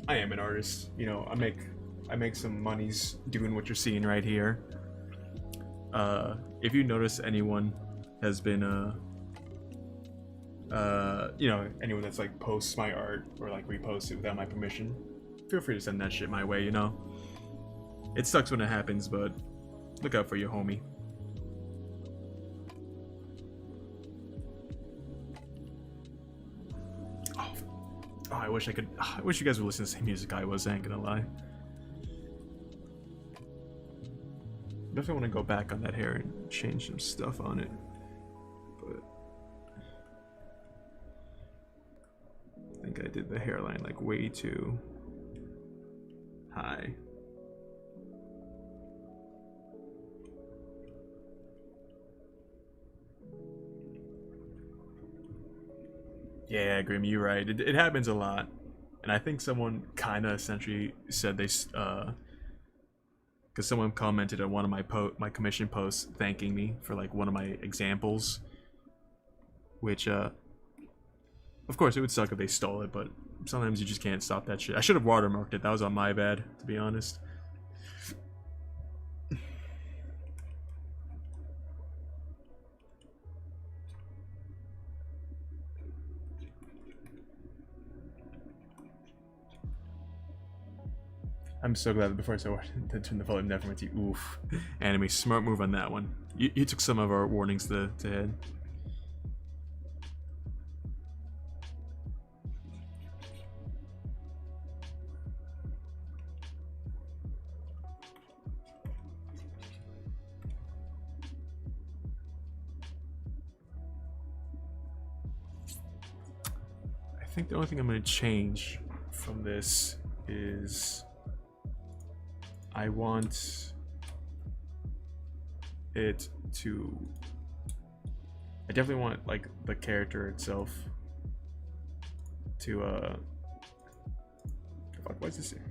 I am an artist. You know, I make some monies doing what you're seeing right here. If you notice anyone has been you know, anyone that's like posts my art or like reposts it without my permission, feel free to send that shit my way. You know, it sucks when it happens, but look out for your homie. Oh, I wish I could. I wish you guys would listen to the same music I was. I ain't gonna lie. Definitely want to go back on that hair and change some stuff on it, but I think I did the hairline like way too high. Yeah, Grim, you're right. It happens a lot, and I think someone kind of essentially said they because someone commented on one of my commission posts thanking me for like one of my examples, which of course it would suck if they stole it, but sometimes you just can't stop that shit. I should have watermarked it. That was on my bad, to be honest. I'm so glad that before I started to turn the volume down from it. Oof. Anime, smart move on that one. You took some of our warnings to head. I think the only thing I'm going to change from this is I want it to. I definitely want like the character itself to fuck, what is this here?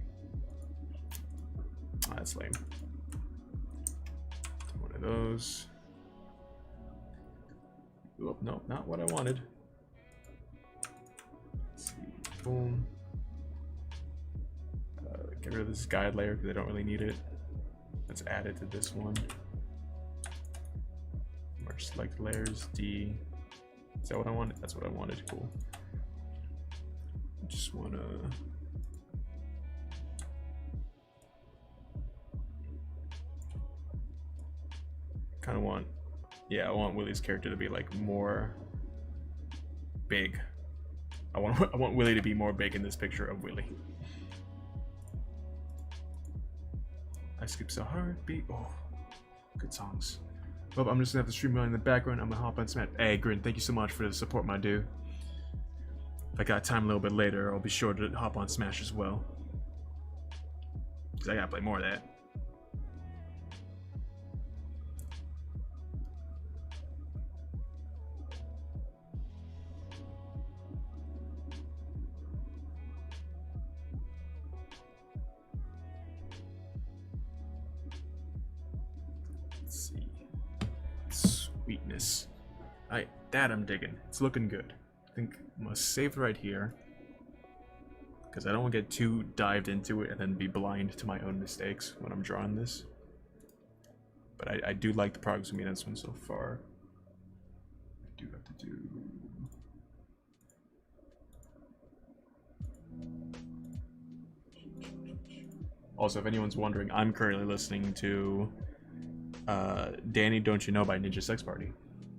Ah, that's lame. One of those. Oh, no, not what I wanted. Let's see. Boom. Get rid of this guide layer because I don't really need it. Let's add it to this one. Merge select layers, D. Is that what I wanted? That's what I wanted. Cool. I just want to. Kind of want. Yeah, I want Willie's character to be like more big. I want Willie to be more big in this picture of Willie. I skip so hard, beat. Oh, good songs. Well, I'm just gonna have the stream running in the background. I'm gonna hop on Smash. Hey, Grin, thank you so much for the support, my dude. If I got time a little bit later, I'll be sure to hop on Smash as well. Because I gotta play more of that. Let's see. Sweetness. Alright, that I'm digging. It's looking good. I think I'm gonna save right here. Because I don't want to get too dived into it and then be blind to my own mistakes when I'm drawing this. But I do like the progress we made on this one so far. I do have to do... Also, if anyone's wondering, I'm currently listening to Danny Don't You Know by Ninja Sex Party.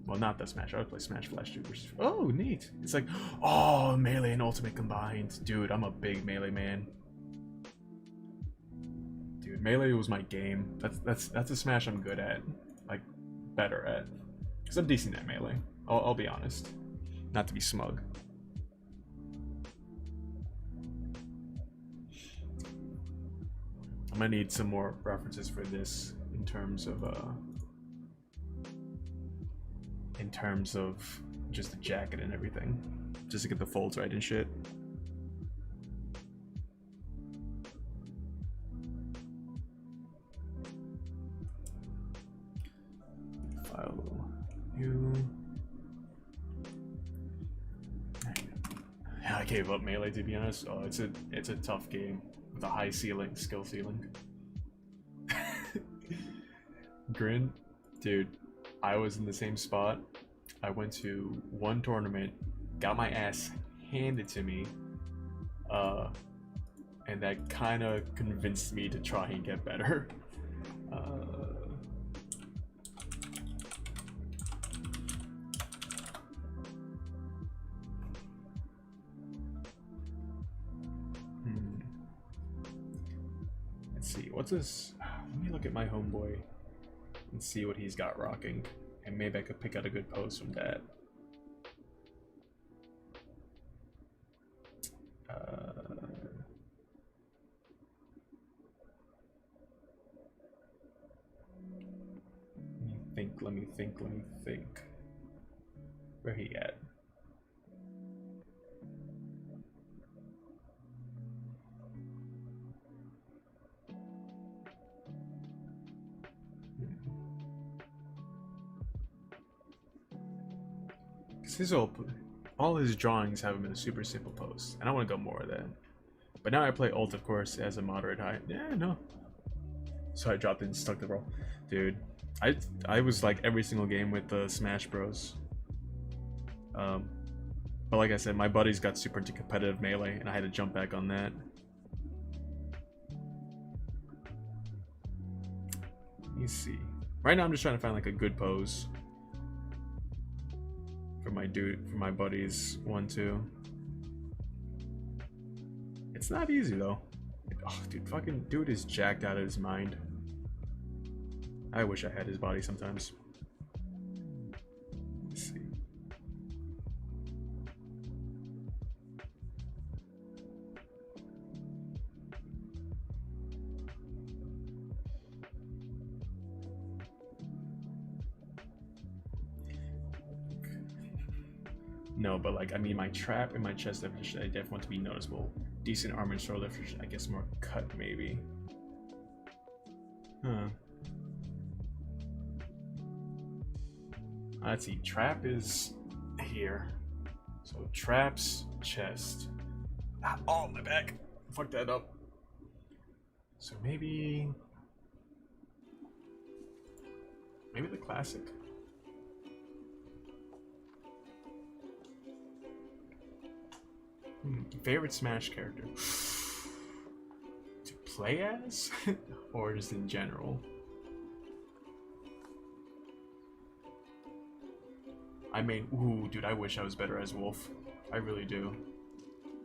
Well, not that Smash. I would play Smash Flash 2 versus... Oh, neat. It's like, oh, Melee and Ultimate combined. Dude, I'm a big Melee man. Dude, Melee was my game. That's a Smash I'm good at. Like, better at. Because I'm decent at Melee. I'll be honest. Not to be smug. I'm gonna need some more references for this in terms of just the jacket and everything, just to get the folds right and shit. File new. gave up Melee, to be honest. Oh, it's a tough game with a high skill ceiling. Grin, dude, I was in the same spot. I went to one tournament, got my ass handed to me, and that kind of convinced me to try and get better. Let's see, what's this? Let me look at my homeboy and see what he's got rocking, and maybe I could pick out a good pose from that. Let me think. Where he at? Because all his drawings have him in a super simple pose, and I want to go more of that. But now I play ult, of course, as a moderate height. Yeah, no. So I dropped it and stuck the roll. Dude, I was like every single game with the Smash Bros. But like I said, my buddies got super into competitive Melee, and I had to jump back on that. Let me see. Right now I'm just trying to find like a good pose for my buddies 1-2. It's not easy though. Oh, dude, fucking dude is jacked out of his mind. I wish I had his body sometimes. Let's see. No, but like, I mean, my trap and my chest definition, I definitely want to be noticeable. Decent armor and sword definition, I guess more cut maybe. Huh. Let's see, trap is here. So traps, chest. Oh, my back. Fuck that up. So maybe the classic. Favorite Smash character to play as, or just in general? I mean, ooh, dude, I wish I was better as Wolf. I really do.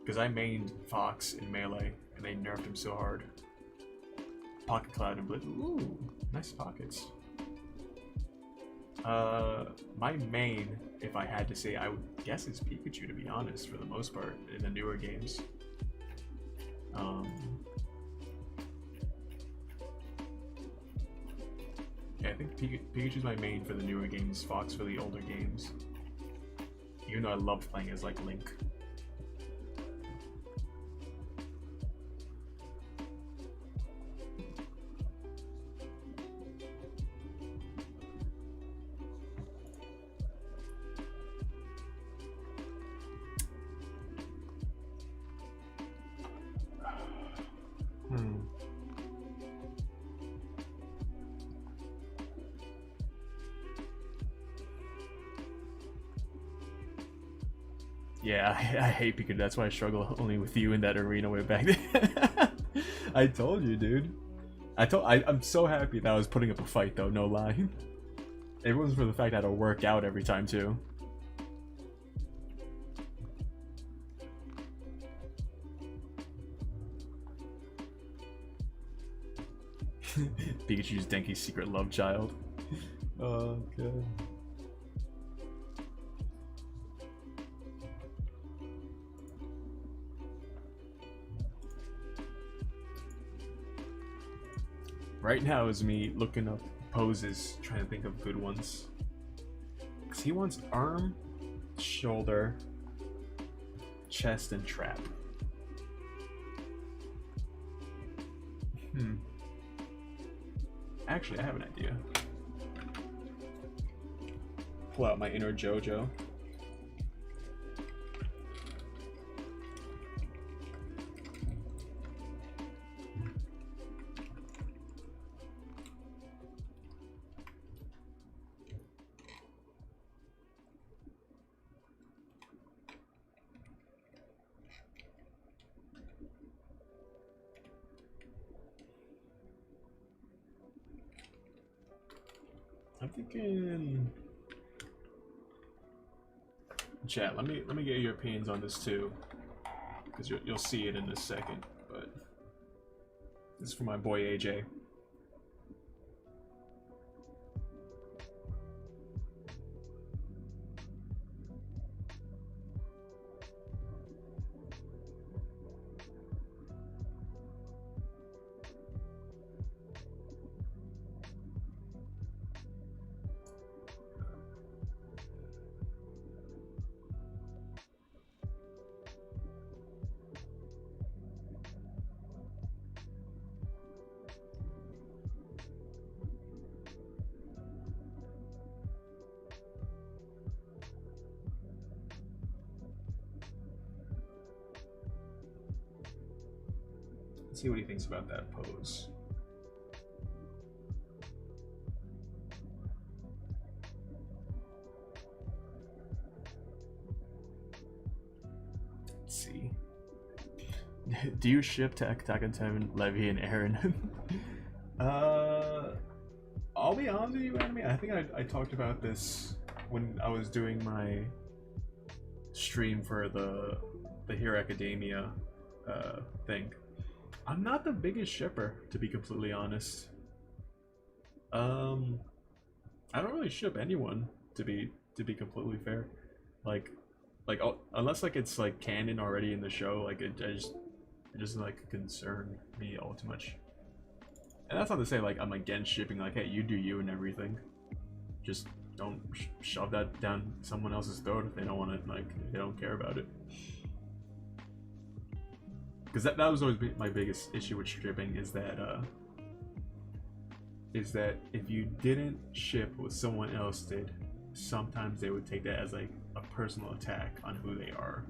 Because I mained Fox in Melee, and they nerfed him so hard. Pocket Cloud and Blitz. Ooh, nice pockets. My main, if I had to say, I would guess is Pikachu, to be honest, for the most part, in the newer games. Yeah, I think Pikachu's my main for the newer games, Fox for the older games. Even though I loved playing as, like, Link. Yeah, I hate Pikachu. That's why I struggle only with you in that arena way back then. I told you, dude. I'm so happy that I was putting up a fight, though. No lie. It wasn't for the fact I had to work out every time too. Pikachu's Denki's secret love child. Oh god. Right now is me looking up poses, trying to think of good ones. Cause he wants arm, shoulder, chest, and trap. Actually, I have an idea. Pull out my inner JoJo. I'm thinking. Chat, let me get your opinions on this too, because you'll see it in a second. But this is for my boy AJ. Let's see what he thinks about that pose. Let's see. Do you ship to Attack on Titan, Levi, and Eren? I'll be honest with you, Anime. I think I talked about this when I was doing my stream for the Hero Academia thing. I'm not the biggest shipper, to be completely honest. I don't really ship anyone, to be completely fair. Like unless like it's like canon already in the show, like it doesn't like concern me all too much. And that's not to say like I'm against shipping. Like, hey, you do you and everything. Just don't shove that down someone else's throat if they don't want it. Like, if they don't care about it. Because that was always my biggest issue with shipping, is that if you didn't ship what someone else did, sometimes they would take that as like a personal attack on who they are.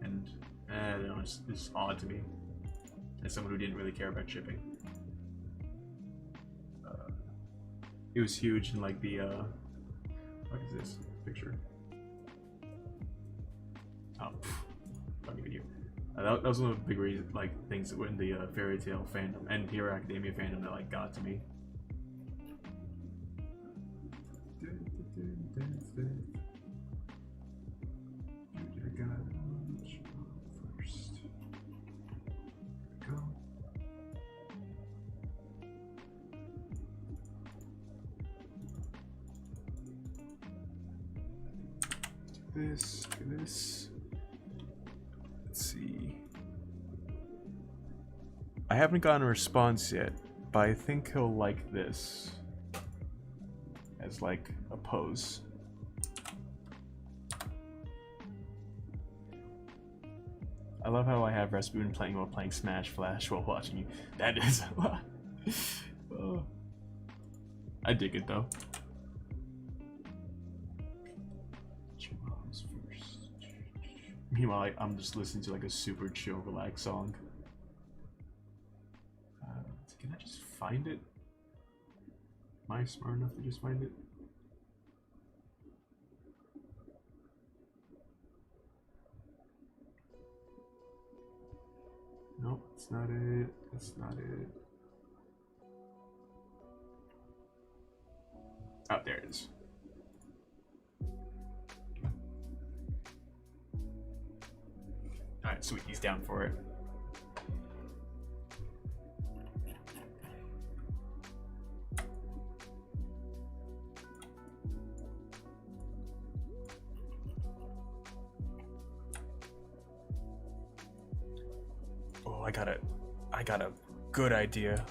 And I don't know, it's odd to me as someone who didn't really care about shipping. It was huge in like the what is this picture? Oh, don't even you. That was one of the big reasons, like things that were in the fairy tale fandom and Hero Academia fandom that like got to me. This. Let's see. I haven't gotten a response yet, but I think he'll like this as like a pose. I love how I have Rasputin playing while playing Smash Flash while watching you. That is a lot. Oh. I dig it though. Meanwhile, I'm just listening to like a super chill, relaxed song. Can I just find it? Am I smart enough to just find it? Nope, that's not it. That's not it. Oh, there it is. Alright, sweet, he's down for it. Oh, I got a good idea.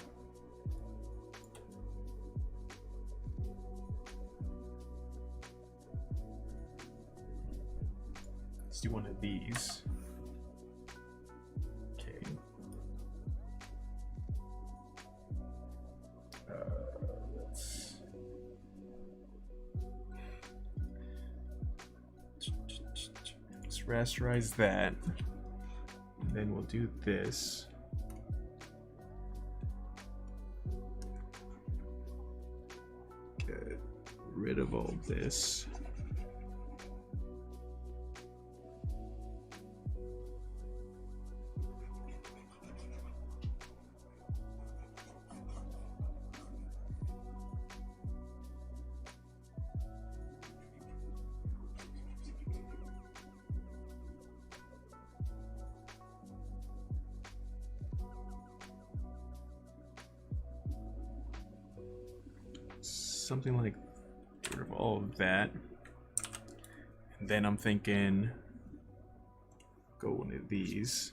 Let's do one of these. Rasterize that, and then we'll do this. Get rid of all this. something like get rid of all of that. And then I'm thinking go into these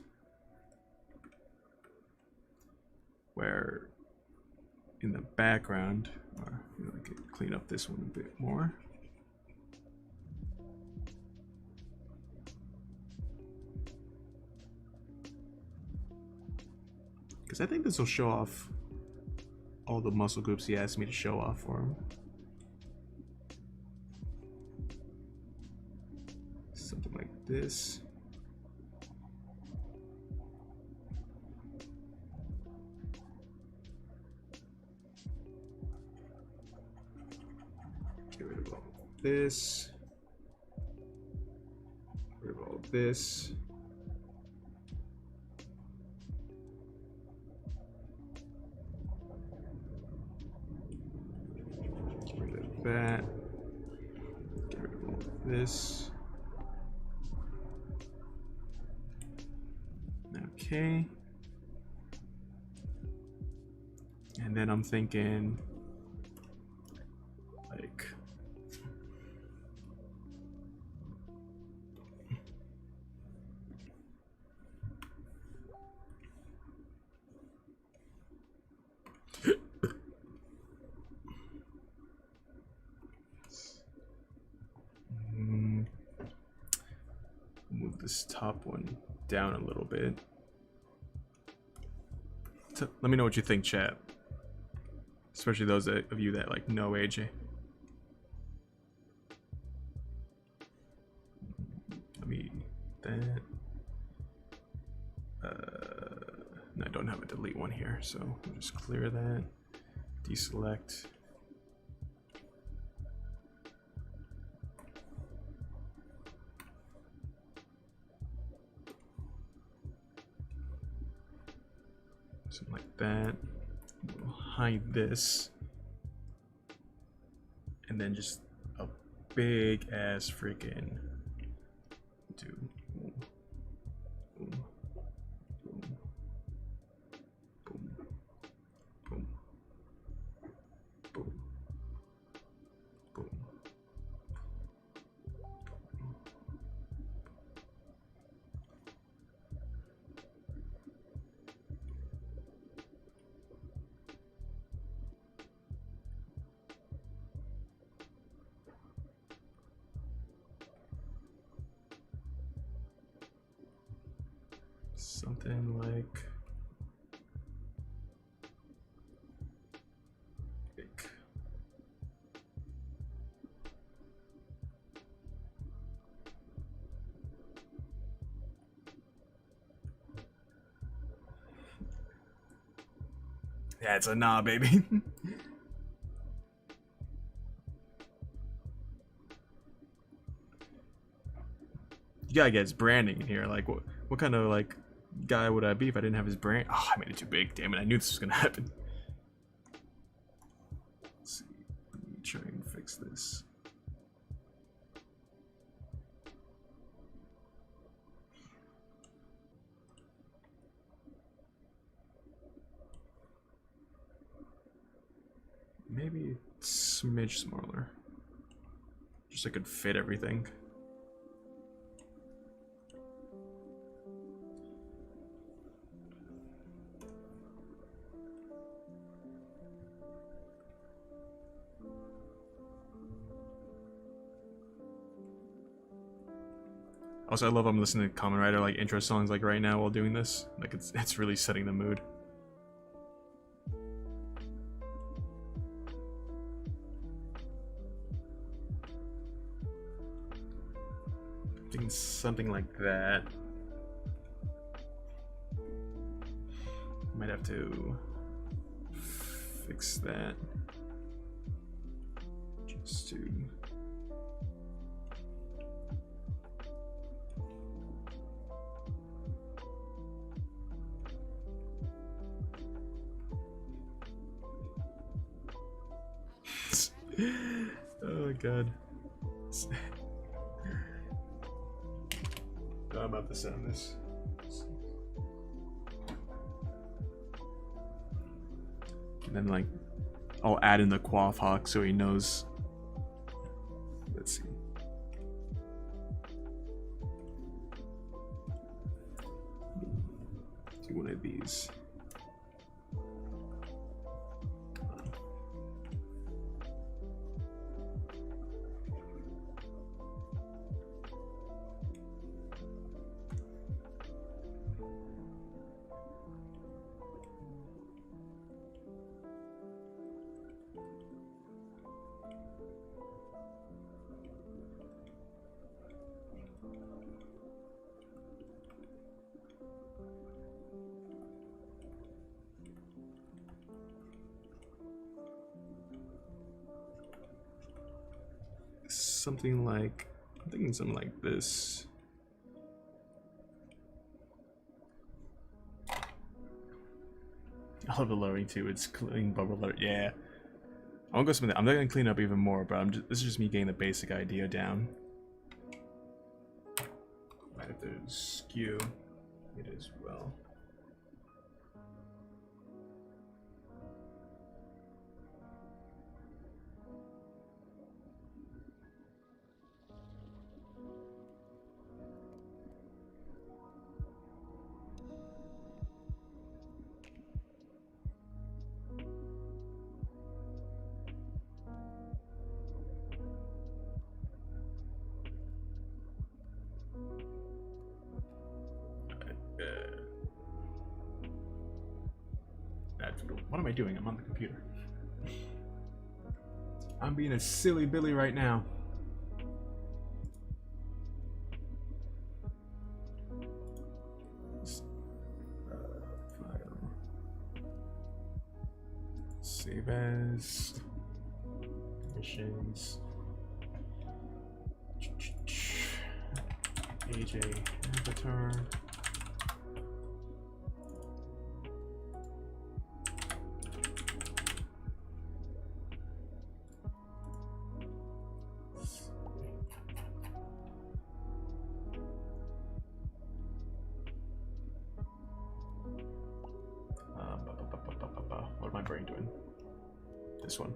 where in the background, or you know, I could clean up this one a bit more. Because I think this will show off all the muscle groups he asked me to show off for him. Something like this. Get rid of all this. Get rid of all this. Get rid of that. Get rid of all this. Okay. And then I'm thinking like move this top one down a little bit. Let me know what you think, chat. Especially those of you that like know AJ. Let me that. No, I don't have a delete one here, so we'll just clear that. Deselect. Something like that. We'll hide this. And then just a big ass freaking do. Boom, boom, boom, boom, boom, boom, boom. Something like big. Yeah, it's a nah, baby. You gotta get his branding in here. Like, what kind of like guy would I be if I didn't have his brand? Oh, I made it too big. Damn it! I knew this was gonna happen. Let's see. Let me try and fix this. Maybe a smidge smaller. Just so I could fit everything. Also, I love I'm listening to Kamen Rider like intro songs like right now while doing this. Like it's really setting the mood. I'm thinking something like that. Might have to fix that. Just to oh god. I'm about to sound this. And then like I'll add in the Quaff Hawk so he knows. Let's see. Do one of these. Something like, I'm thinking something like this. I love the lowering too. It's clean bubble alert. Yeah, I won't go something. I'm not gonna clean up even more, but this is just me getting the basic idea down. Right, if there's skew, it as well. What am I doing? I'm on the computer. I'm being a silly Billy right now. Save as missions. AJ avatar. What am I brain doing? This one.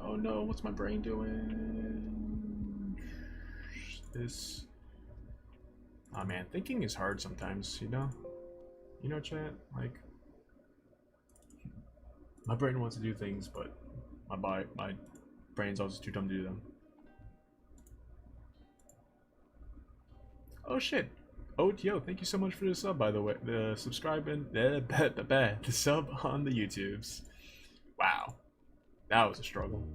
Oh no, what's my brain doing? This. Oh man, thinking is hard sometimes, you know? You know, chat? Like, my brain wants to do things, but my brain's also too dumb to do them. Oh shit! Oh, yo, thank you so much for the sub, by the way. The subscribe and the sub on the YouTubes. Wow. That was a struggle.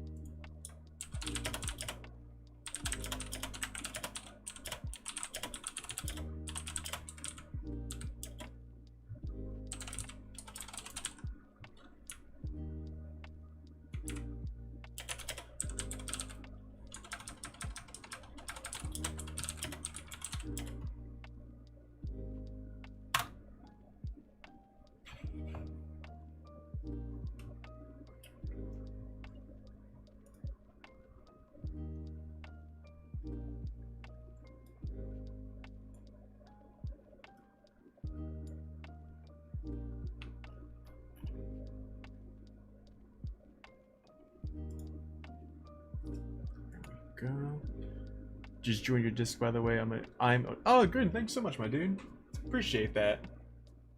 Go. Just joined your disc, by the way. Oh, good. Thanks so much, my dude. Appreciate that.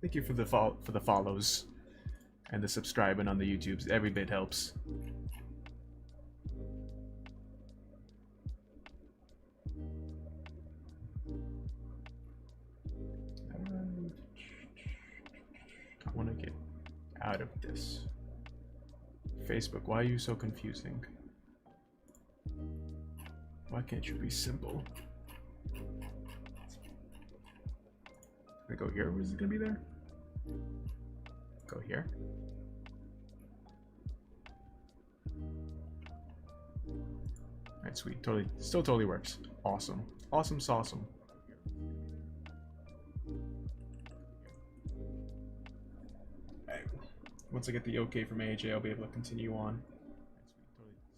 Thank you for the follows and the subscribing on the YouTubes. Every bit helps. I want to get out of this. Facebook, why are you so confusing? Why can't you be simple? I go here. Where's it gonna be there? Go here. Alright, sweet. Still totally works. Awesome. Awesome sauceum. Alright. Once I get the okay from AJ, I'll be able to continue on.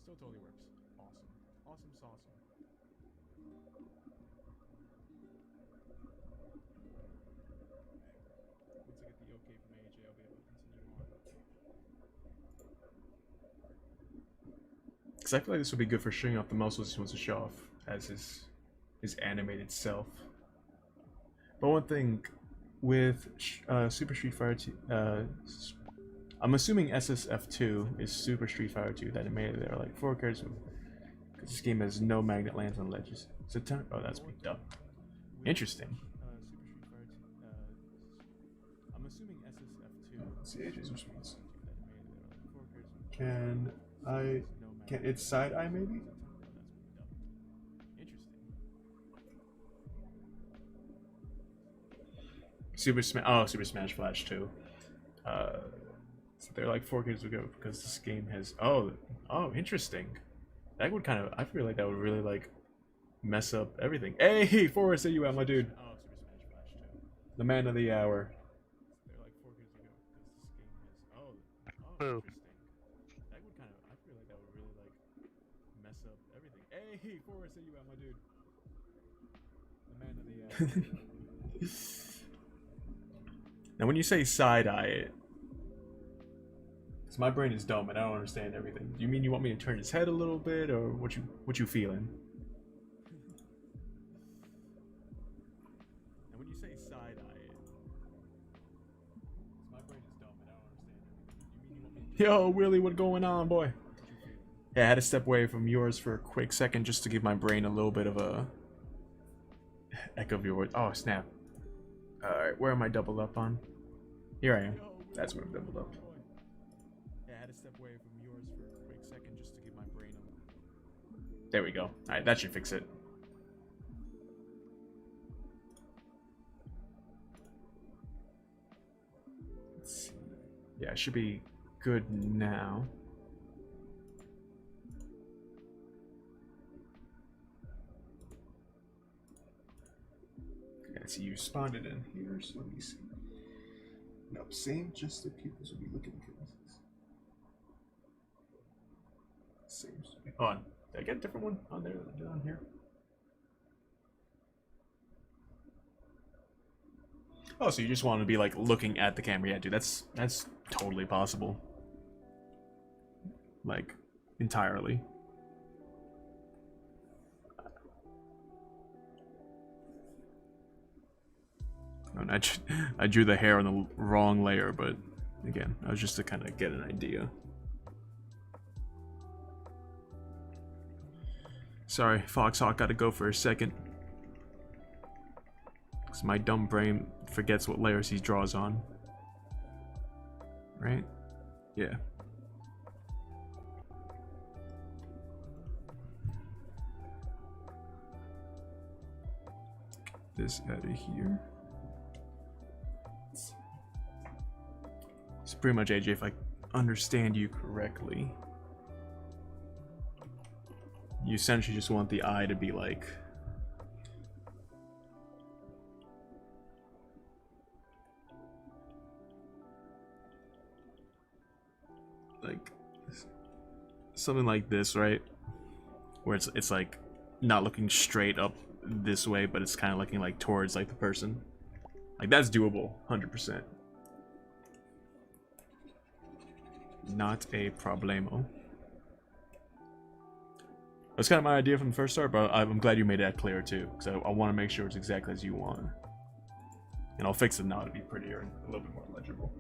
Still totally works. Awesome. Awesome sauceum. Once I get the okay from AJ, I'll be able to continue on. Because I feel like this would be good for showing off the muscles he wants to show off as his animated self. But one thing with Super Street Fighter 2, I'm assuming SSF2 is Super Street Fighter 2 that it made there like 4 characters. Because this game has no magnet lands on ledges. Subtember. Oh, that's picked up. Interesting. I'm assuming SSF2. Let's see AJ's response. Can it's side eye maybe? Super Smash Flash 2. So they're like 4 games ago because this game has oh interesting. That would kind of, I feel like that would really like mess up everything. Hey, Forrest, say you out, my dude. Oh, Super Smash Flash 2. The man of the hour. They're like 4 games ago because this game has interesting. That would kind of, I feel like that would really like mess up everything. Hey, Forrest, say you out, my dude. The man of the hour. Now, when you say side-eye it, because my brain is dumb and I don't understand everything. Do you mean you want me to turn his head a little bit, or what you feeling? Now, when you say side-eye it, my brain is dumb and I don't understand everything. Do you mean you want me to? Yo, Willie, what's going on, boy? Yeah, I had to step away from yours for a quick second just to give my brain a little bit of a echo of your words. Oh, snap. Alright, where am I doubled up on? Here I am. That's where I'm doubled up. Yeah, I had to step away from yours for a quick second just to give my brain a... There we go. Alright, that should fix it. Let's see. Yeah, it should be good now. See, you spawned it in here, so let me see. Nope, same, just the pupils will be looking for this. Same. Oh, did I get a different one on there than I did on here? Oh, so you just want to be like looking at the camera? Yeah, dude, that's totally possible. Like, entirely. I drew the hair on the wrong layer, but again, I was just to kind of get an idea. Sorry, Foxhawk gotta go for a second. Because my dumb brain forgets what layers he draws on. Right? Yeah. Get this out of here. It's pretty much AJ, if I understand you correctly. You essentially just want the eye to be like... something like this, right? Where it's like not looking straight up this way, but it's kind of looking like towards like the person. Like that's doable, 100%. Not a problemo. That's kind of my idea from the first start, but I'm glad you made that clear too, because I want to make sure it's exactly as you want. And I'll fix it now to be prettier and a little bit more legible.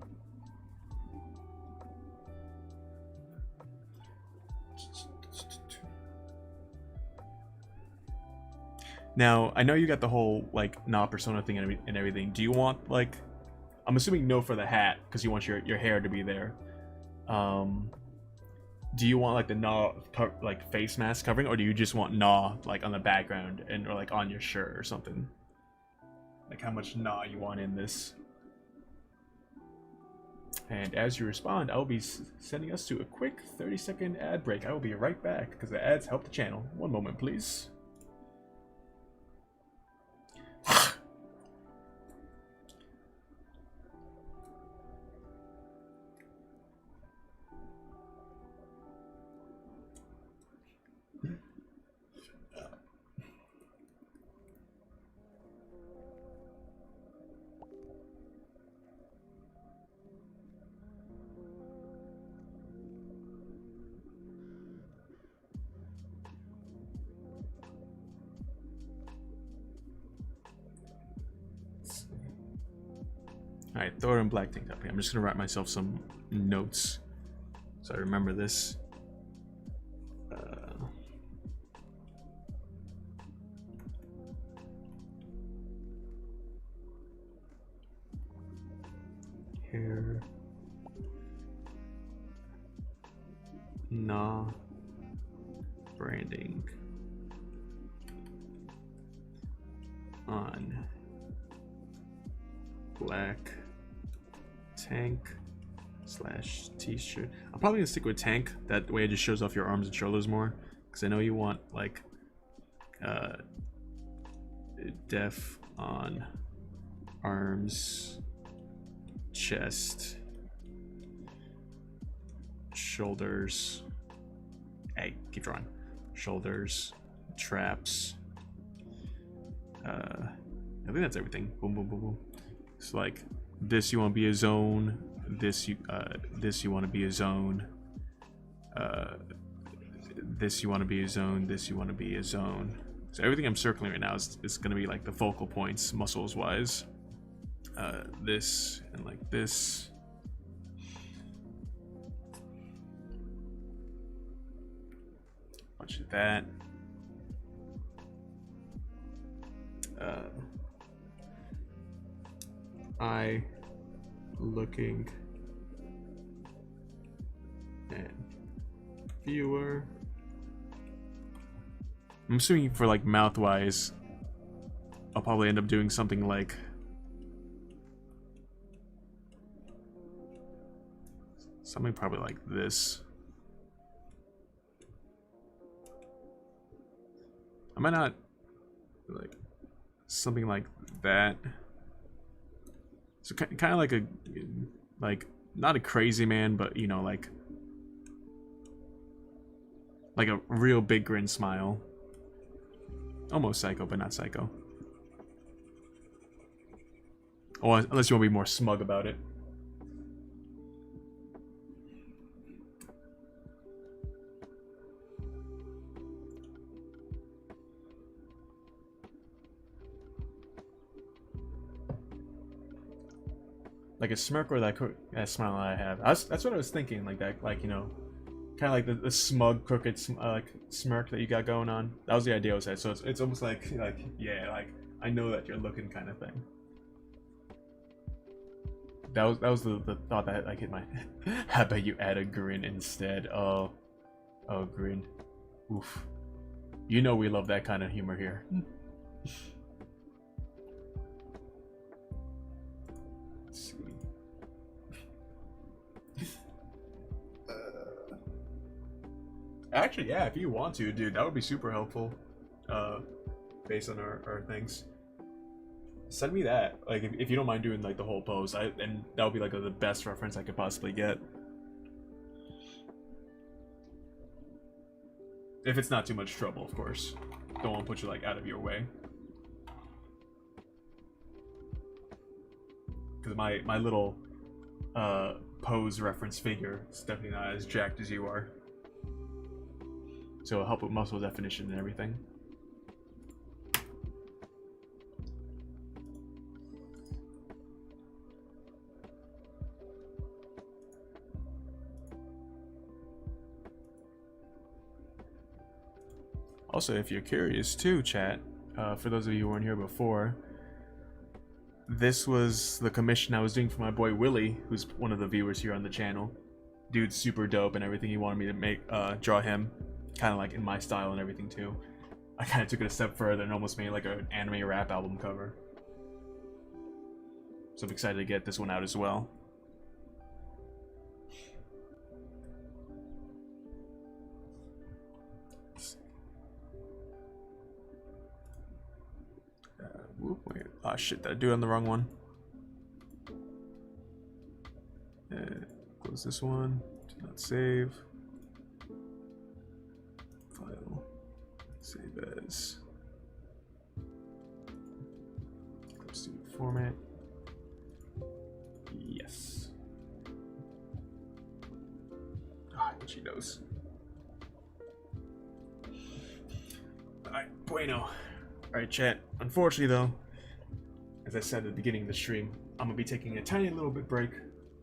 Now, I know you got the whole, like, Nah persona thing and everything. Do you want, like... I'm assuming no for the hat, because you want your hair to be there. Do you want, like, the Nah, like, face mask covering, or do you just want Nah, like, on the background, or, like, on your shirt or something? like how much nah you want in this. And as you respond, I'll be sending us to a quick 30-second ad break. I will be right back because the ads help the channel. One moment, please. Alright, Thor and Black tank top here. I'm just gonna write myself some notes so I remember this. Hair. Nah. Branding. On. Black tank / t-shirt. I'm probably gonna stick with tank. That way it just shows off your arms and shoulders more. Because I know you want like def on arms, chest, shoulders. Hey, keep drawing. Shoulders, traps. I think that's everything. Boom, boom, boom, boom. It's like this you want to be a zone. This you want to be a zone. This you want to be a zone. This you want to be a zone. So everything I'm circling right now is going to be like the focal points, muscles wise. This and like this. Bunch of that. Eye looking and viewer. I'm assuming for like mouth wise, I'll probably end up doing something like probably like this. I might not like something like that. So kind of like not a crazy man, but you know, like a real big grin smile. Almost psycho, but not psycho. Or unless you want to be more smug about it. Like a smirk or that smile I have. That's what I was thinking. Like that, like, you know, kind of like the smug, crooked, like smirk that you got going on. That was the idea I was saying. So it's almost like yeah, like I know that you're looking kind of thing. That was the thought that like hit my. How about you add a grin instead? Oh, grin. Oof. You know we love that kind of humor here. Let's see. Actually, yeah, if you want to, dude, that would be super helpful. Based on our things. Send me that, like, if you don't mind doing like the whole pose, and that would be like the best reference I could possibly get. If it's not too much trouble, of course. Don't want to put you like out of your way. Because my little pose reference figure is definitely not as jacked as you are. So it'll help with muscle definition and everything. Also, if you're curious too, chat, for those of you who weren't here before, this was the commission I was doing for my boy Willie, who's one of the viewers here on the channel. Dude's super dope and everything. He wanted me to make draw him kind of like in my style and everything too. I kind of took it a step further and almost made like an anime rap album cover. So I'm excited to get this one out as well. Whoop, wait. Oh shit, did I do it on the wrong one? Close this one. Do not save. File. Save as. Close to format. Yes. Ah, Cheetos. Alright, bueno. Alright, chat. Unfortunately, though, as I said at the beginning of the stream, I'm gonna be taking a tiny little bit break.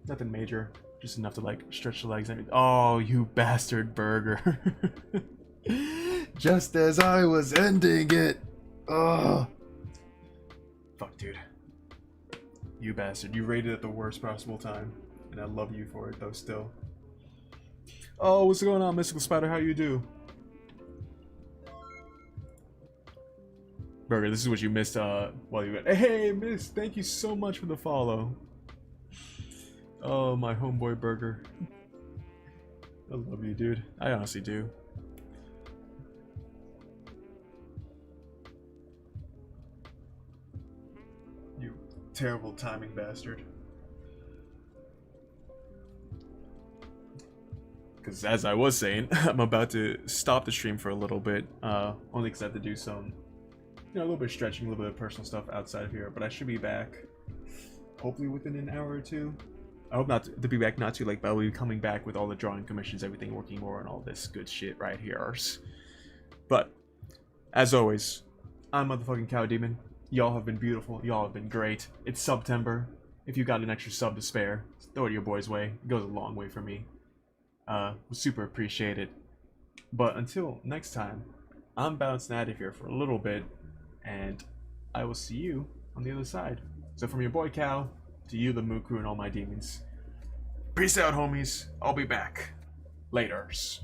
Nothing major. Just enough to, like, stretch the legs. Oh, you bastard burger. Just as I was ending it. Oh. Fuck, dude. You bastard. You rated at the worst possible time. And I love you for it, though, still. Oh, what's going on, Mystical Spider? How you do? Burger, this is what you missed while you went. Hey, Miss, thank you so much for the follow. Oh, my homeboy Burger. I love you, dude. I honestly do. You terrible timing bastard. Because as I was saying, I'm about to stop the stream for a little bit. Only because I have to do some, a little bit of stretching, a little bit of personal stuff outside of here. But I should be back, hopefully within an hour or two. I hope not to be back not too late, but I'll be coming back with all the drawing commissions, everything working more, and all this good shit right here. But as always, I'm motherfucking Cow Demon. Y'all have been beautiful. Y'all have been great. It's Subtember. If you got an extra sub to spare, throw it your boy's way. It goes a long way for me. Super appreciate it. But until next time, I'm bouncing out of here for a little bit, and I will see you on the other side. So from your boy Cow to you, the Moo Crew, and all my demons. Peace out, homies. I'll be back. Laters.